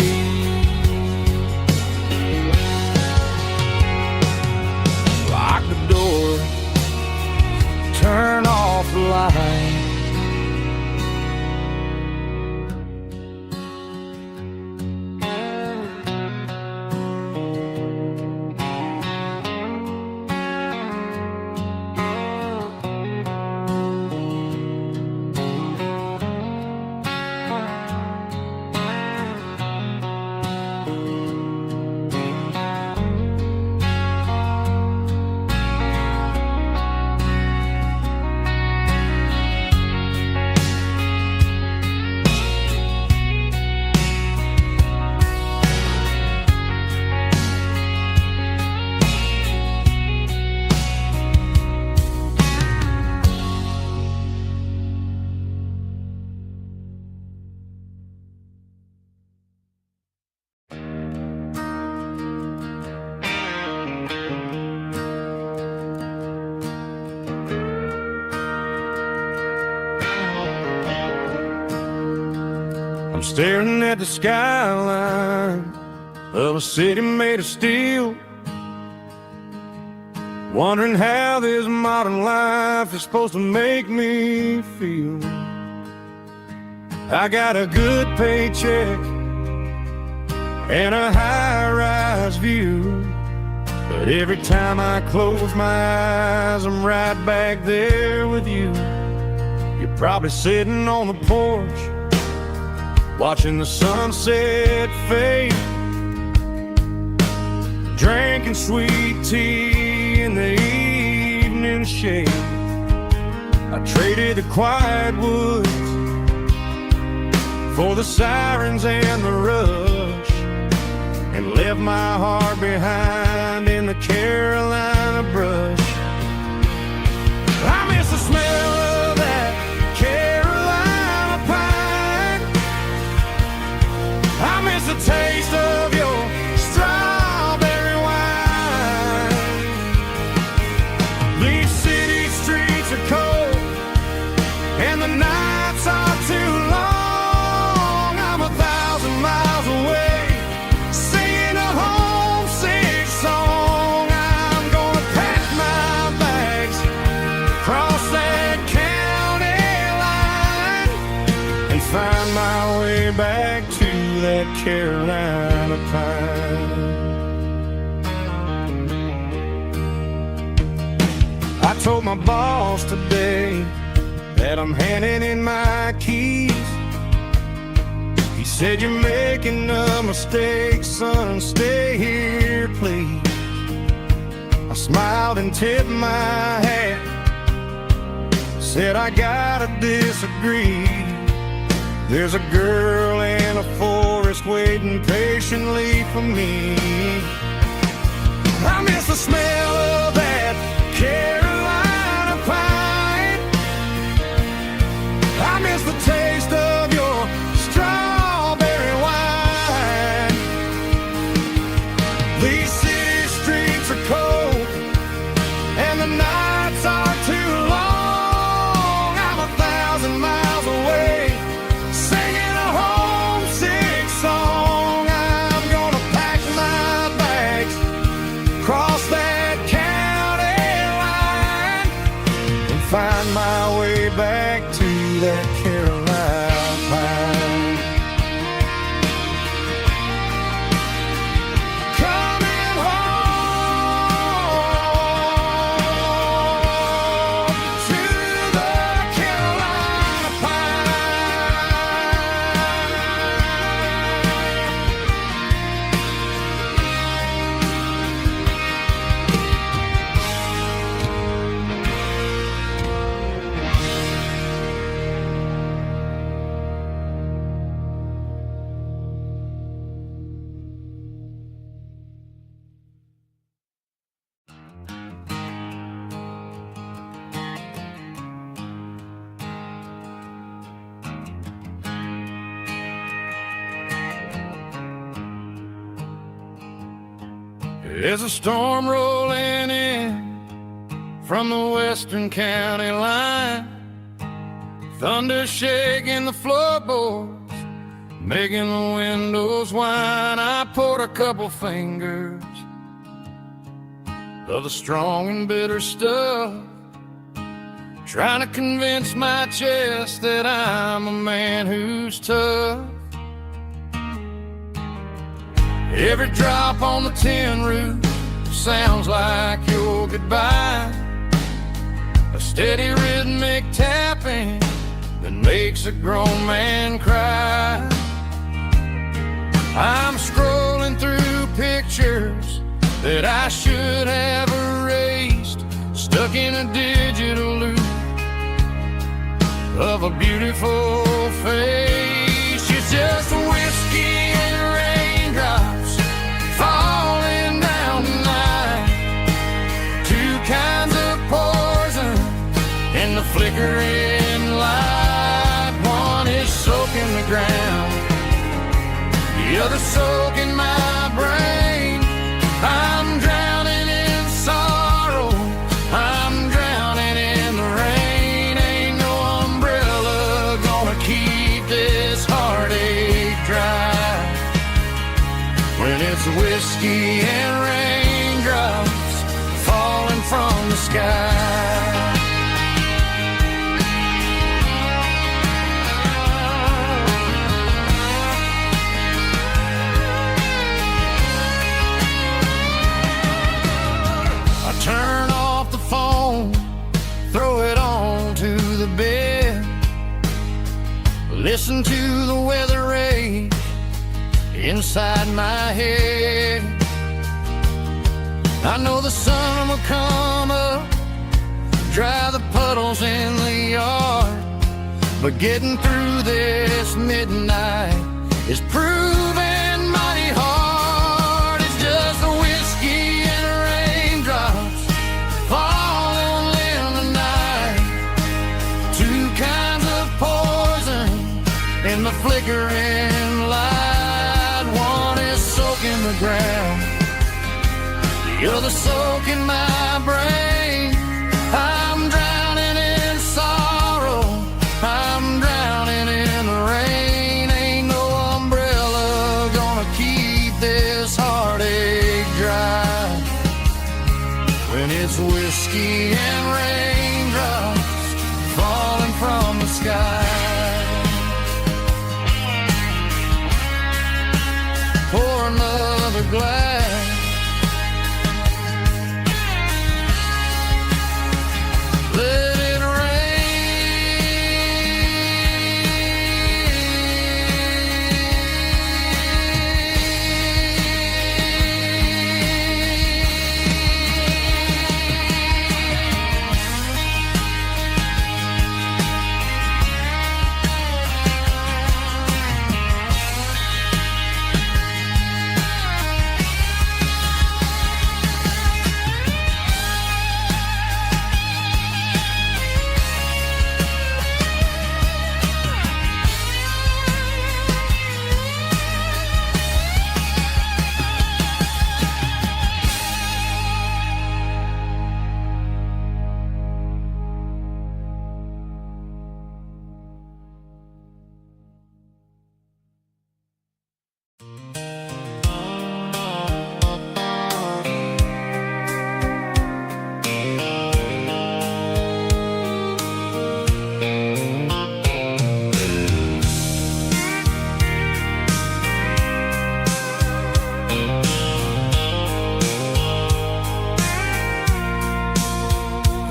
staring at the skyline of a city made of steel, wondering how this modern life is supposed to make me feel. I got a good paycheck and a high-rise view, but every time I close my eyes, I'm right back there with you. You're probably sitting on the porch, watching the sunset fade, drinking sweet tea in the evening shade. I traded the quiet woods for the sirens and the rush, and left my heart behind in the Carolina brush. I miss the smell of that Carolina pine. I miss the taste of your strawberry wine. These city streets are cold and the nights are too long. I'm 1,000 miles away, singing a homesick song. I'm gonna pack my bags, cross that county line, and find my way back to that Carolina pine. I told my boss today that I'm handing in my keys. He said, "You're making a mistake, son, stay here, please." I smiled and tipped my hat, said, "I gotta disagree. There's a girl in a forest waiting patiently for me." I miss the smell of that Carolina pine. I miss the taste of your strawberry wine. These city streets are cold and the nights are too long. I'm 1,000 miles away, singing a homesick song. I'm gonna pack my bags, cross that county line, and find my way back to that Carolina pine. Coming home to the Carolina There's a storm rolling in from the western county line, thunder shaking the floorboards, making the windows whine. I poured a couple fingers of the strong and bitter stuff, trying to convince my chest that I'm a man who's tough. Every drop on the tin roof sounds like your goodbye, a steady rhythmic tapping that makes a grown man cry. I'm scrolling through pictures that I should have erased, stuck in a digital loop of a beautiful face. It's just whiskey and raindrops falling down tonight, two kinds of poison in the flickering light. One is soaking the ground, the other soaking my brain. I'm drowning in sorrow, I'm drowning in the rain. Ain't no umbrella gonna keep this heartache it's whiskey and raindrops falling from the sky. I turn off the phone, throw it on to the bed, listen to the weather rage inside my head. I know the sun will come up, dry the puddles in the yard, but getting through this midnight is proving mighty hard. It's just the whiskey and raindrops falling in the night, two kinds of poison in the flickering light. One is soaking the ground, the other soaking my brain. I'm drowning in sorrow, I'm drowning in the rain. Ain't no umbrella gonna keep this heartache dry when it's whiskey and raindrops falling from the sky. Pour another glass, let it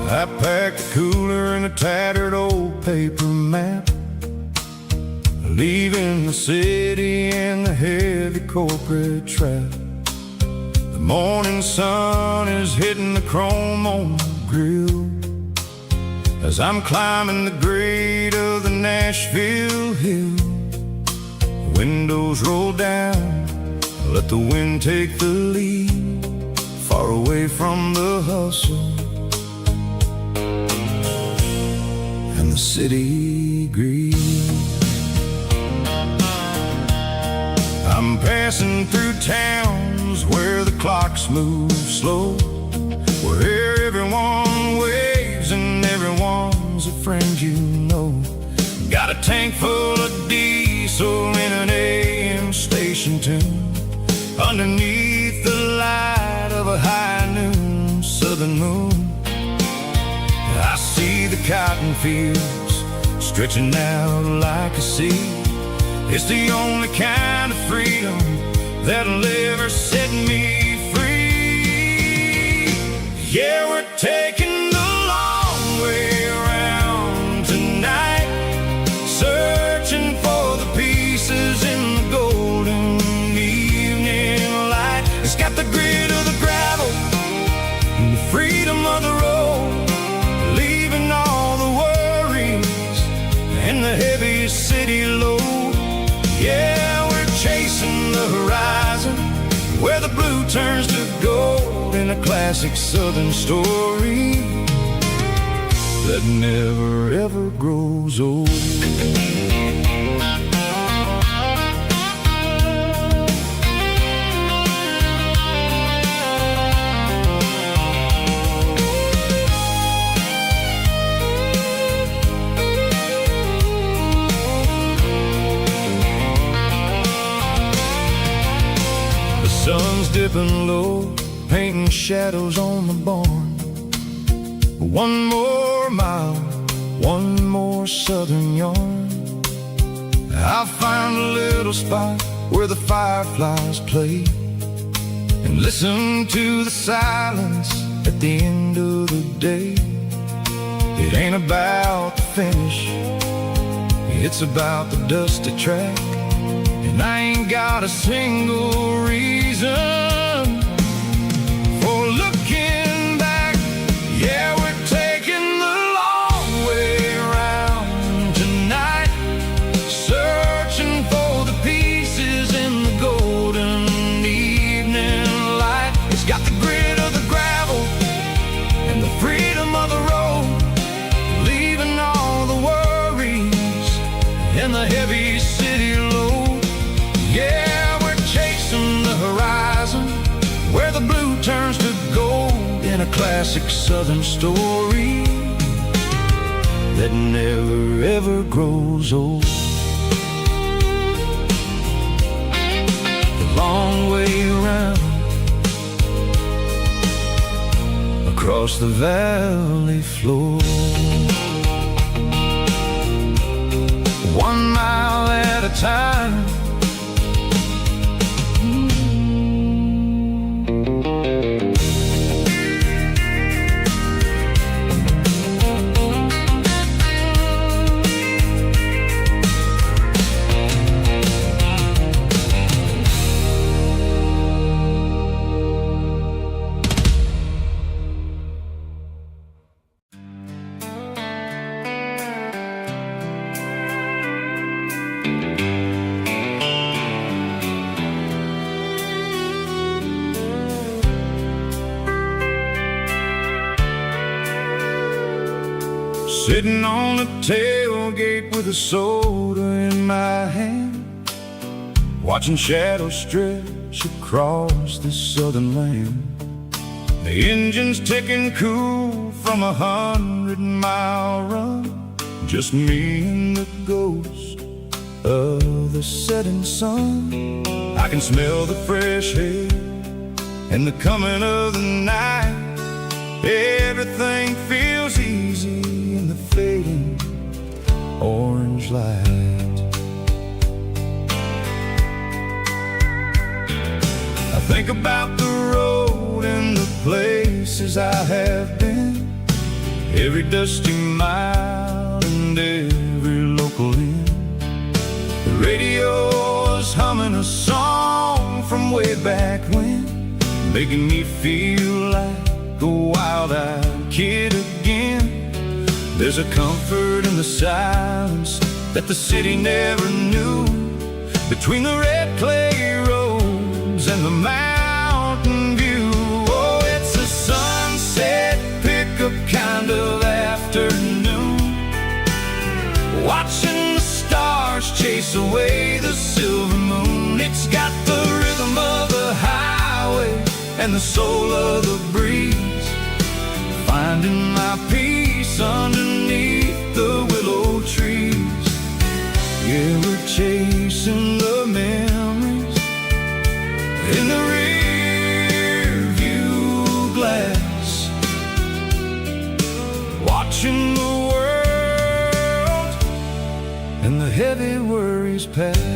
I packed a cooler and a tattered old paper map, leaving the city and the heavy corporate trap. The morning sun is hitting the chrome on the grill as I'm climbing the grade of the Nashville hill. Windows roll down, let the wind take the lead, far away from the hustle and the city greed. I'm passing through towns where the clocks move slow, where everyone waves and everyone's a friend you know. Got a tank full of diesel in an AM station tune, underneath the light of a high noon southern moon. I see the cotton fields stretching out like a sea. It's the only kind of freedom that'll ever set me free. Yeah, we're taking the long way around tonight, searching for the pieces in the golden evening light. It's got the grit of the gravel and the freedom of the road, leaving all the worries and the heavy city load. Yeah, we're chasing the horizon, where the blue turns to gold, in a classic southern story that never ever grows old. Sun's dipping low, painting shadows on the barn. One more mile, one more southern yarn. I'll find a little spot where the fireflies play and listen to the silence at the end of the day. It ain't about the finish, it's about the dusty track. And I ain't got a single reason for looking back. Yeah, we're taking the long way around tonight, searching for the pieces in the golden evening light. It's got the grit of the gravel and the freedom of the road, leaving all the worries and the heavy city load. Yeah, we're chasing the horizon, where the blue turns to gold, in a classic southern story that never ever grows old. The long way around, across the valley floor, 1 mile at a time. Sitting on the tailgate with a soda in my hand, watching shadows stretch across this southern land. The engine's ticking cool from a 100-mile run, just me and the ghost of the setting sun. I can smell the fresh air and the coming of the night. Everything feels easy in the fading orange light. I think about the road and the places I have been, every dusty mile and every local inn. The radio is humming a song from way back when, making me feel like a wild-eyed kid again. There's a comfort in the silence that the city never knew, between the red clay roads and the mountain view. Oh, it's a sunset pickup kind of afternoon, watching the stars chase away the silver moon. It's got the rhythm of the highway and the soul of the breeze, finding my peace underneath the willow trees. Yeah, we're chasing the memories in the rear view glass, watching the world and the heavy worries pass.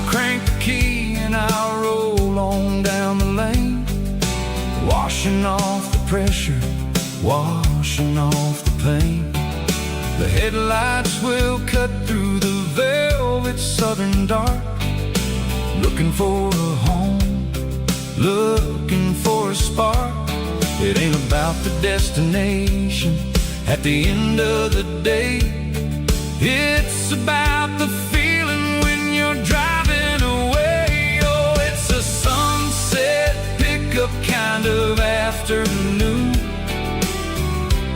Crank the key and I'll roll on down the lane, washing off the pressure, washing off the pain. The headlights will cut through the velvet southern dark, looking for a home, looking for a spark. It ain't about the destination at the end of the day, it's about the feeling when you're driving away. Oh, it's a sunset pickup kind of afternoon,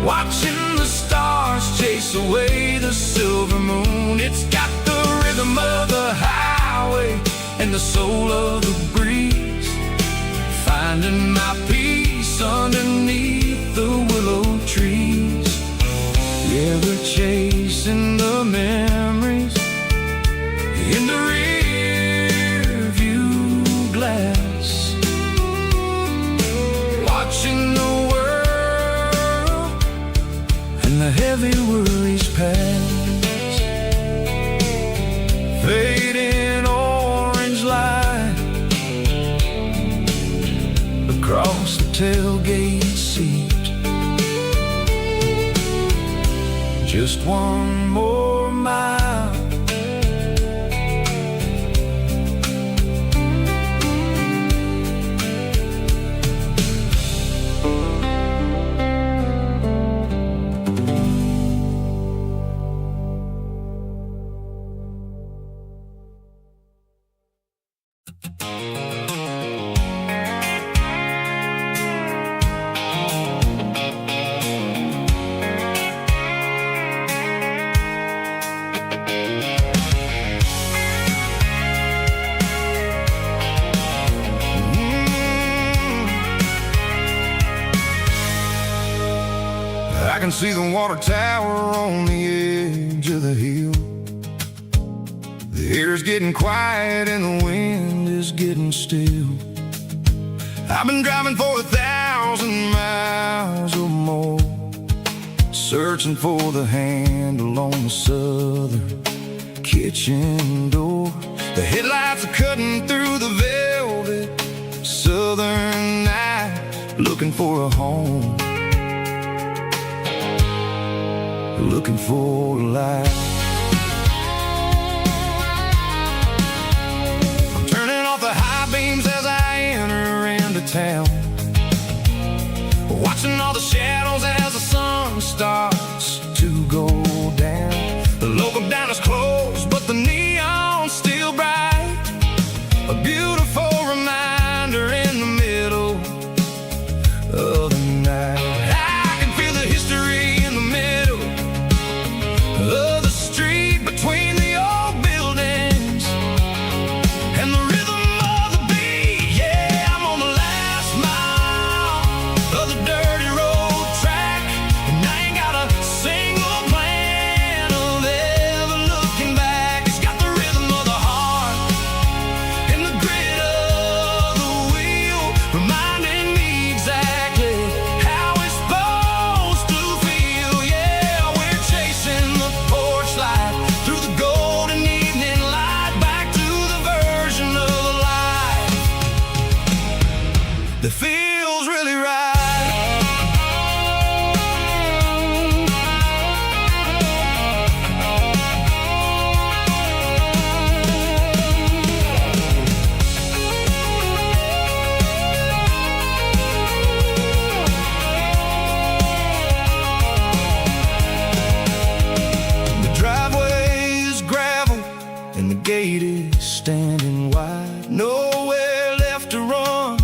watching the stars chase away the silver moon. It's got the rhythm of the highway and the soul of the breeze, finding my peace underneath the willow tailgate seat. Just one more mile. I can see the water tower on the edge of the hill. The air's getting quiet and the wind is getting still. I've been driving for 1,000 miles or more, searching for the handle on the southern kitchen door. The headlights are cutting through the velvet southern night, looking for a home, looking for a life. I'm turning off the high beams as I enter into town, watching all the shadows as the sun starts to go down. The local diner's closed, but the neon's still bright, a beautiful reminder in the middle of the night. I can feel the history in the middle of the street, between the old buildings and the rhythm of the beat. Yeah, I'm on the last mile of the dirty road track, and I ain't got a single plan of ever looking back. It's got the rhythm of the heart and the grit of the wheel, reminding me exactly how it's supposed to feel. Yeah, we're chasing the porch light through the golden evening light, back to the version of life that feels really right. The driveway is gravel and the gate is standing wide. Nowhere left to run,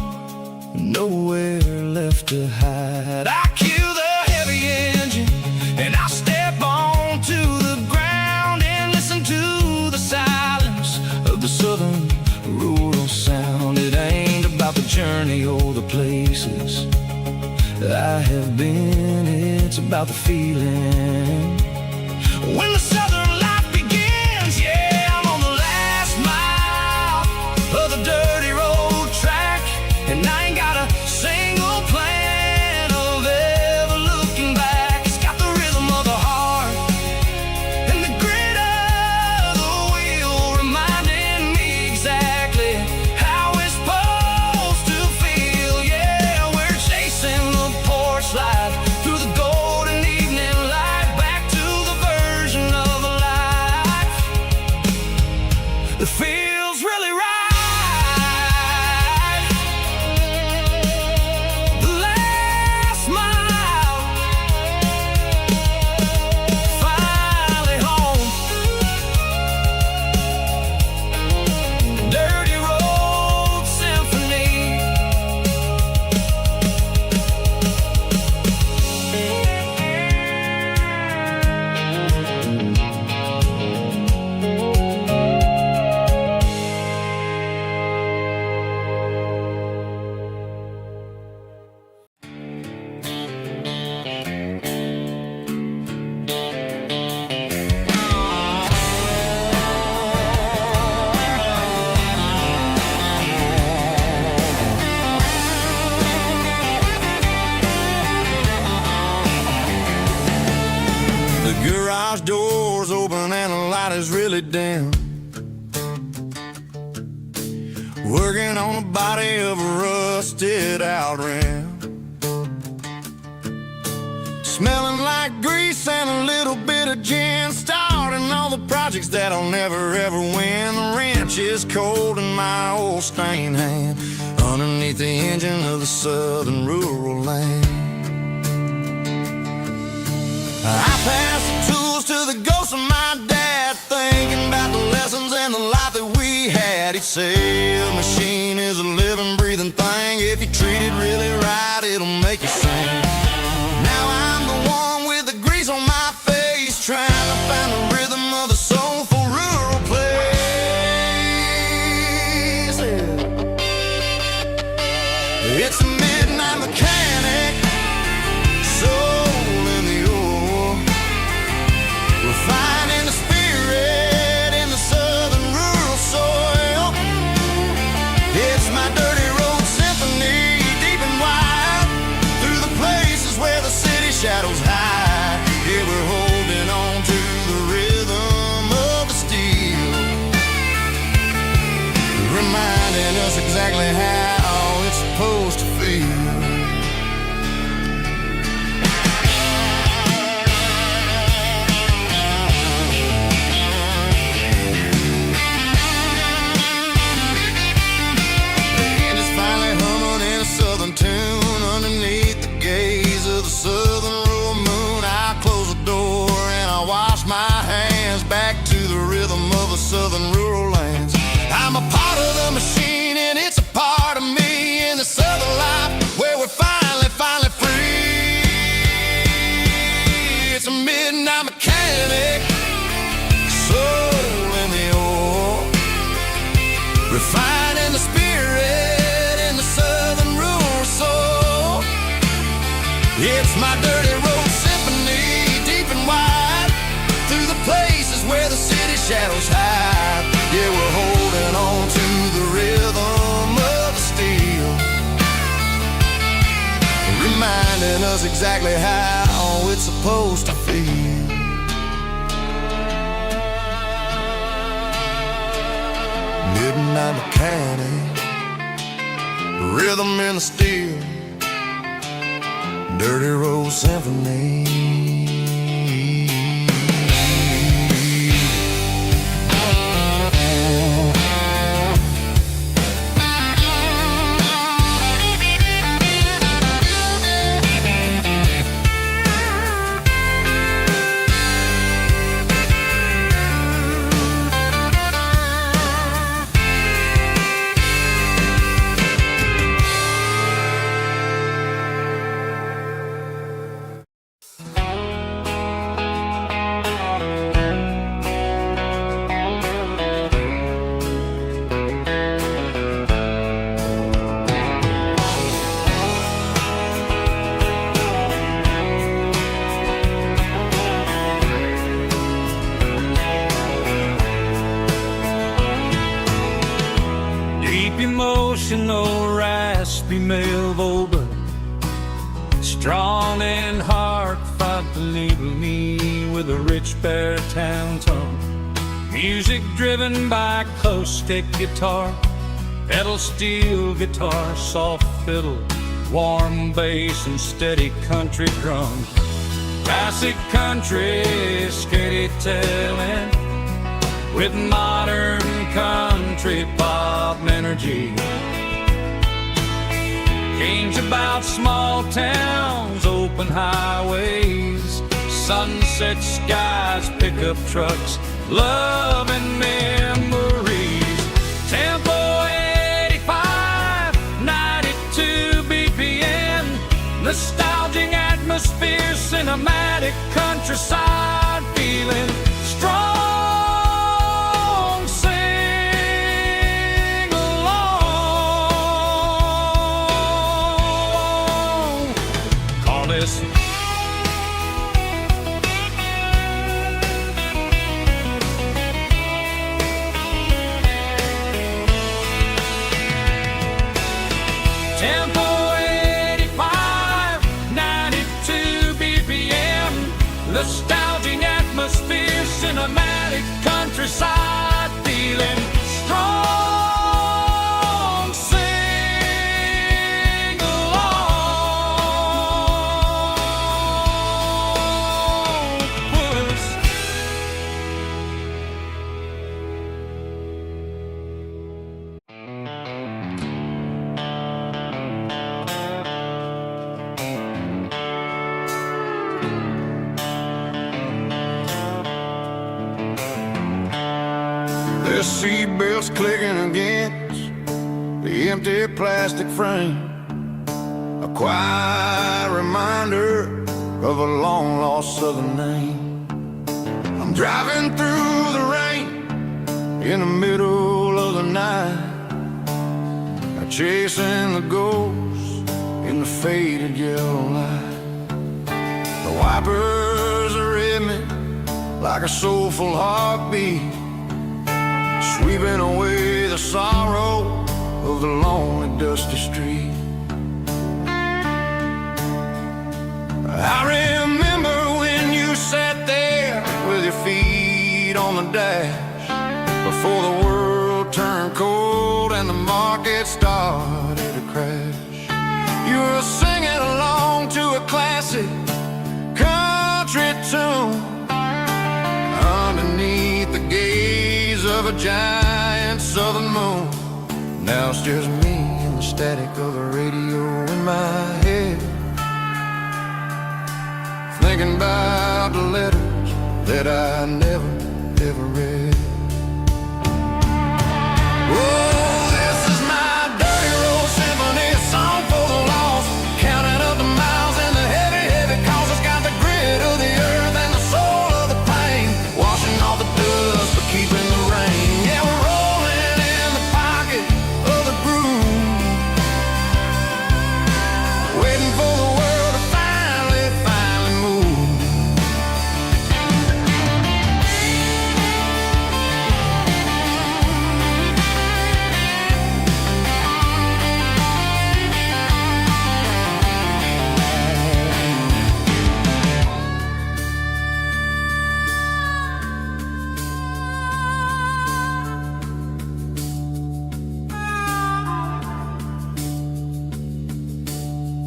nowhere left to hide. I kill the heavy engine and I step onto the ground and listen to the silence of the southern rural sound. It ain't about the journey or the places I have been, it's about the feeling when the southern life begins. Yeah, I'm on the last mile of the dirty road track, and I ain't got a single plan of ever looking back. It's got the rhythm of the heart and the grit of the wheel, reminding me exactly how it's supposed to feel. Yeah, we're chasing the porch light through the golden evening light, back to the version of life that feels really right. The last mile, finally home. Dirty road symphony. The garage door's open and the light is really dim. Working on the body of a rusted out rim. smelling like grease and a little bit of gin, starting all the projects that I'll never ever win. The wrench is cold in my old stained hand, underneath the engine of the southern rural land. I pass the tools to the ghost of my dad, thinking about the lessons and the life that we had. He'd say a machine is a living, breathing thing. If you treat it really right, it'll make you sing. Now I'm the one with the grease on my face, trying to find the rhythm of the soulful rural place. It's a midnight mechanic, soul in the ore, refining the spirit in the southern rural soil. It's my dirty road symphony, deep and wide, through the places where the city shadows hide. Yeah, we're holding on to the rhythm of the steel, reminding us exactly how it's supposed to feel. Tune underneath the gaze of the southern rural moon. I close the door and I wash my hands, back to the rhythm of the southern rural lands. I'm a part of the machine and it's a part of me, in the southern life where we're finally free. It's a midnight mechanic, soul in the ore, refining the spirit in the southern rural soul. It's my dirty road symphony, deep and wide, through the places where the city shadows hide. Yeah, we're holding on to the rhythm of the steel, reminding us exactly how it's supposed to feel. Midnight mechanic, rhythm in the steel, dirty road symphony. Emotional, raspy male vulva, strong and heartfelt, believe me, with a rich baritone tone. Music driven by close stick guitar, pedal steel guitar, soft fiddle, warm bass and steady country drums. Classic country storytelling with modern country pop energy. Games about small towns, open highways, sunset skies, pickup trucks, love and memories. Tempo 85, 92 BPM, nostalgic atmosphere, cinematic countryside feeling, strong. Tempo 85, 92 BPM, nostalgic atmosphere, cinematic countryside feeling, strong, sing along. seatbelts clicking against the empty plastic frame. A quiet reminder of a long-lost southern name. I'm driving through the rain in the middle of the night, chasing the ghosts in the faded yellow light. The wipers are in me like a soulful heartbeat, sweeping away the sorrow of the lonely dusty street. I remember when you sat there with your feet on the dash, before the world turned cold and the market started to crash. You were singing along to a classic country tune underneath the gaze of a giant southern moon. Now it's just me and the static of the radio in my head, thinking about the letters that I never, ever read. Oh, this is my dirty road symphony, a song for the lost, counting up the miles and the heavy, heavy calls. It's got the grit of the earth and the soul of the pain, washing off the dust but keeping the rain. Yeah, we're rolling in the pocket of the groove, waiting for the world to finally move.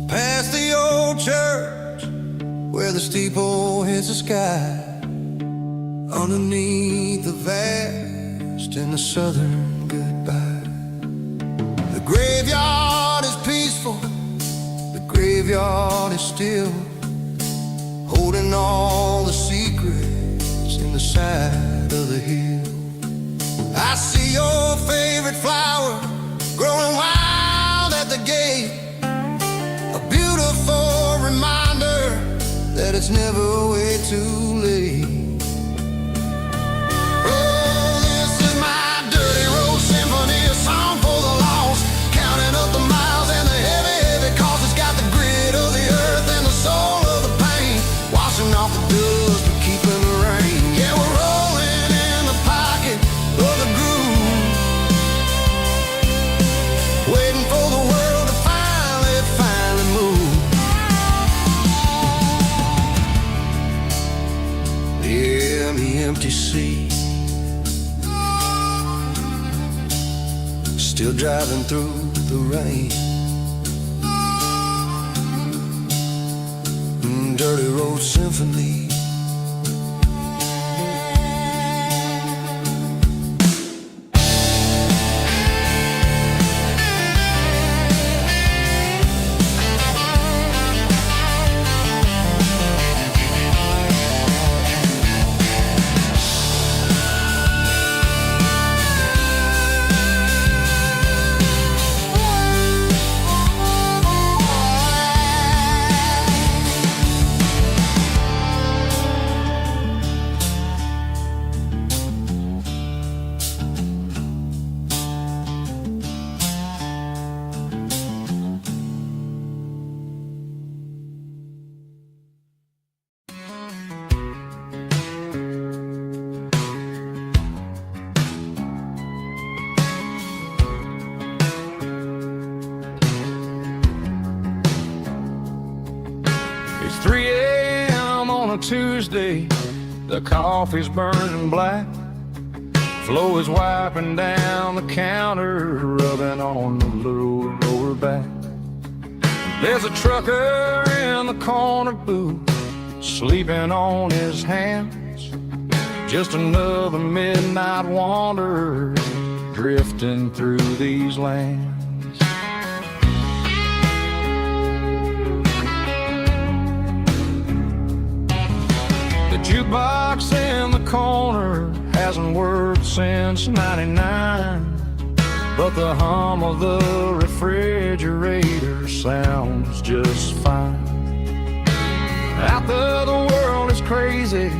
Past the old church where the steeple hits the sky, underneath the vast and the southern goodbye. The graveyard is peaceful, the graveyard is still, holding all the secrets in the side of the hill. I see your favorite flower growing wild at the gate, a beautiful reminder that it's never way too late. Oh, this is my dirty road symphony, a song for the lost, counting up the miles and the heavy, heavy calls. It's got the grit of the earth and the soul of the pain, washing off the dust but keeping the rain. Yeah, we're rolling in the pocket of the groove, waiting for the world to finally move. Yeah, the empty sea, still driving through the rain. Dirty road symphony. It's 3 a.m. on a Tuesday, the coffee's burning black, Flo is wiping down the counter, rubbing on the little lower back. There's a trucker in the corner booth, sleeping on his hands, just another midnight wanderer drifting through these lands. The jukebox in the corner hasn't worked since '99, but the hum of the refrigerator sounds just fine. Out there the world is crazy,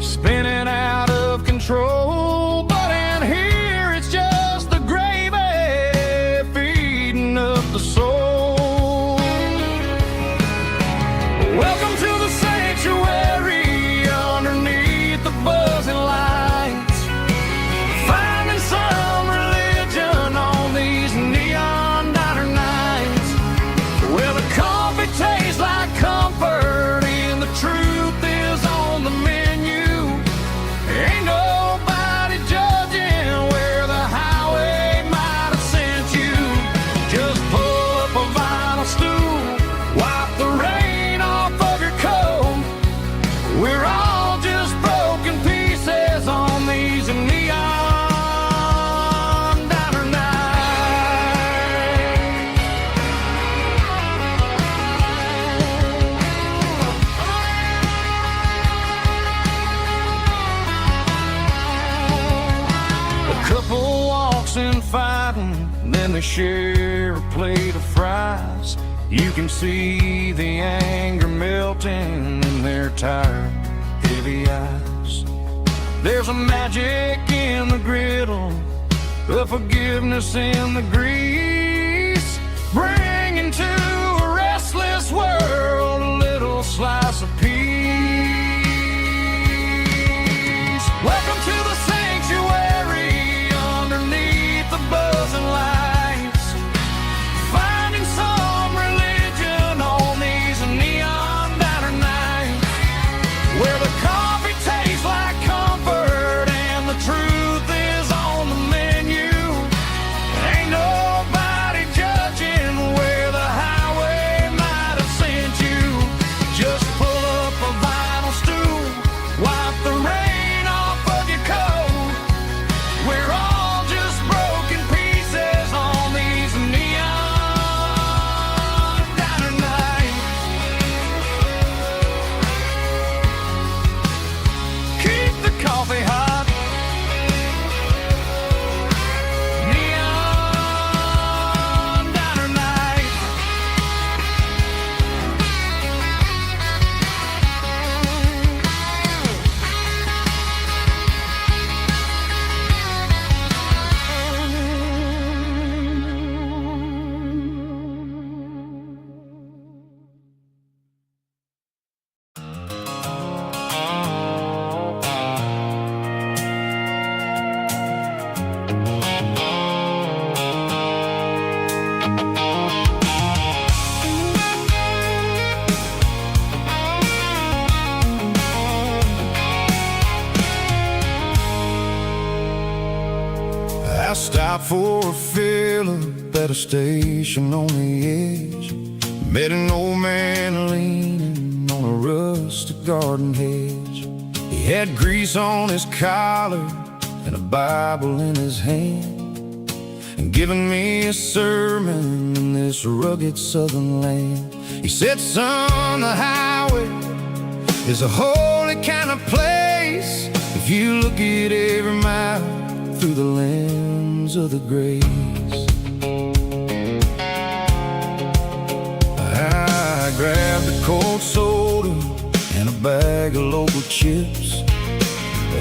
spinning out of control, but in here it's just the gravy feeding up the soul. Welcome to the sanctuary underneath the buzzing lights, finding some religion on these neon diner nights, where the coffee tastes like comfort and the truth is on the menu. Ain't nobody judging where the highway might have sent you. Just pull up a vinyl stool, wipe the rain off of your coat. We're all just broken pieces on these neon diner nights. A couple walks in fighting, then they share a plate of fries. You can see the anger melting in their tired, heavy eyes. There's a magic in the griddle, a forgiveness in the grease, bringing to a restless world a little slice of peace. Welcome to the sanctuary underneath the buzzing lights, finding some religion on these neon diner nights, where the coffee tastes like comfort and the truth is on the menu. Ain't nobody judging where the highway might have sent you. Just pull up a vinyl stool, wipe the rain off of your coat. We're all just broken pieces on these neon diner nights. Keep the coffee hot. Neon diner nights. I stopped for a fill-up at a station on the edge. Met an old man leaning on a rustic garden hedge. He had grease on his collar and a Bible in his hand, and giving me a sermon in this rugged southern land. He said, son, the highway is a holy kind of place if you look at every mile through the lens of the grace. I grabbed a cold soda and a bag of local chips,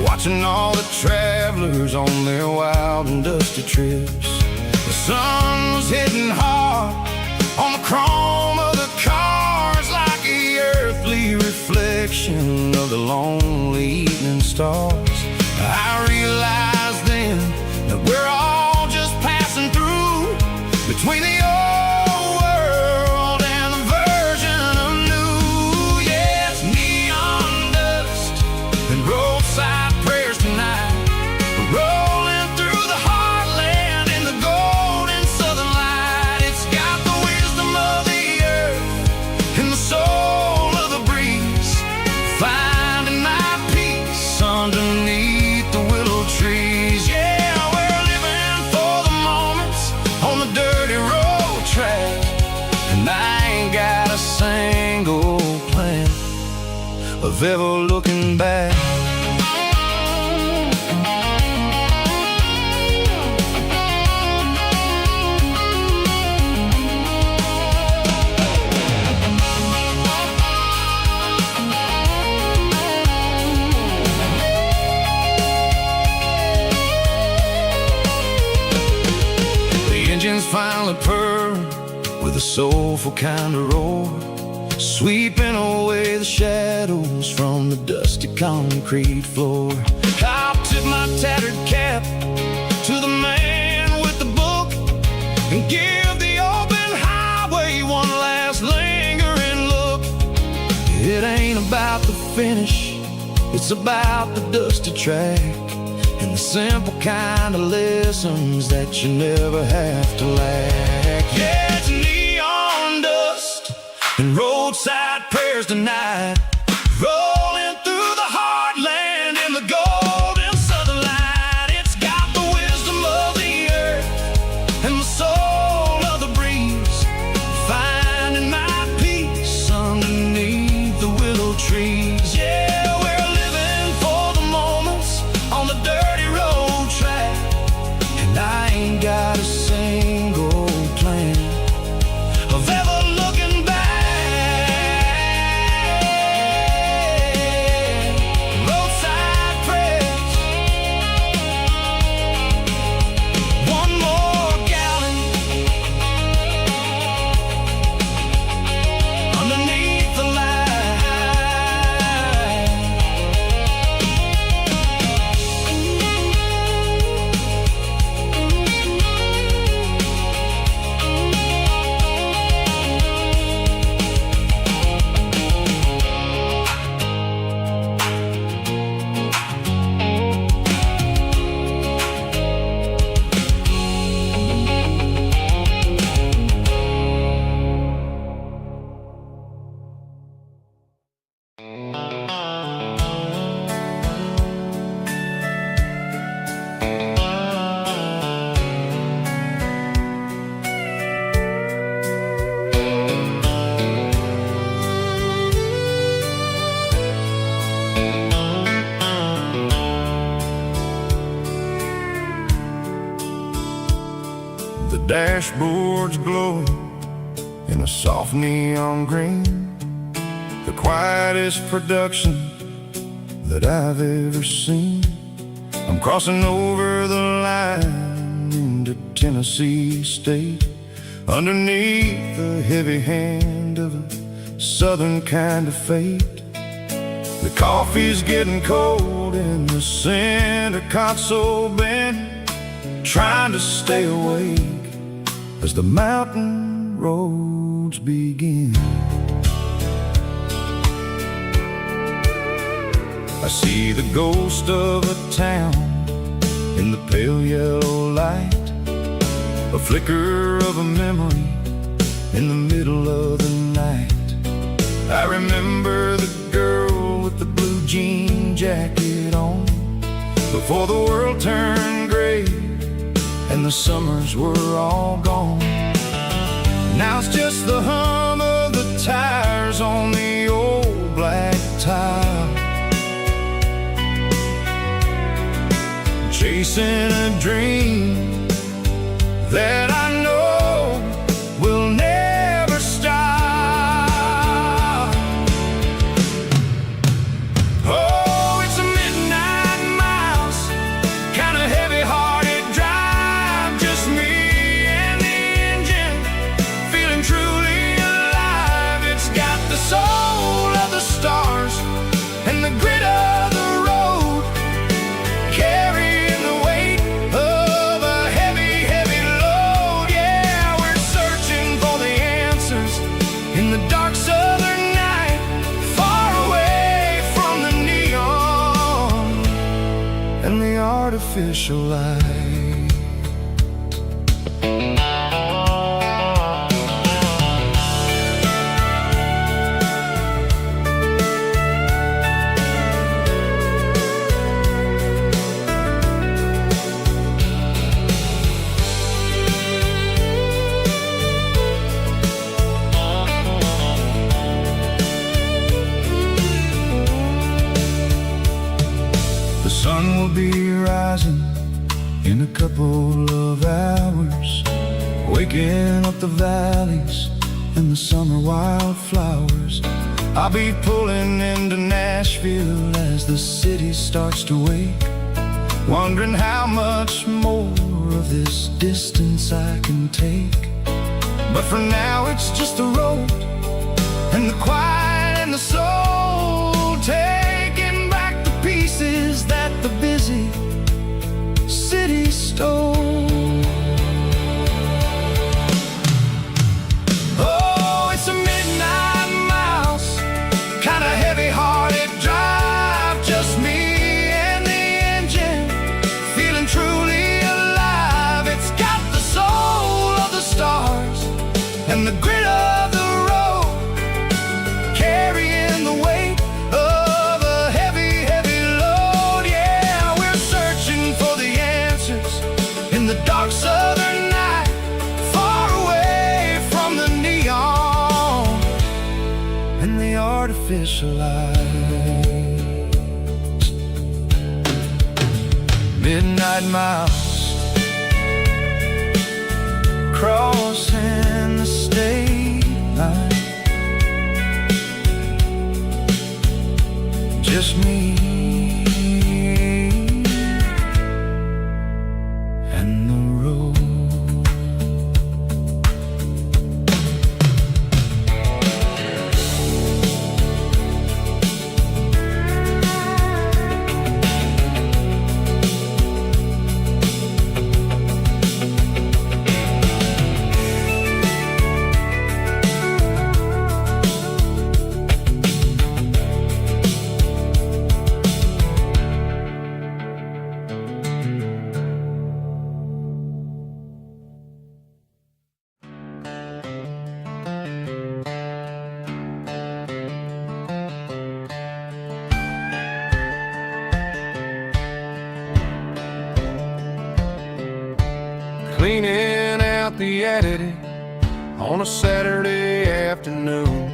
watching all the travelers on their wild and dusty trips. The sun was hitting hard on the chrome of the cars, like the earthly reflection of the lonely evening stars. I realized then that we're all just passing through between the old world and the version of new. Yeah, it's neon dust and roadside prayers tonight, rolling through the heartland in the golden southern light. It's got the wisdom of the earth and the soul of the breeze, finding my peace underneath the willow trees. Yeah, we're living for the moments on the dirty road track, and I ain't got a single plan of ever looking back. a soulful kind of roar, sweeping away the shadows from the dusty concrete floor. I'll tip my tattered cap to the man with the book and give the open highway one last lingering look. It ain't about the finish, it's about the dusty track and the simple kind of lessons that you never have to lack. Yeah, it's neon dust and roadside prayers tonight, rolling through the heartland in the golden southern light. It's got the wisdom of the earth and the soul of the breeze, finding my peace underneath the willow trees. Yeah, we're living for the moments on the dirty road track, and I ain't got a single plan of ever looking back. Roadside prayers, one more gallon underneath the light. The dashboard's glowing in a soft neon green, the quietest production that I've ever seen. I'm crossing over the line into Tennessee State, underneath the heavy hand of a southern kind of fate. The coffee's getting cold in the center console bin, trying to stay awake as the mountain roads begin. I see the ghost of a town in the pale yellow light, a flicker of a memory in the middle of the night. I remember the girl with the blue jean jacket on, before the world turned gray and the summers were all gone. Now it's just the hum of the tires on the old black tile, chasing a dream that I know will never stop. Oh, it's a midnight miles, kind of heavy-hearted drive, just me and the engine, feeling truly alive. It's got the soul of the stars and the grit of the road, carrying the weight of a heavy, heavy load. Yeah, we're searching for the answers in the dark southern night, far away from the neon and the artificial light. The sun will be rising in a couple of hours, waking up the valleys and the summer wildflowers. I'll be pulling into Nashville as the city starts to wake, wondering how much more of this distance I can take. But for now it's just the road and the quiet and the soul, taking back the pieces that the busy city stole. Oh, it's a midnight mouse, kinda heavy-hearted drive, just me and the engine, feeling truly alive. It's got the soul of the stars and the grit of the road, carrying the weight of a heavy, heavy load. Yeah, we're searching for the answers in the dark southern night, far away from the neon and the artificial lights. Midnight mouse, crossing the state line, just me and the road. Cleaning out the attic on a Saturday afternoon,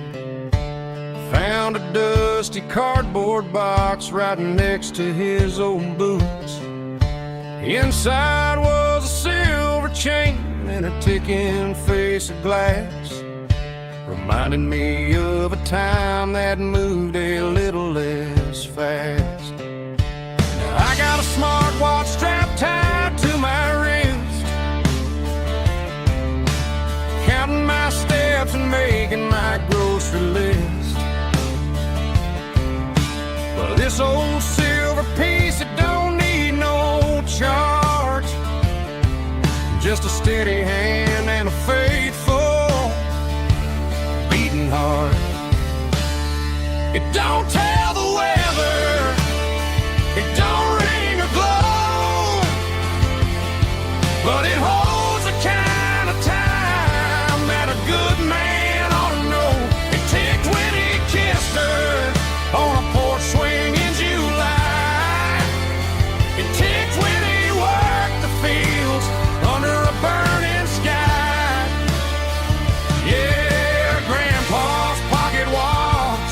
found a dusty cardboard box right next to his old boots. Inside was a silver chain and a ticking face of glass, reminding me of a time that moved a little less fast. Now I got a smartwatch strapped tied to my wrist, counting my steps and making my grocery list. But this old silver piece, it don't need no charge, just a steady hand and a faithful beating heart. It don't tell the weather, it don't ring or glow, but it holds the kind of time that a good man ought to know. It ticked when he kissed her on a porch swing in July. It ticked when he worked the fields under a burning sky. Yeah, Grandpa's pocket watch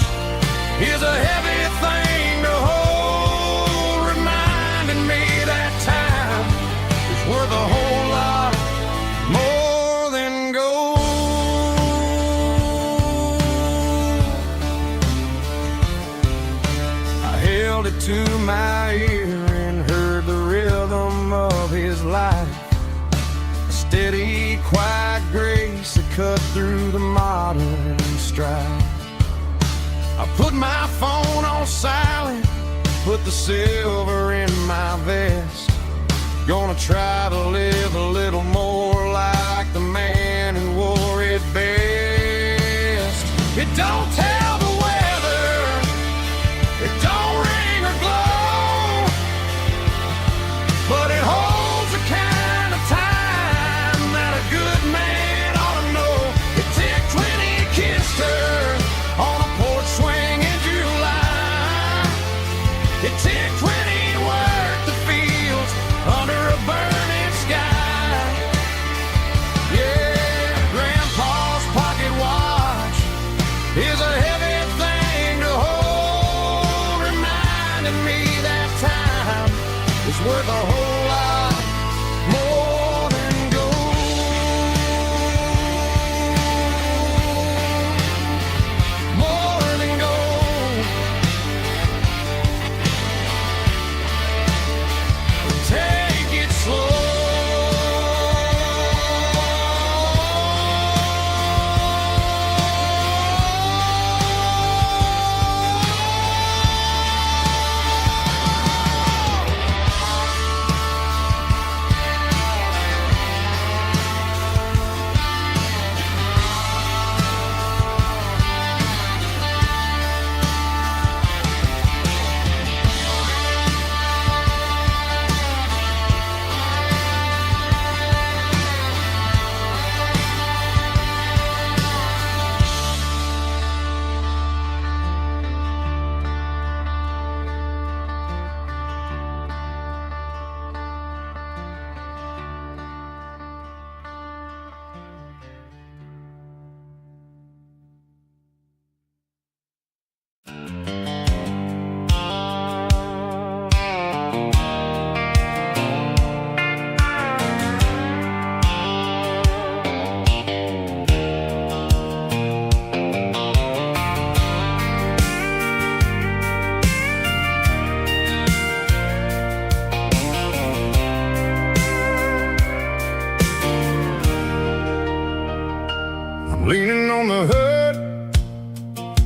is a heavy thing to hold, reminding me that time is worth a whole lot more than gold. I held it to my ear and heard the rhythm of his life, a steady, quiet grace that cut through the modern strife. I put my phone on silent, put the silver in my vest, gonna try to live a little more like the man who wore it best. It don't tell the weather, it don't ring or glow, but it holds the kind of time that a good man ought to know. It ticked when he kissed her on a porch swing in July. It ticked when he worked the fields under a burning sky.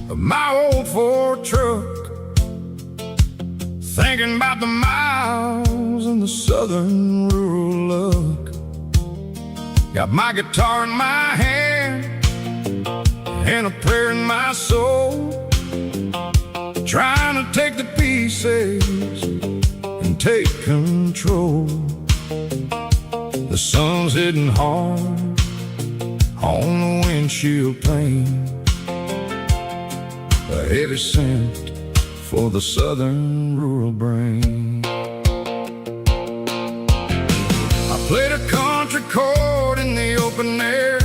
of my old Ford truck, thinking about the miles and the southern rural look. Got my guitar in my hand and a prayer in my soul, trying to take the pieces and take control. The sun's hitting hard on the windshield pane, a heavy scent for the southern rural brain. I played a country chord in the open air,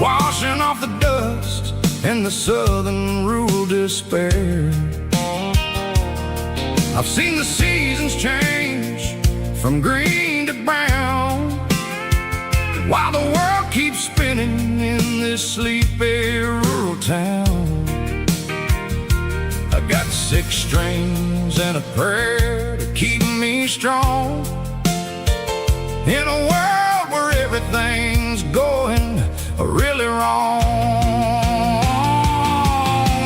washing off the dust and the southern rural despair. I've seen the seasons change from green to brown, while the world keeps spinning in this sleepy rural town. I got 6 strings and a prayer to keep me strong, in a world where everything's going really wrong.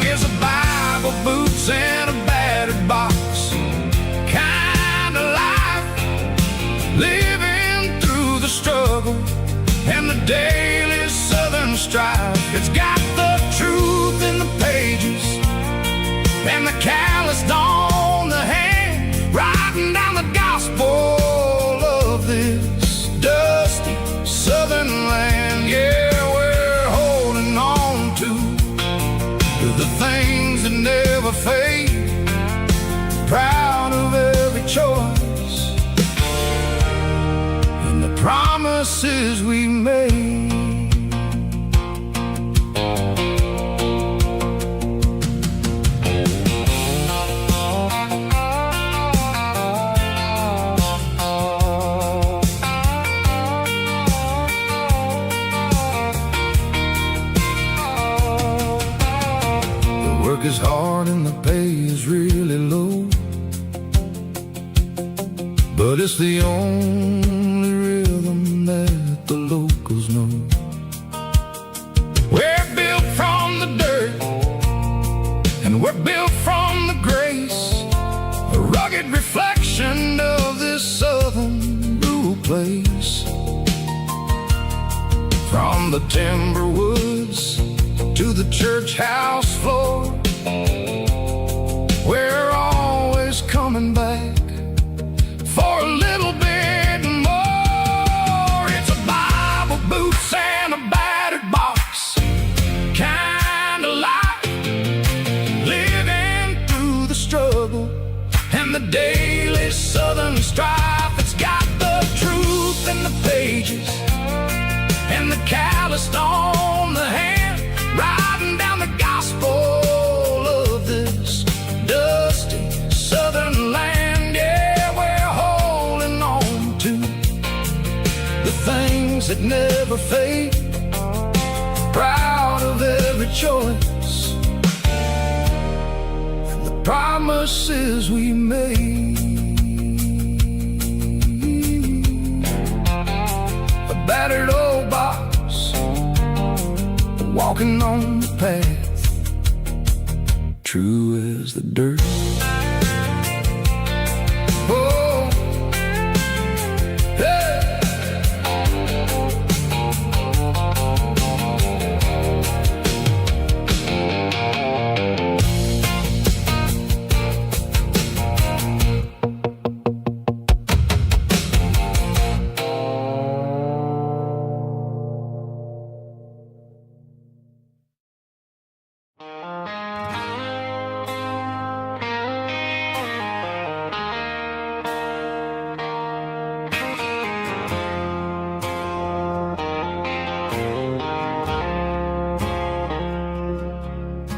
It's a Bible, boots, and a battered box kind of life, living through the struggle and the daily southern strife. It's got the truth in the pages and the calloused on the hand, writing down the gospel of this dusty southern land. Yeah, we're holding on to the things that never fade, proud of every choice and the promises we made. Work is hard and the pay is really low, but it's the only rhythm that the locals know. We're built from the dirt and we're built from the grace, a rugged reflection of this southern rural place. From the timber woods to the church house floor, we're always coming back for a little bit more. It's a Bible, boots, and a battered box kind of life, living through the struggle and the daily southern strife. It's got the truth in the pages and the calloused on the hand, writing down the gospel of this dusty southern land. Yeah, we're holding on to the things that never fade, proud of every choice and the promises we made. A battered old box, walking on the path, true as the dirt. Oh, hey.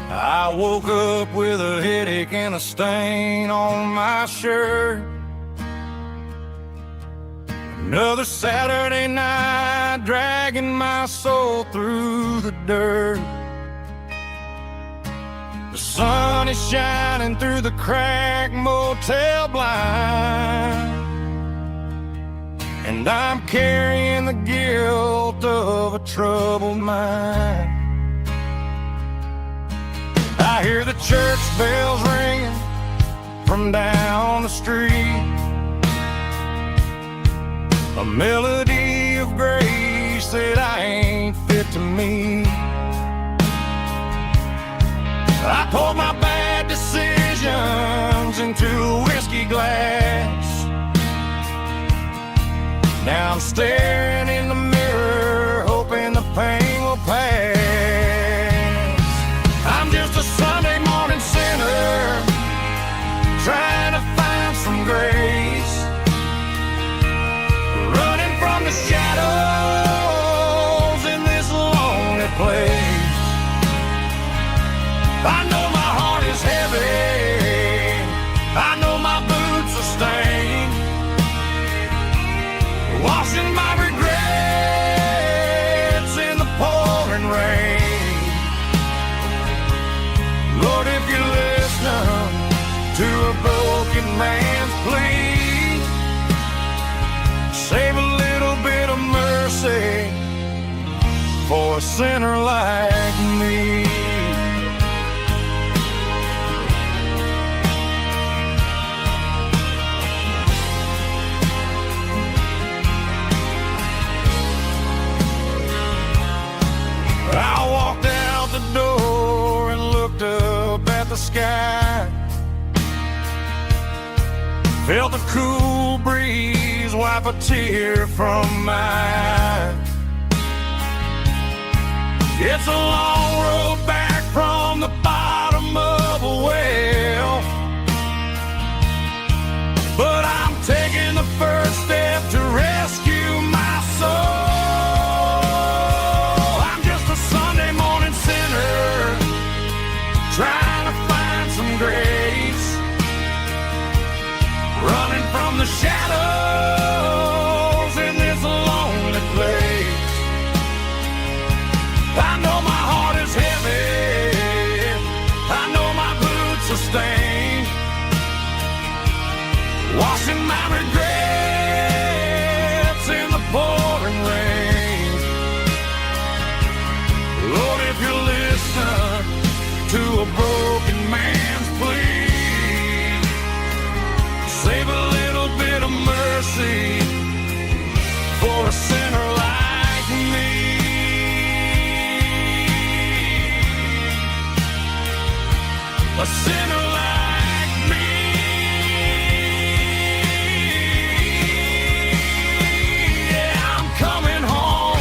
I woke up with a headache and a stain on my shirt. Another Saturday night, dragging my soul through the dirt. The sun is shining through the cracked motel blind, and I'm carrying the guilt of a troubled mind. hear the church bells ringing from down the street, a melody of grace that I ain't fit to meet. I poured my bad decisions into a whiskey glass. Now I'm staring in the mirror, hoping the pain will pass. I'm just a Sunday morning sinner, trying to find some grace, running from the shadows in this lonely place. I know my heart is heavy, I know my boots are stained, washing my regrets in the pouring rain. Lord, if you're listening to a broken man's plea, save a little bit of mercy for a sinner like me. I walked out the door and looked up at the sky, felt the cool breeze wipe a tear from my eye. It's a long road back from the bottom of a well, but I'm taking the first step to rescue my soul. Trying to find some grace, running from the shadows in this lonely place. I know my heart is heavy, I know my boots are stained, washing my regrets in the pouring rain. Lord, if you're listening to a broken man's plea, save a little bit of mercy for a sinner like me. A sinner like me. Yeah, I'm coming home.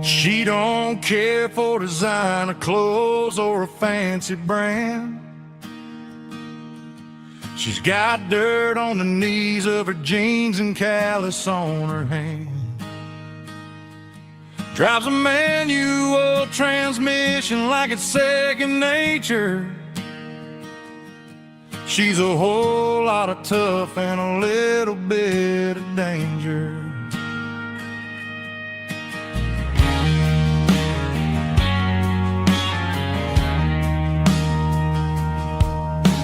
She don't care for designer clothes or a fancy brand. She's got dirt on the knees of her jeans and callus on her hand. Drives a manual transmission like it's second nature. She's a whole lot of tough and a little bit of danger.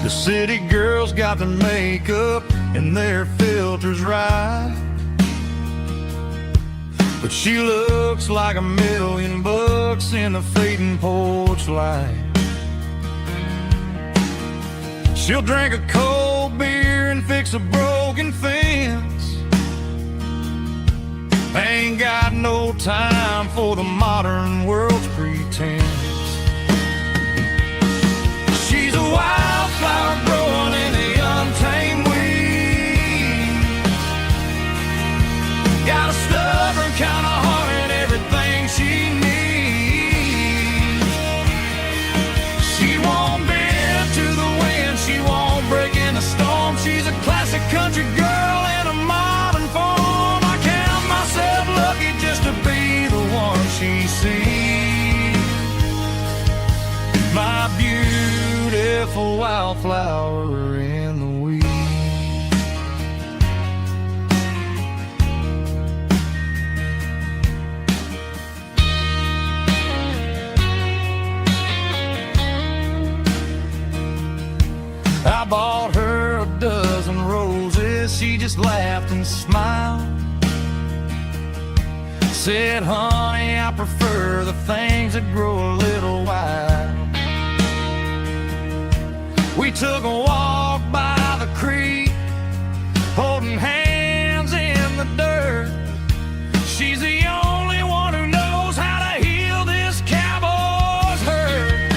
The city girls got their makeup and their filters right, but she looks like $1,000,000 in the fading porch light. She'll drink a cold beer and fix a broken fence. Ain't got no time for the modern world's pretense. She's a wildflower growing in the untamed weeds. Got a stubborn kind of heart and everything she needs. She won't bend to the wind, she won't break in the storm. She's a classic country girl in a modern form. I can't just laughed and smiled. Said, honey, I prefer the things that grow a little wild. We took a walk by the creek, holding hands in the dirt. She's the only one who knows how to heal this cowboy's hurt.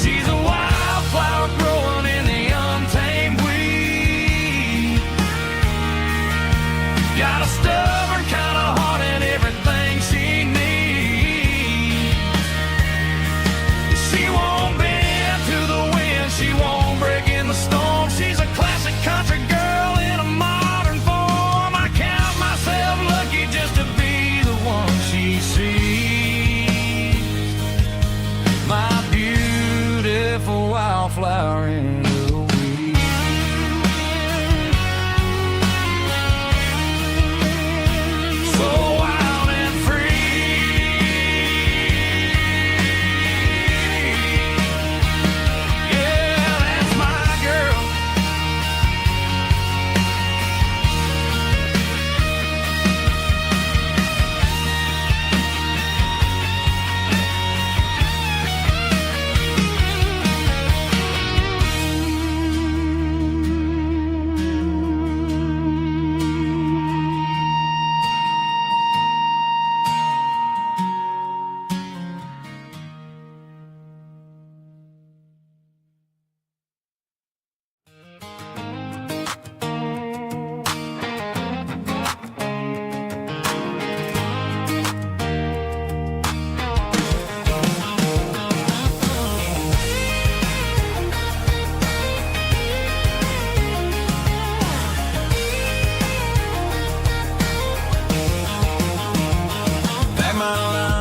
She's a wildflower growing in the untamed weed. Got a stubborn kind of heart and everything she needs. She won't bend to the wind, she won't break in the storm. She's a classic country girl in a modern form. I count myself lucky just to be the one she sees. My beautiful wildflower in the weed. So wild and free. Yeah, that's my girl. Pack my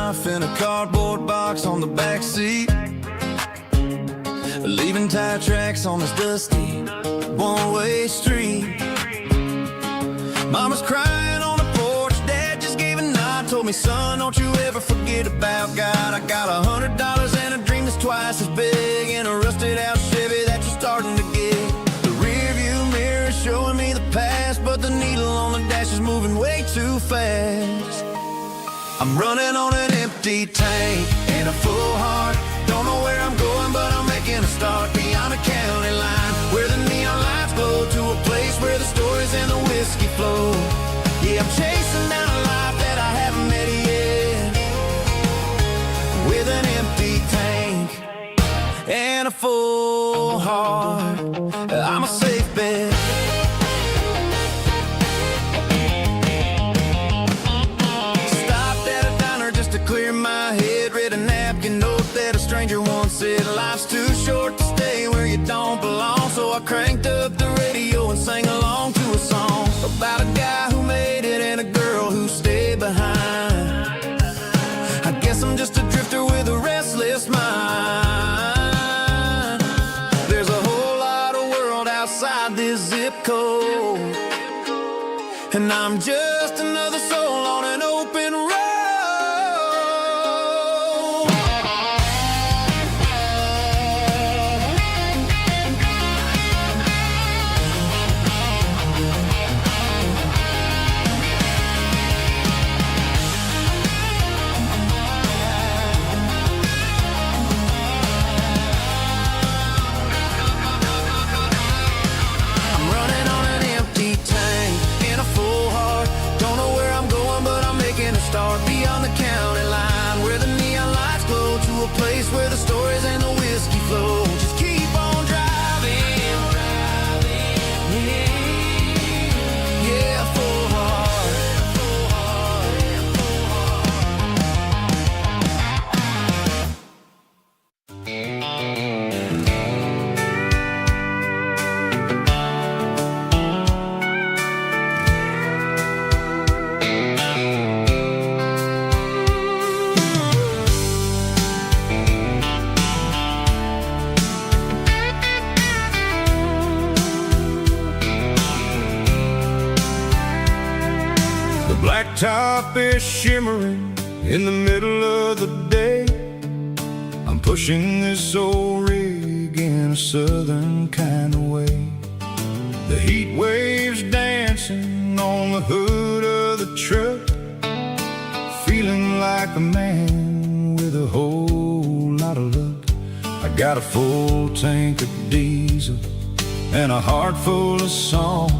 life in a cardboard box on the back seat, leaving tire tracks on this dusty one-way street. Mama's crying on the porch, Dad just gave a nod, told me, son, don't you ever forget about God. I got $100 and a dream that's twice as big, in a rusted out Chevy that you're starting to get. The rear view mirror is showing me the past, but the needle on the dash is moving way too fast. I'm running on an empty tank and a full heart. Don't know where I'm going, but I'm making a start beyond the county line, where the neon lights glow, to a place where the stories and the whiskey flow. Yeah, I'm chasing down a life that I haven't met yet, with an empty tank and a full heart. I'm a safe bet. Clear my head, read a napkin note that a stranger once said, life's too short to stay where you don't belong. So I cranked up the radio and sang along to a song about a guy who made it and a girl who stayed behind. I guess I'm just a drifter with a restless mind. There's a whole lot of world outside this zip code, and I'm just another soul on an open road. Start beyond the county line, where the neon lights glow, to a place where the stories and the whiskey flow. Just keep on driving, yeah, full heart, full Blacktop is shimmering in the middle of the day. I'm pushing this old rig in a southern kind of way. The heat waves dancing on the hood of the truck, feeling like a man with a whole lot of luck. I got a full tank of diesel and a heart full of song,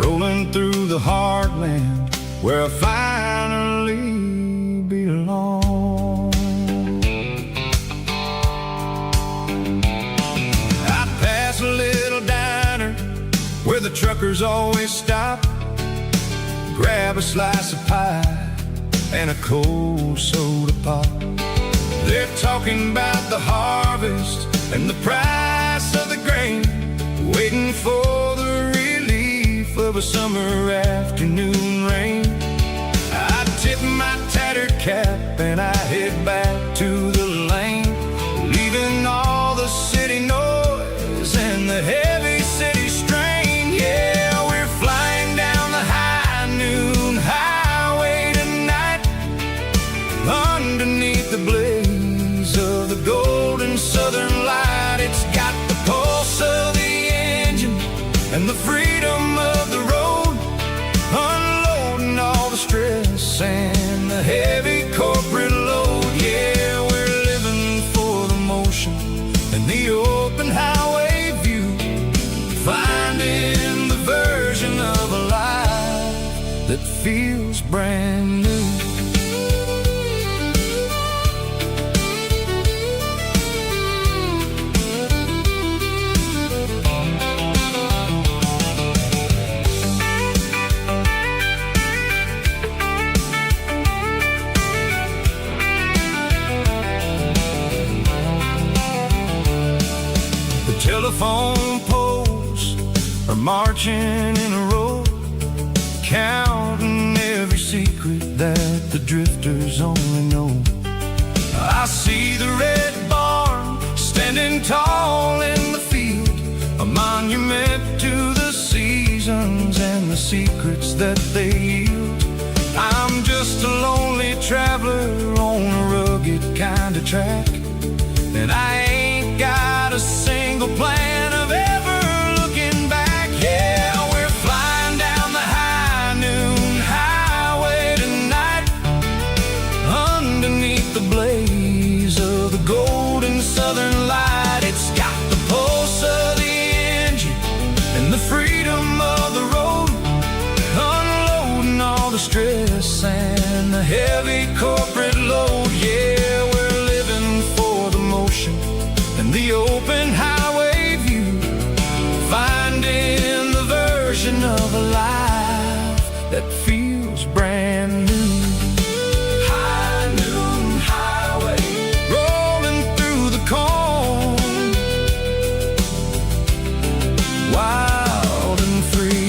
rolling through the heartland where I finally belong. I pass a little diner where the truckers always stop, grab a slice of pie and a cold soda pop. They're talking about the harvest and the price of the grain, waiting for the relief of a summer afternoon rain. I tip my tattered cap and I head back to the lane, leaving all the city noise and the heavy city strain. Yeah, we're flying down the high noon highway tonight, underneath the blaze of the golden southern light. It's got the pulse of the engine and the freedom of the road, unloading all the stress and the heavy corporate load. Yeah, we're living for the motion and the open highway view, finding the version of a life that feels brand new. Telephone poles are marching in a row, counting every secret that the drifters only know. I see the red barn standing tall in the field, a monument to the seasons and the secrets that they yield. I'm just a lonely traveler on a rugged kind of track, and I ain't got a single plan of ever looking back. Yeah, we're flying down the high noon highway tonight, underneath the blaze of the golden southern light. It's got the pulse of the engine and the freedom of the road, unloading all the stress and the heavy corporate load. Yeah, we're living for the motion and the open highway view, finding the version of a life that feels brand new. High noon highway, rolling through the corn, wild and free.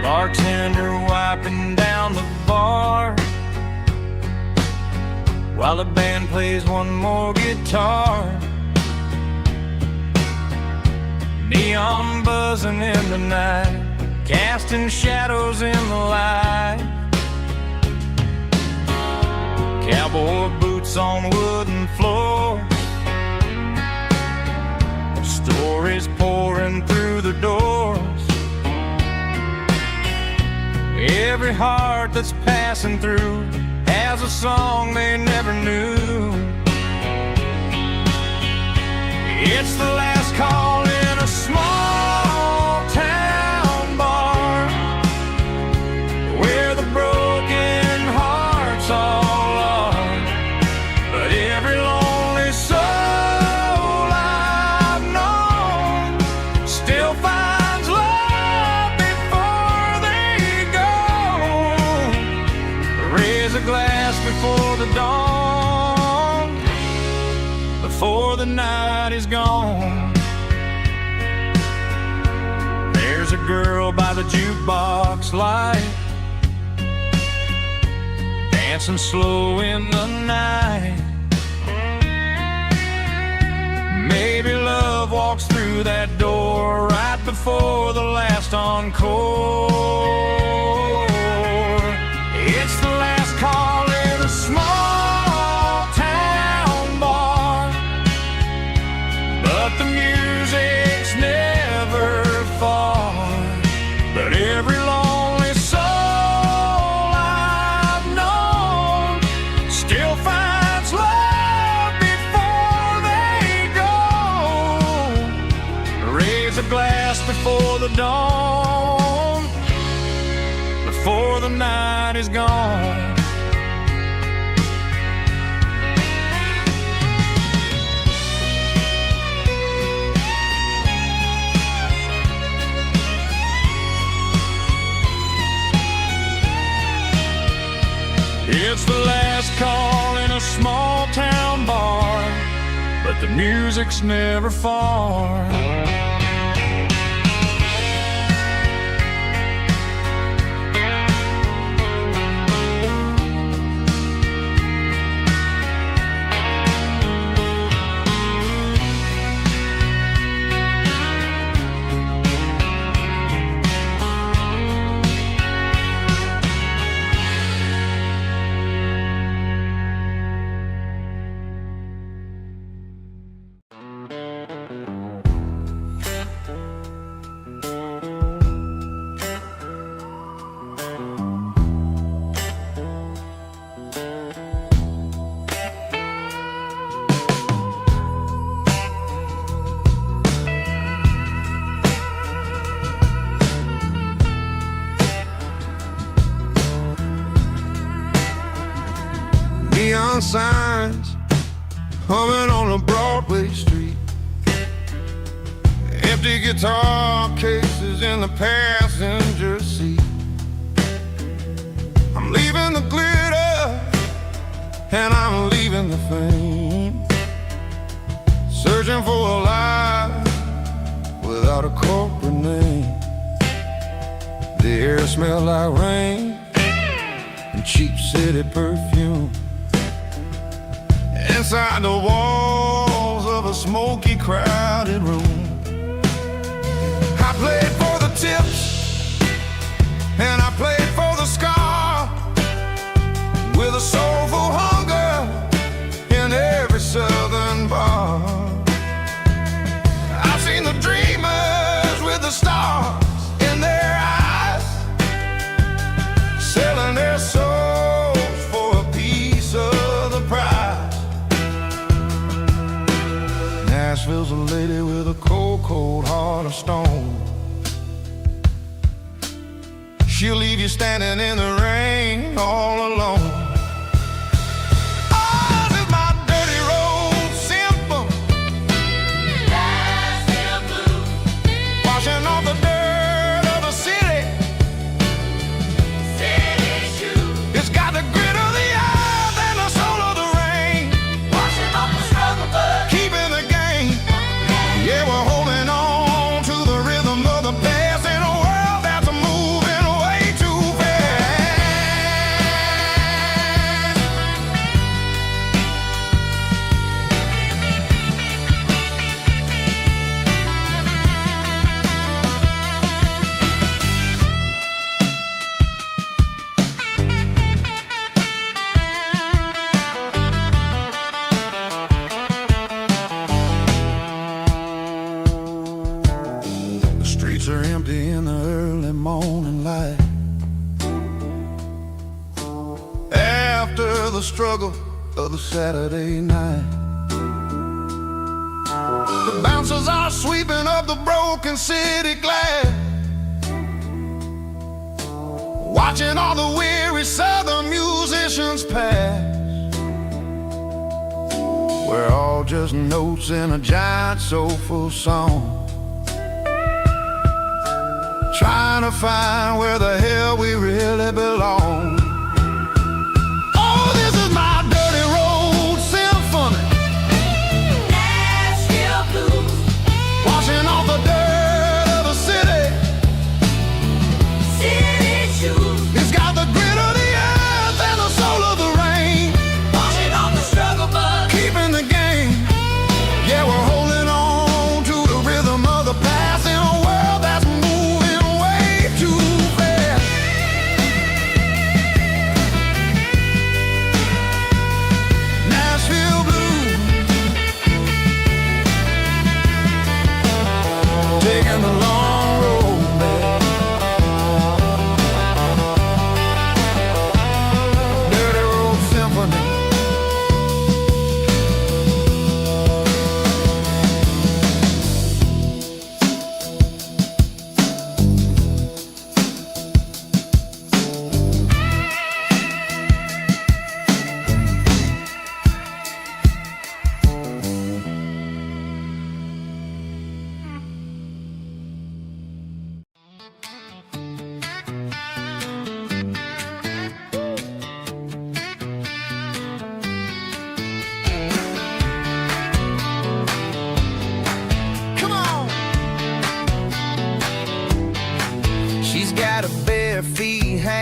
Bartender wiping down the bar while the band plays one more guitar. Neon buzzing in the night, casting shadows in the light. Cowboy boots on wooden floors, stories pouring through the doors. Every heart that's passing through has a song they never knew. It's the last call in a small town bar, where the broken hearts all are. before the night is gone. There's a girl by the jukebox light, dancing slow in the night. Maybe love walks through that door right before the last encore. It's the last call in a small town bar, but the music's never far. But every lonely soul I've known still finds love before they go. Raise a glass before the dawn, before the night is gone. It's the last call in a small town bar, but the music's never far. Neon signs humming on a Broadway street, empty guitar cases in the passenger seat. I'm leaving the glitter and I'm leaving the fame, searching for a life without a corporate name. The air smells like rain and cheap city perfume. Inside the walls of a smoky, crowded room, I played for the tips and I played for the scar, with a soulful hunger in every southern bar. I've seen the dreamers with the stars in their eyes, selling their souls for a piece of the prize. Nashville's a lady with a cold, cold heart of stone. She'll leave you standing in the rain all alone. Oh, this is my dirty road symphony, washing off the dirt of the city. It's got the grit of the earth and the soul of the rain, washing off the struggle, but keeping the game. Yeah, we're holding on to the rhythm of the past in a world that's moving way too fast. The streets are empty in the early morning light, after the struggle of the Saturday night. The bouncers are sweeping up the broken city glass, watching all the weary southern musicians pass. We're all just notes in a giant soulful song, trying to find where the hell we really belong. Oh, this is my dirty road symphony,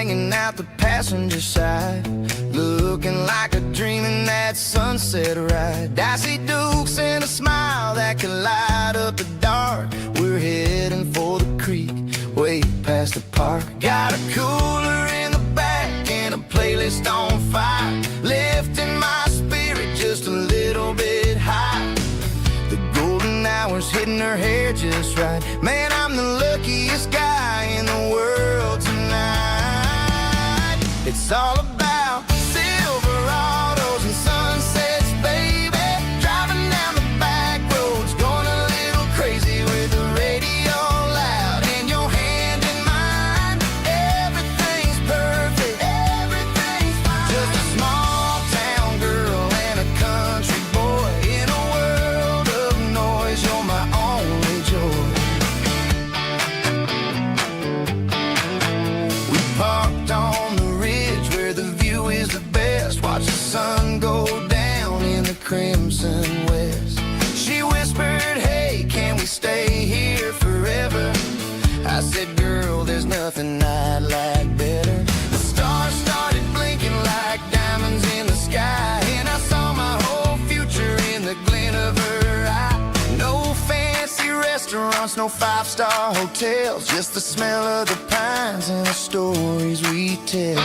hanging out the passenger side, looking like a dream in that sunset ride. I see Dukes and a smile that can light up the dark. We're heading for the creek, way past the park. Got a cooler in the back and a playlist on fire, lifting my spirit just a little bit high. The golden hours hitting her hair just right. Man, I'm the luckiest guy in the world tonight. It's all about Silverados and sunsets, baby. Driving down the back roads, going a little crazy with the radio loud and your hand in mine. Everything's perfect, everything's fine. Just a small town girl and a country boy in a world of noise. You're my only joy. We parked on the ridge where the view is the best. Watch the sun go down in the crimson west. She whispered, hey, can we stay here forever? I said, girl, there's nothing I'd like better. The stars started blinking like diamonds in the sky, and I saw my whole future in the glint of her eye. No fancy restaurants, no five-star hotels, just the smell of the pines and the stories we tell.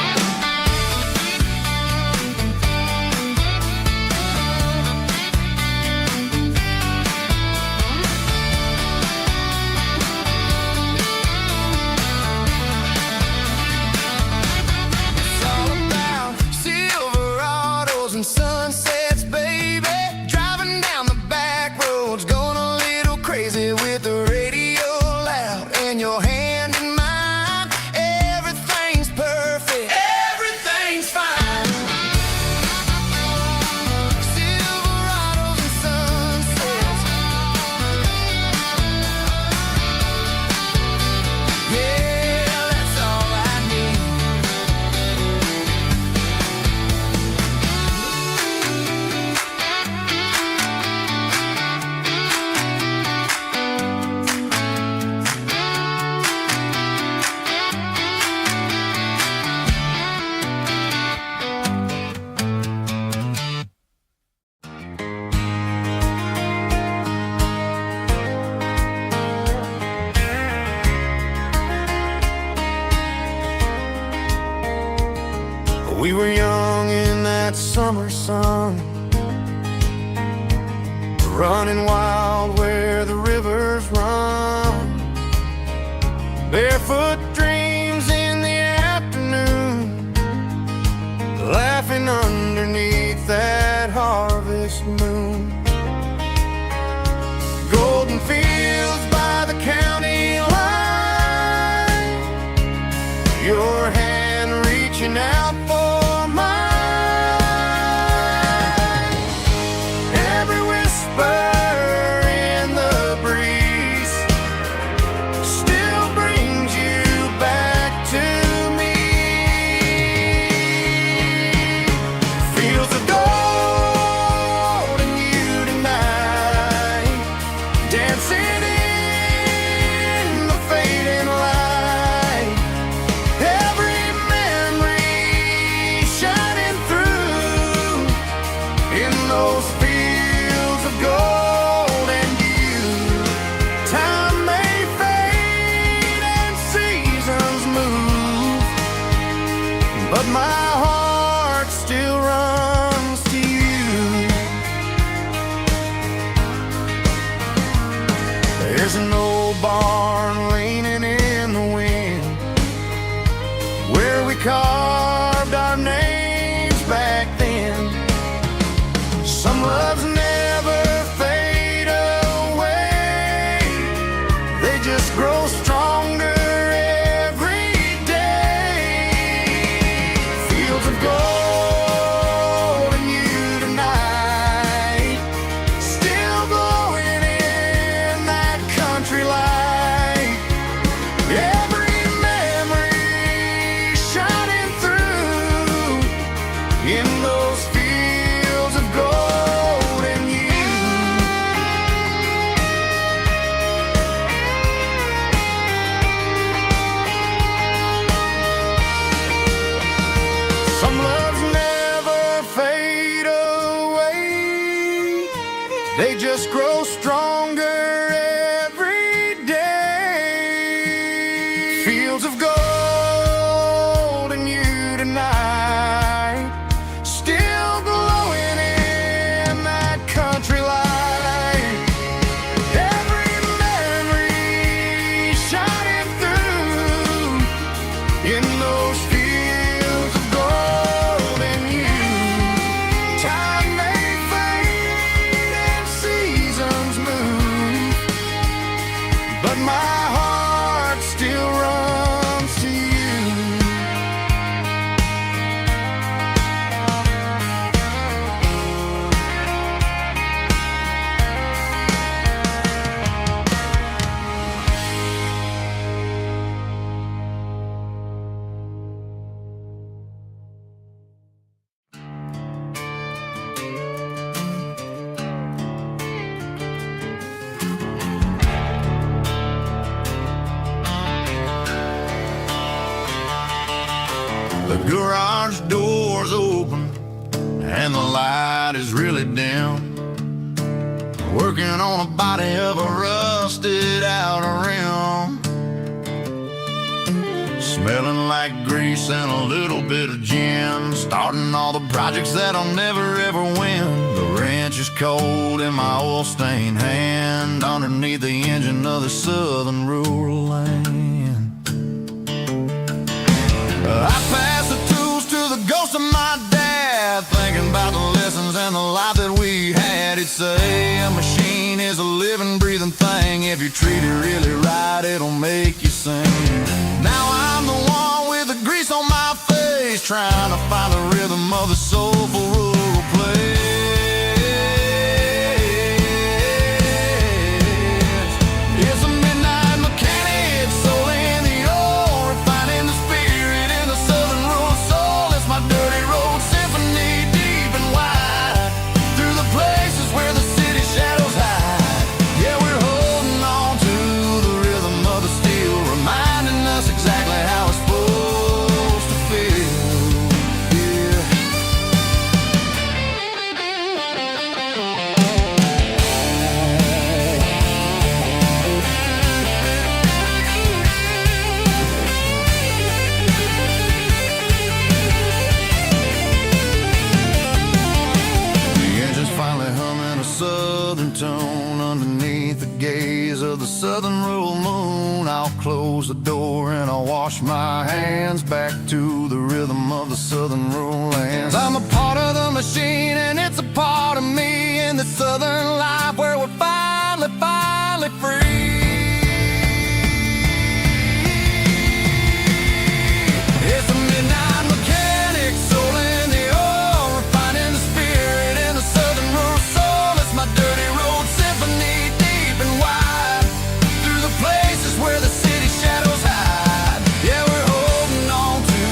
It's all about Silverados and sunsets, baby. Driving down the back roads, going a little crazy with the radio loud and your hand in mine. Everything's perfect, everything's fine. Silverados and sunsets, yeah, that's all I need. We were young in that summer sun, running wild where the rivers run. Barefoot dreams in the afternoon, laughing underneath that harvest moon. Golden fields by the county line, your hand reaching out for mine. Every whisper in the breeze still brings you back to me. Fields of gold and you tonight, dancing in the fading light. Every memory shining through in those fields of gold and you. Time may fade and seasons move, but my heart still runs to you. There's an old barn leaning in the wind where we carved our names back then. Some loves never fade away, they just grow stronger every day. Fields of gold and you tonight, still glowing in that country light. us grow stronger every day. Fields of gold and you tonight, still glowing in that country light. Every memory shining through in those fields of gold and you. Time may fade and seasons move, but my heart still runs to you. The garage door's open and the light is really dim. Working on a body of a rusted out rim. Smelling like grease and a little bit of gin. Starting all the projects that I'll never ever win. The wrench is cold in my oil-stained hand, underneath the engine of the southern rural land. I pass the tools to the ghost of my dad, thinking about the lessons and the life that we had. He'd say a machine is a living, breathing thing. If you treat it really right, it'll make you sing. Now I'm the one with the grease on my face, trying to find the rhythm of the soulful rural place. It's a midnight mechanic, soul in the ore, refining the spirit in the southern rural soul. It's my dirty road symphony, deep and wide, through the places where the city shadows hide. Yeah, we're holding on to the rhythm of the steel, reminding us exactly how it's supposed to feel. Yeah. The engine's finally humming a southern tone underneath the gaze of the southern rural moon. I'll close the door and I'll wash my hands back to the rhythm of the southern rural lands. I'm a part of the machine and it's a part of me in the southern life where we're finally free. It's a midnight mechanic, soul in the ore, refining the spirit in the southern rural soul. It's my dirty road symphony, deep and wide, through the places where the city shadows hide. Yeah, we're holding on to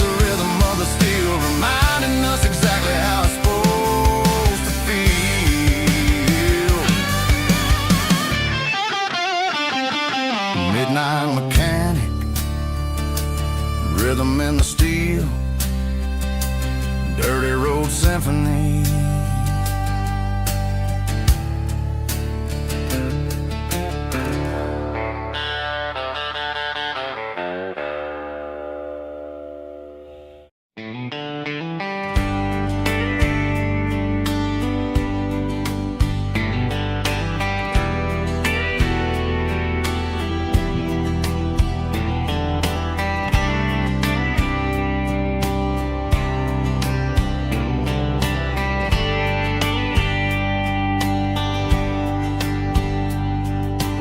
the rhythm of the steel, reminding us exactly how it's supposed to feel. Midnight mechanic, rhythm in the steel, dirty road symphony.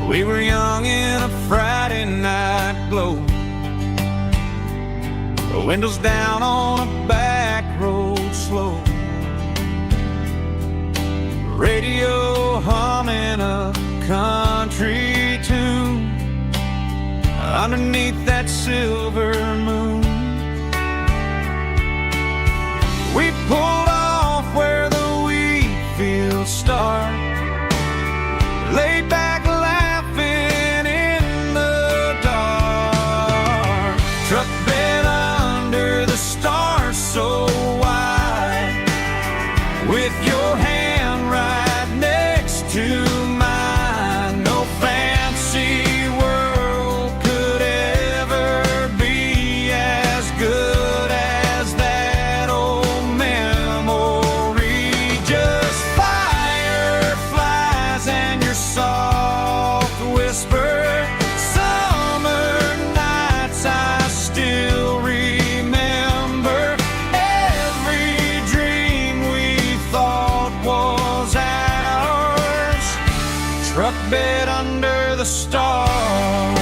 We were young in a Friday night glow, the windows down on a back road slow, radio humming a country tune underneath that silver moon. We pulled off where the wheat fields start, laid back laughing in the dark. Truck bed under the stars so wide, with your hand right next to truck bed under the stars.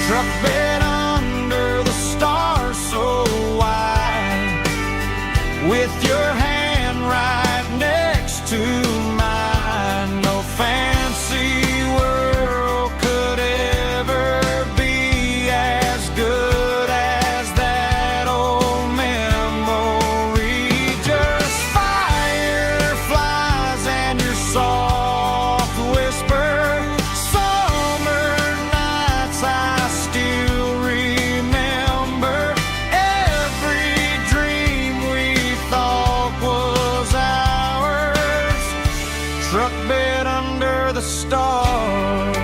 Truck bed under the stars so wide, with your hand right next to mine. No fancy world could ever be as good as that old memory. Just fireflies and your soft whisper. Summer nights I still remember. Every dream we thought was ours. Truck bed under the stars.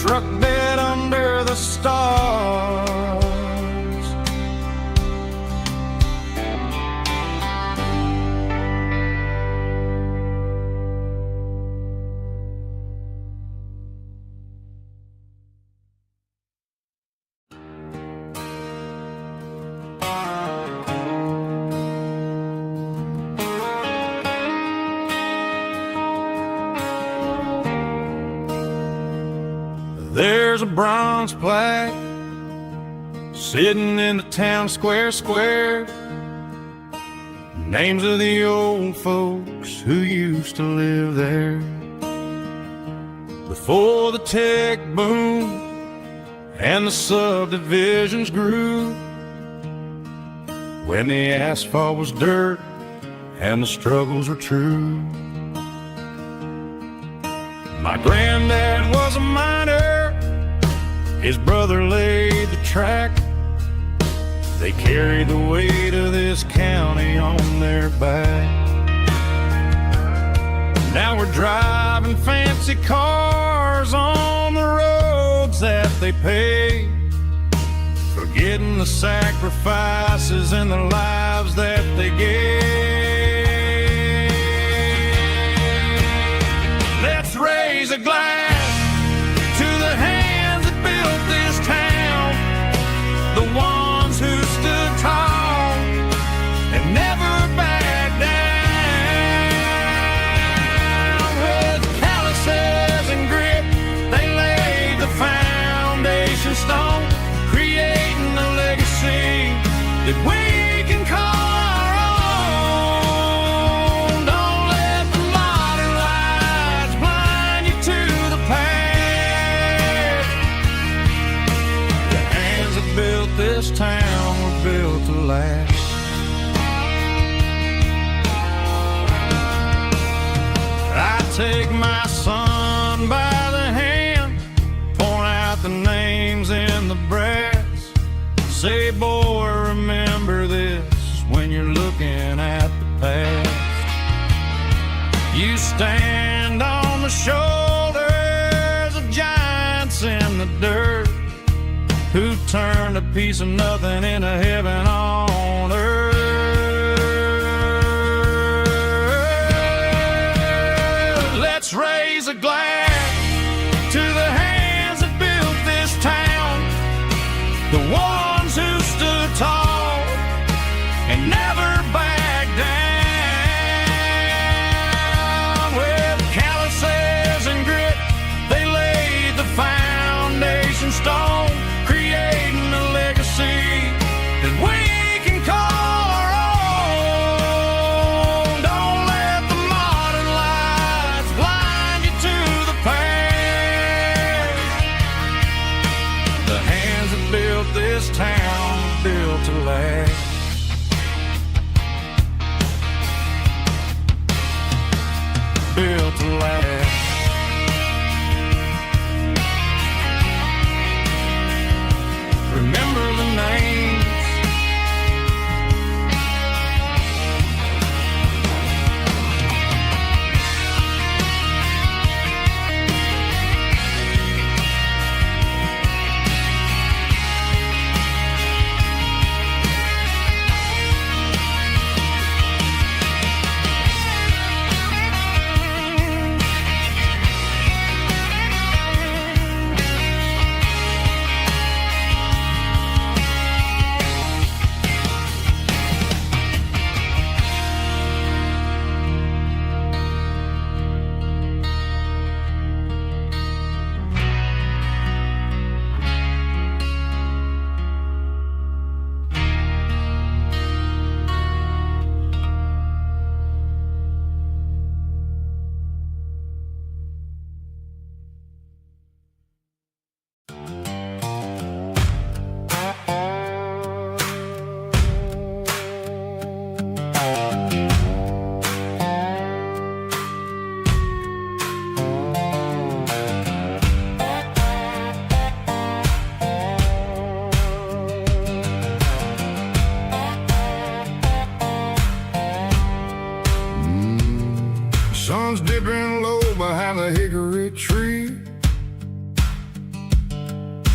Truck bed under the stars. There's a bronze plaque sitting in the town square. Names of the old folks who used to live there before the tech boom and the subdivisions grew, when the asphalt was dirt and the struggles were true. My granddad was a miner, his brother laid the track. They carried the weight of this county on their back. Now we're driving fancy cars on the roads that they paved, forgetting the sacrifices and the lives that they gave. Let's raise a glass to the hands that built this town, the ones who stood tall and never backed down. With calluses and grit, they laid the foundation stone, creating a legacy that we can call our own. Don't let the modern lights blind you to the past. The hands that built this town were built to last. I take my son by the hand, point out the names in the brass. Say, boy, remember this when you're looking at the past. You stand on the shoulders of giants in the dirt, who turned a piece of nothing into heaven on earth. Let's raise a glass to the hands that built this town, the ones who stood tall and never backed down. With calluses and grit, they laid the foundation stone, creating a legacy that we can call our own. Don't let the modern lights blind you to the past. The hands that built this town were built to last. Built to last. Remember the names.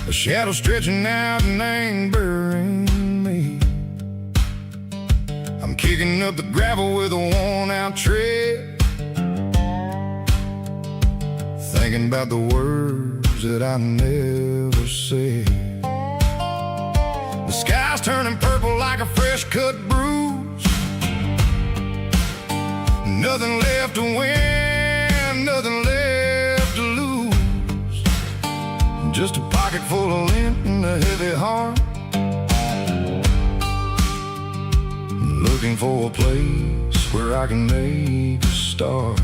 A shadow stretching out and ain't burying me. I'm kicking up the gravel with a worn-out tread, thinking about the words that I never said. The sky's turning purple like a fresh-cut bruise. Nothing left to win, nothing left to lose. Just a pocket full of lint and a heavy heart, looking for a place where I can make a start.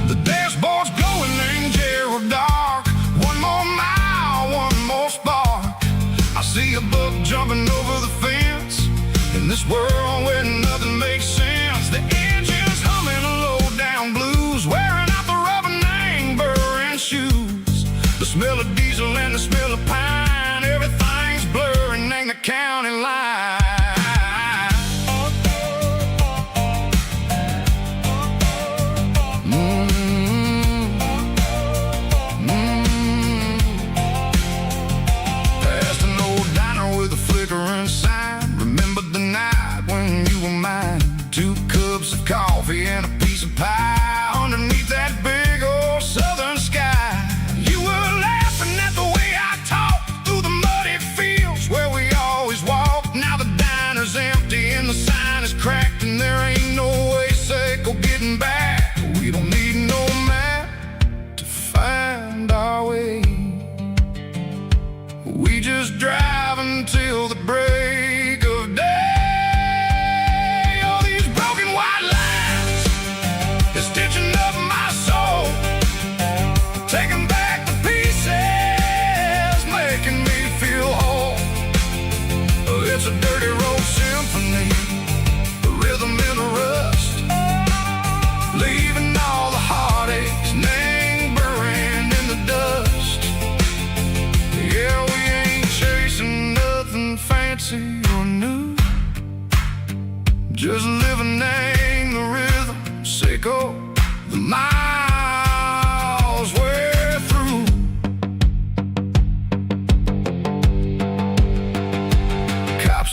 The dashboard's glowing in Gerald dark. One more mile, one more spark. I see a buck jumping over the fence in this world where nothing makes sense. The engine's humming a low-down blues, wearing out the rubber name burring shoes. The smell of diesel and the smell of pine, everything's blurring in the county line. Coffee and a piece of pie underneath that big old southern sky. You were laughing at the way I talked through the muddy fields where we always walked. Now the diner's empty and the sign is cracked, and there ain't no way safe or getting back. We don't need no map to find our way. We just drive until the break of day. It's a dirty road symphony, a rhythm in the rust, leaving all the heartaches, name burning in the dust. Yeah, we ain't chasing nothing fancy or new, just living in the rhythm, sick of the miles we're through.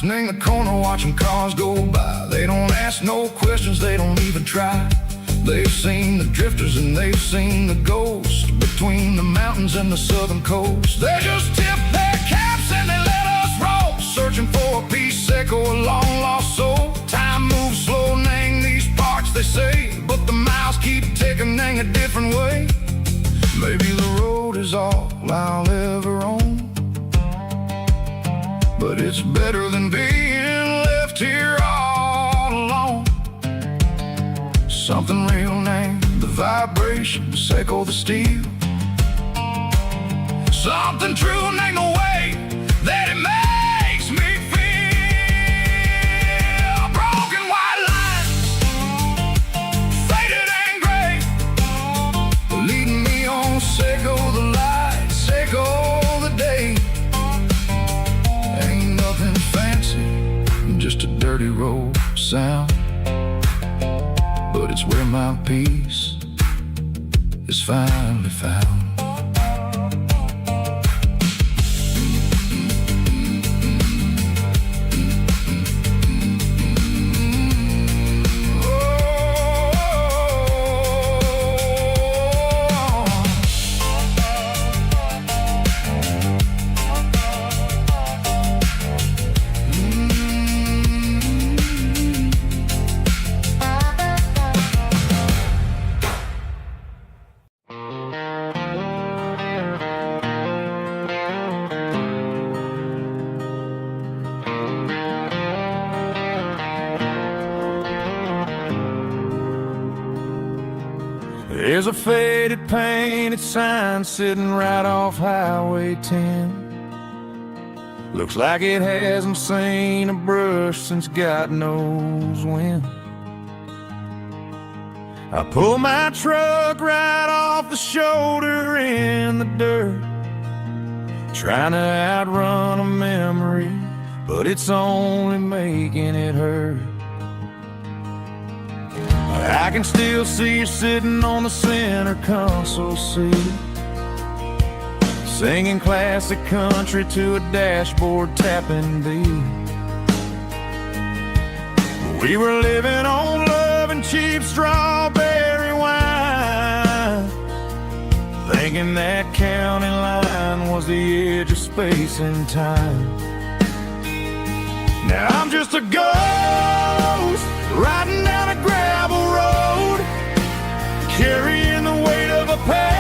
In the corner watching cars go by. They don't ask no questions, they don't even try. They've seen the drifters and they've seen the ghosts between the mountains and the southern coast. They just tip their caps and they let us roll, searching for a piece sick or a long lost soul. Time moves slow in these parts, they say, but the miles keep ticking in a different way. Maybe the road is all I'll ever own, but it's better than being left here all alone. Something real named the vibrations echo the steel. Something true named the way that it makes me feel. Broken white lines, faded and gray, leading me on, Seiko the light, Seiko the day. Just a dirty road sound, but it's where my peace is finally found. There's a faded painted sign sitting right off Highway 10. Looks like it hasn't seen a brush since God knows when. I pull my truck right off the shoulder in the dirt, trying to outrun a memory, but it's only making it hurt. I can still see you sitting on the center console seat, singing classic country to a dashboard tapping beat. We were living on love and cheap strawberry wine, thinking that county line was the edge of space and time. Now I'm just a ghost riding down a gravel road, carrying the weight of a past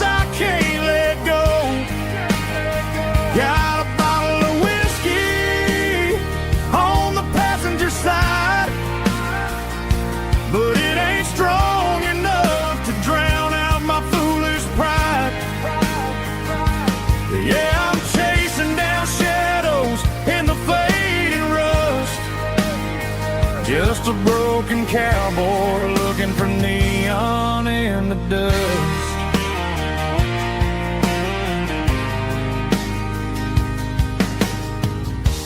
I can't let go. Got a bottle of whiskey on the passenger side, but it ain't strong enough to drown out my foolish pride. Yeah, I'm chasing down shadows in the fading rust, just a broken cowboy looking for neon in the dust.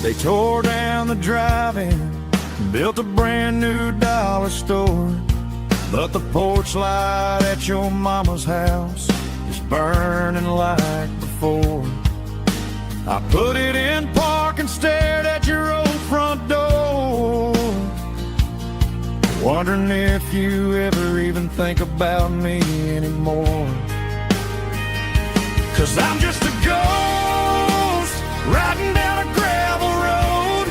They tore down the drive-in, built a brand new dollar store, but the porch light at your mama's house is burning like before. I put it in park and stared at your old front door, wondering if you ever even think about me anymore. 'Cause I'm just a ghost riding down a gravel road,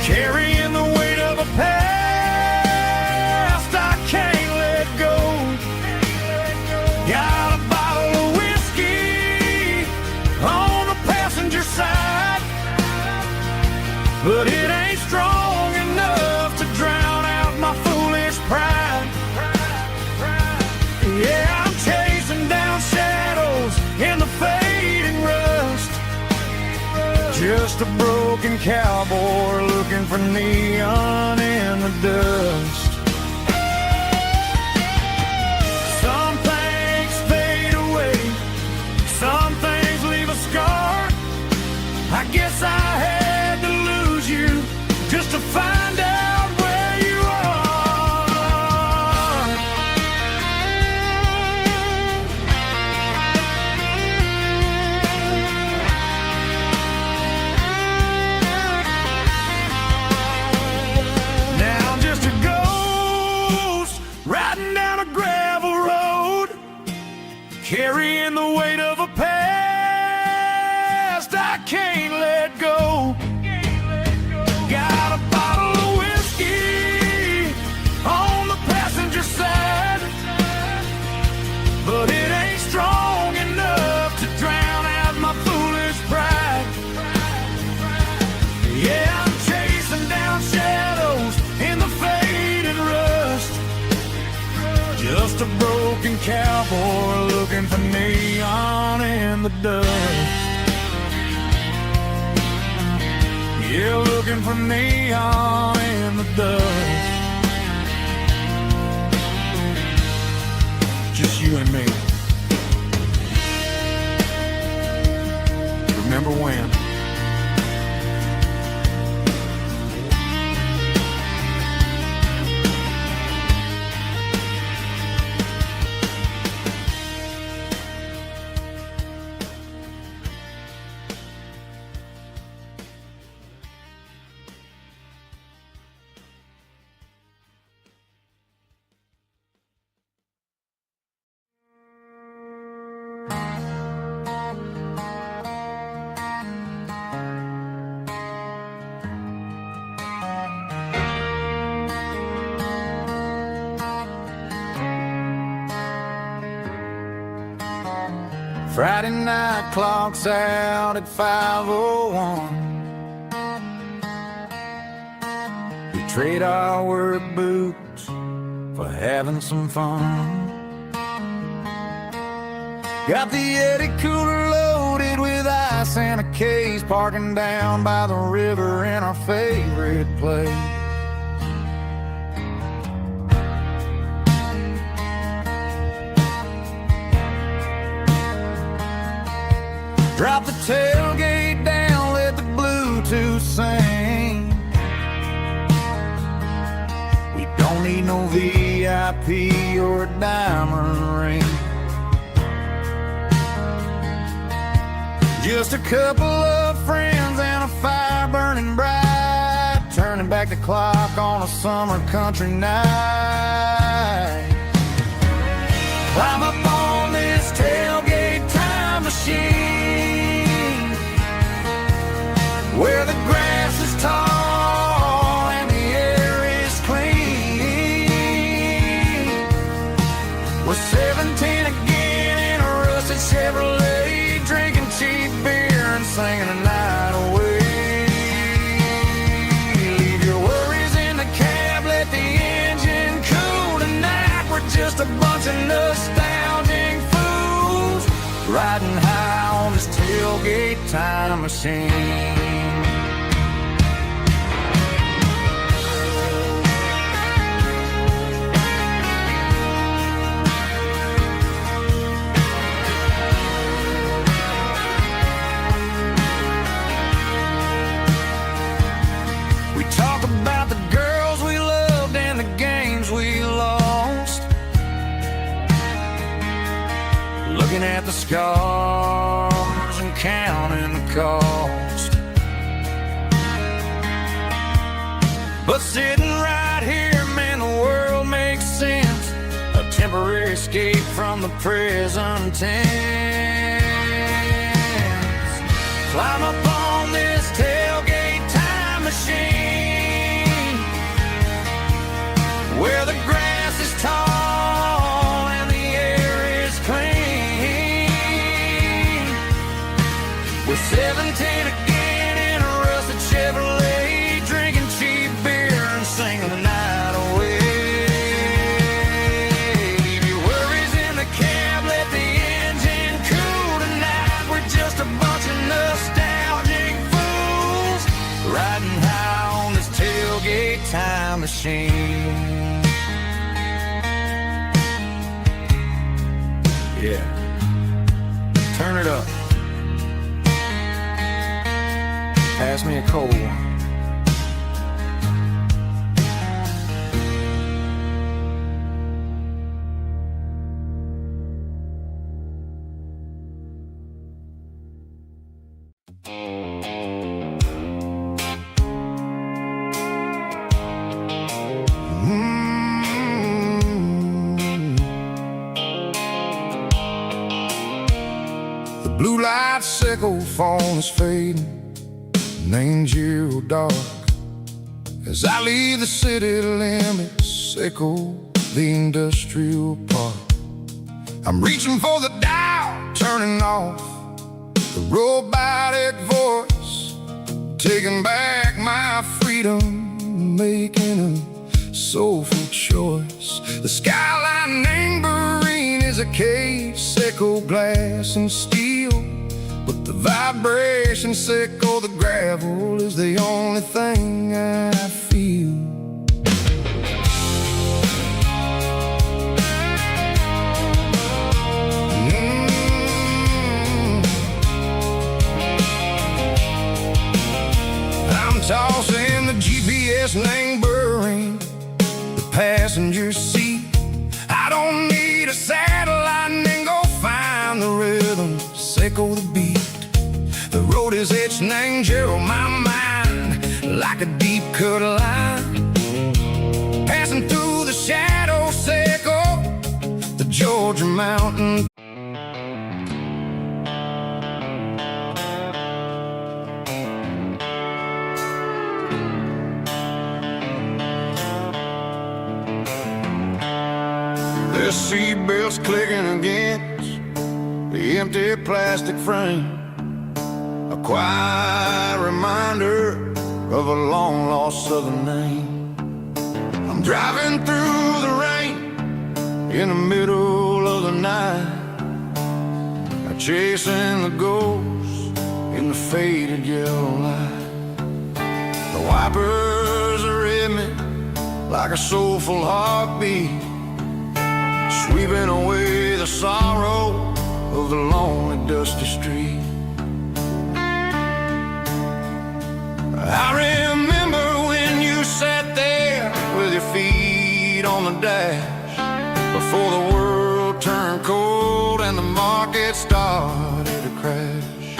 carrying the weight of a past I can't let go. Got a bottle of whiskey on the passenger side, but it ain't strong enough to drown out my foolish pride. Yeah, I'm chasing down shadows in the fading rust, just a broken cowboy looking for neon in the dust. Some things fade away, some things leave a scar. I guess I had to lose you just to find out where you are. Now I'm just a ghost riding down a gravel road, carrying the weight of a past I can't let go. Got a bottle of whiskey on the passenger side, but it ain't strong enough to drown out my foolish pride. Yeah, I'm chasing down shadows in the faded rust, just a broken cowboy looking for neon in the dust. Yeah, looking for neon in the dust. Just you and me. Remember when? Friday night clock's out at 5:01. We trade our work boots for having some fun. Got the Yeti cooler loaded with ice and a case, parking down by the river in our favorite place. Drop the tailgate down, let the Bluetooth sing. We don't need no VIP or a diamond ring. Just a couple of friends and a fire burning bright, turning back the clock on a summer country night. Climb up on this tailgate time machine, where the grass is tall and the air is clean. We're 17 again in a rusted Chevrolet, drinking cheap beer and singing the night away. Leave your worries in the cab, let the engine cool tonight. We're just a bunch of nostalgic fools, riding high on this tailgate time machine. Talk about the girls we loved and the games we lost, looking at the scars and counting the cost. But sitting right here, man, the world makes sense, a temporary escape from the present tense. Climb up on this tailgate time machine, where the grass is tall and the air is clean. We're 17 again in a rusted Chevrolet, drinking cheap beer and singing the night away. Leave your worries in the cab, let the engine cool tonight. We're just a bunch of nostalgic fools, riding high on this tailgate time machine. Yeah, turn it up. Pass me a cold one. Blue light sickle phone is fading, name's you dark. As I leave the city limits, sickle the industrial park. I'm reaching for the dial, turning off the robotic voice, taking back my freedom, making a soulful choice. The skyline neighboring is a cave, sickle glass and steel, but the vibration sickle, the gravel is the only thing I feel. I'm tossing the GPS neighboring the passenger seat. I don't need a satellite and go find the rhythm, sickle the beat. The road is etched and angel on my mind like a deep cut line, passing through the shadow, sickle the Georgia mountain. The seatbelt's clicking against the empty plastic frame, a quiet reminder of a long-lost southern name. I'm driving through the rain in the middle of the night, chasing the ghosts in the faded yellow light. The wipers are in me like a soulful heartbeat, sweeping away the sorrow of the lonely, dusty street. I remember when you sat there with your feet on the dash, before the world turned cold and the market started to crash.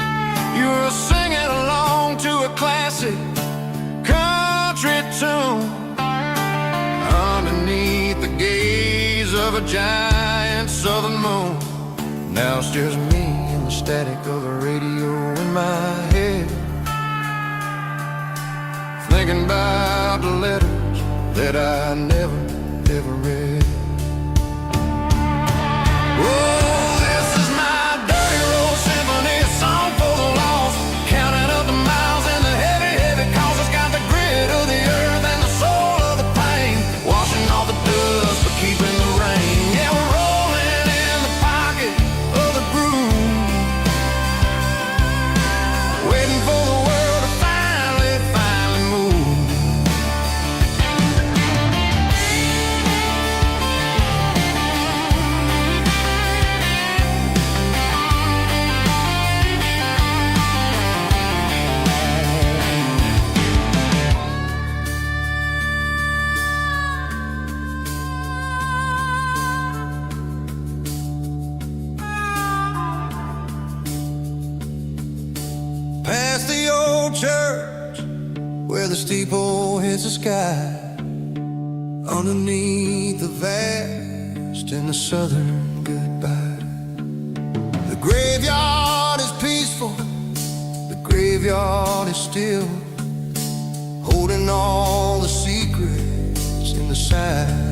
You're singing along to a classic country tune underneath the gaze of a giant southern moon. Now it's just me and the static of the radio in my head, thinking about the letters that I never, ever read. Oh, this is my dirty road symphony, a song for the lost, counting up the miles and the heavy, heavy calls. It's got the grit of the earth and the soul of the pain, washing off the dust but keeping the rain. Yeah, we're rolling in the pocket of the groove, waiting for the world to finally, finally move. Past the old church where the steeple hits the sky, underneath the vast and the southern goodbye. The graveyard is peaceful, the graveyard is still, holding all the secrets in the side.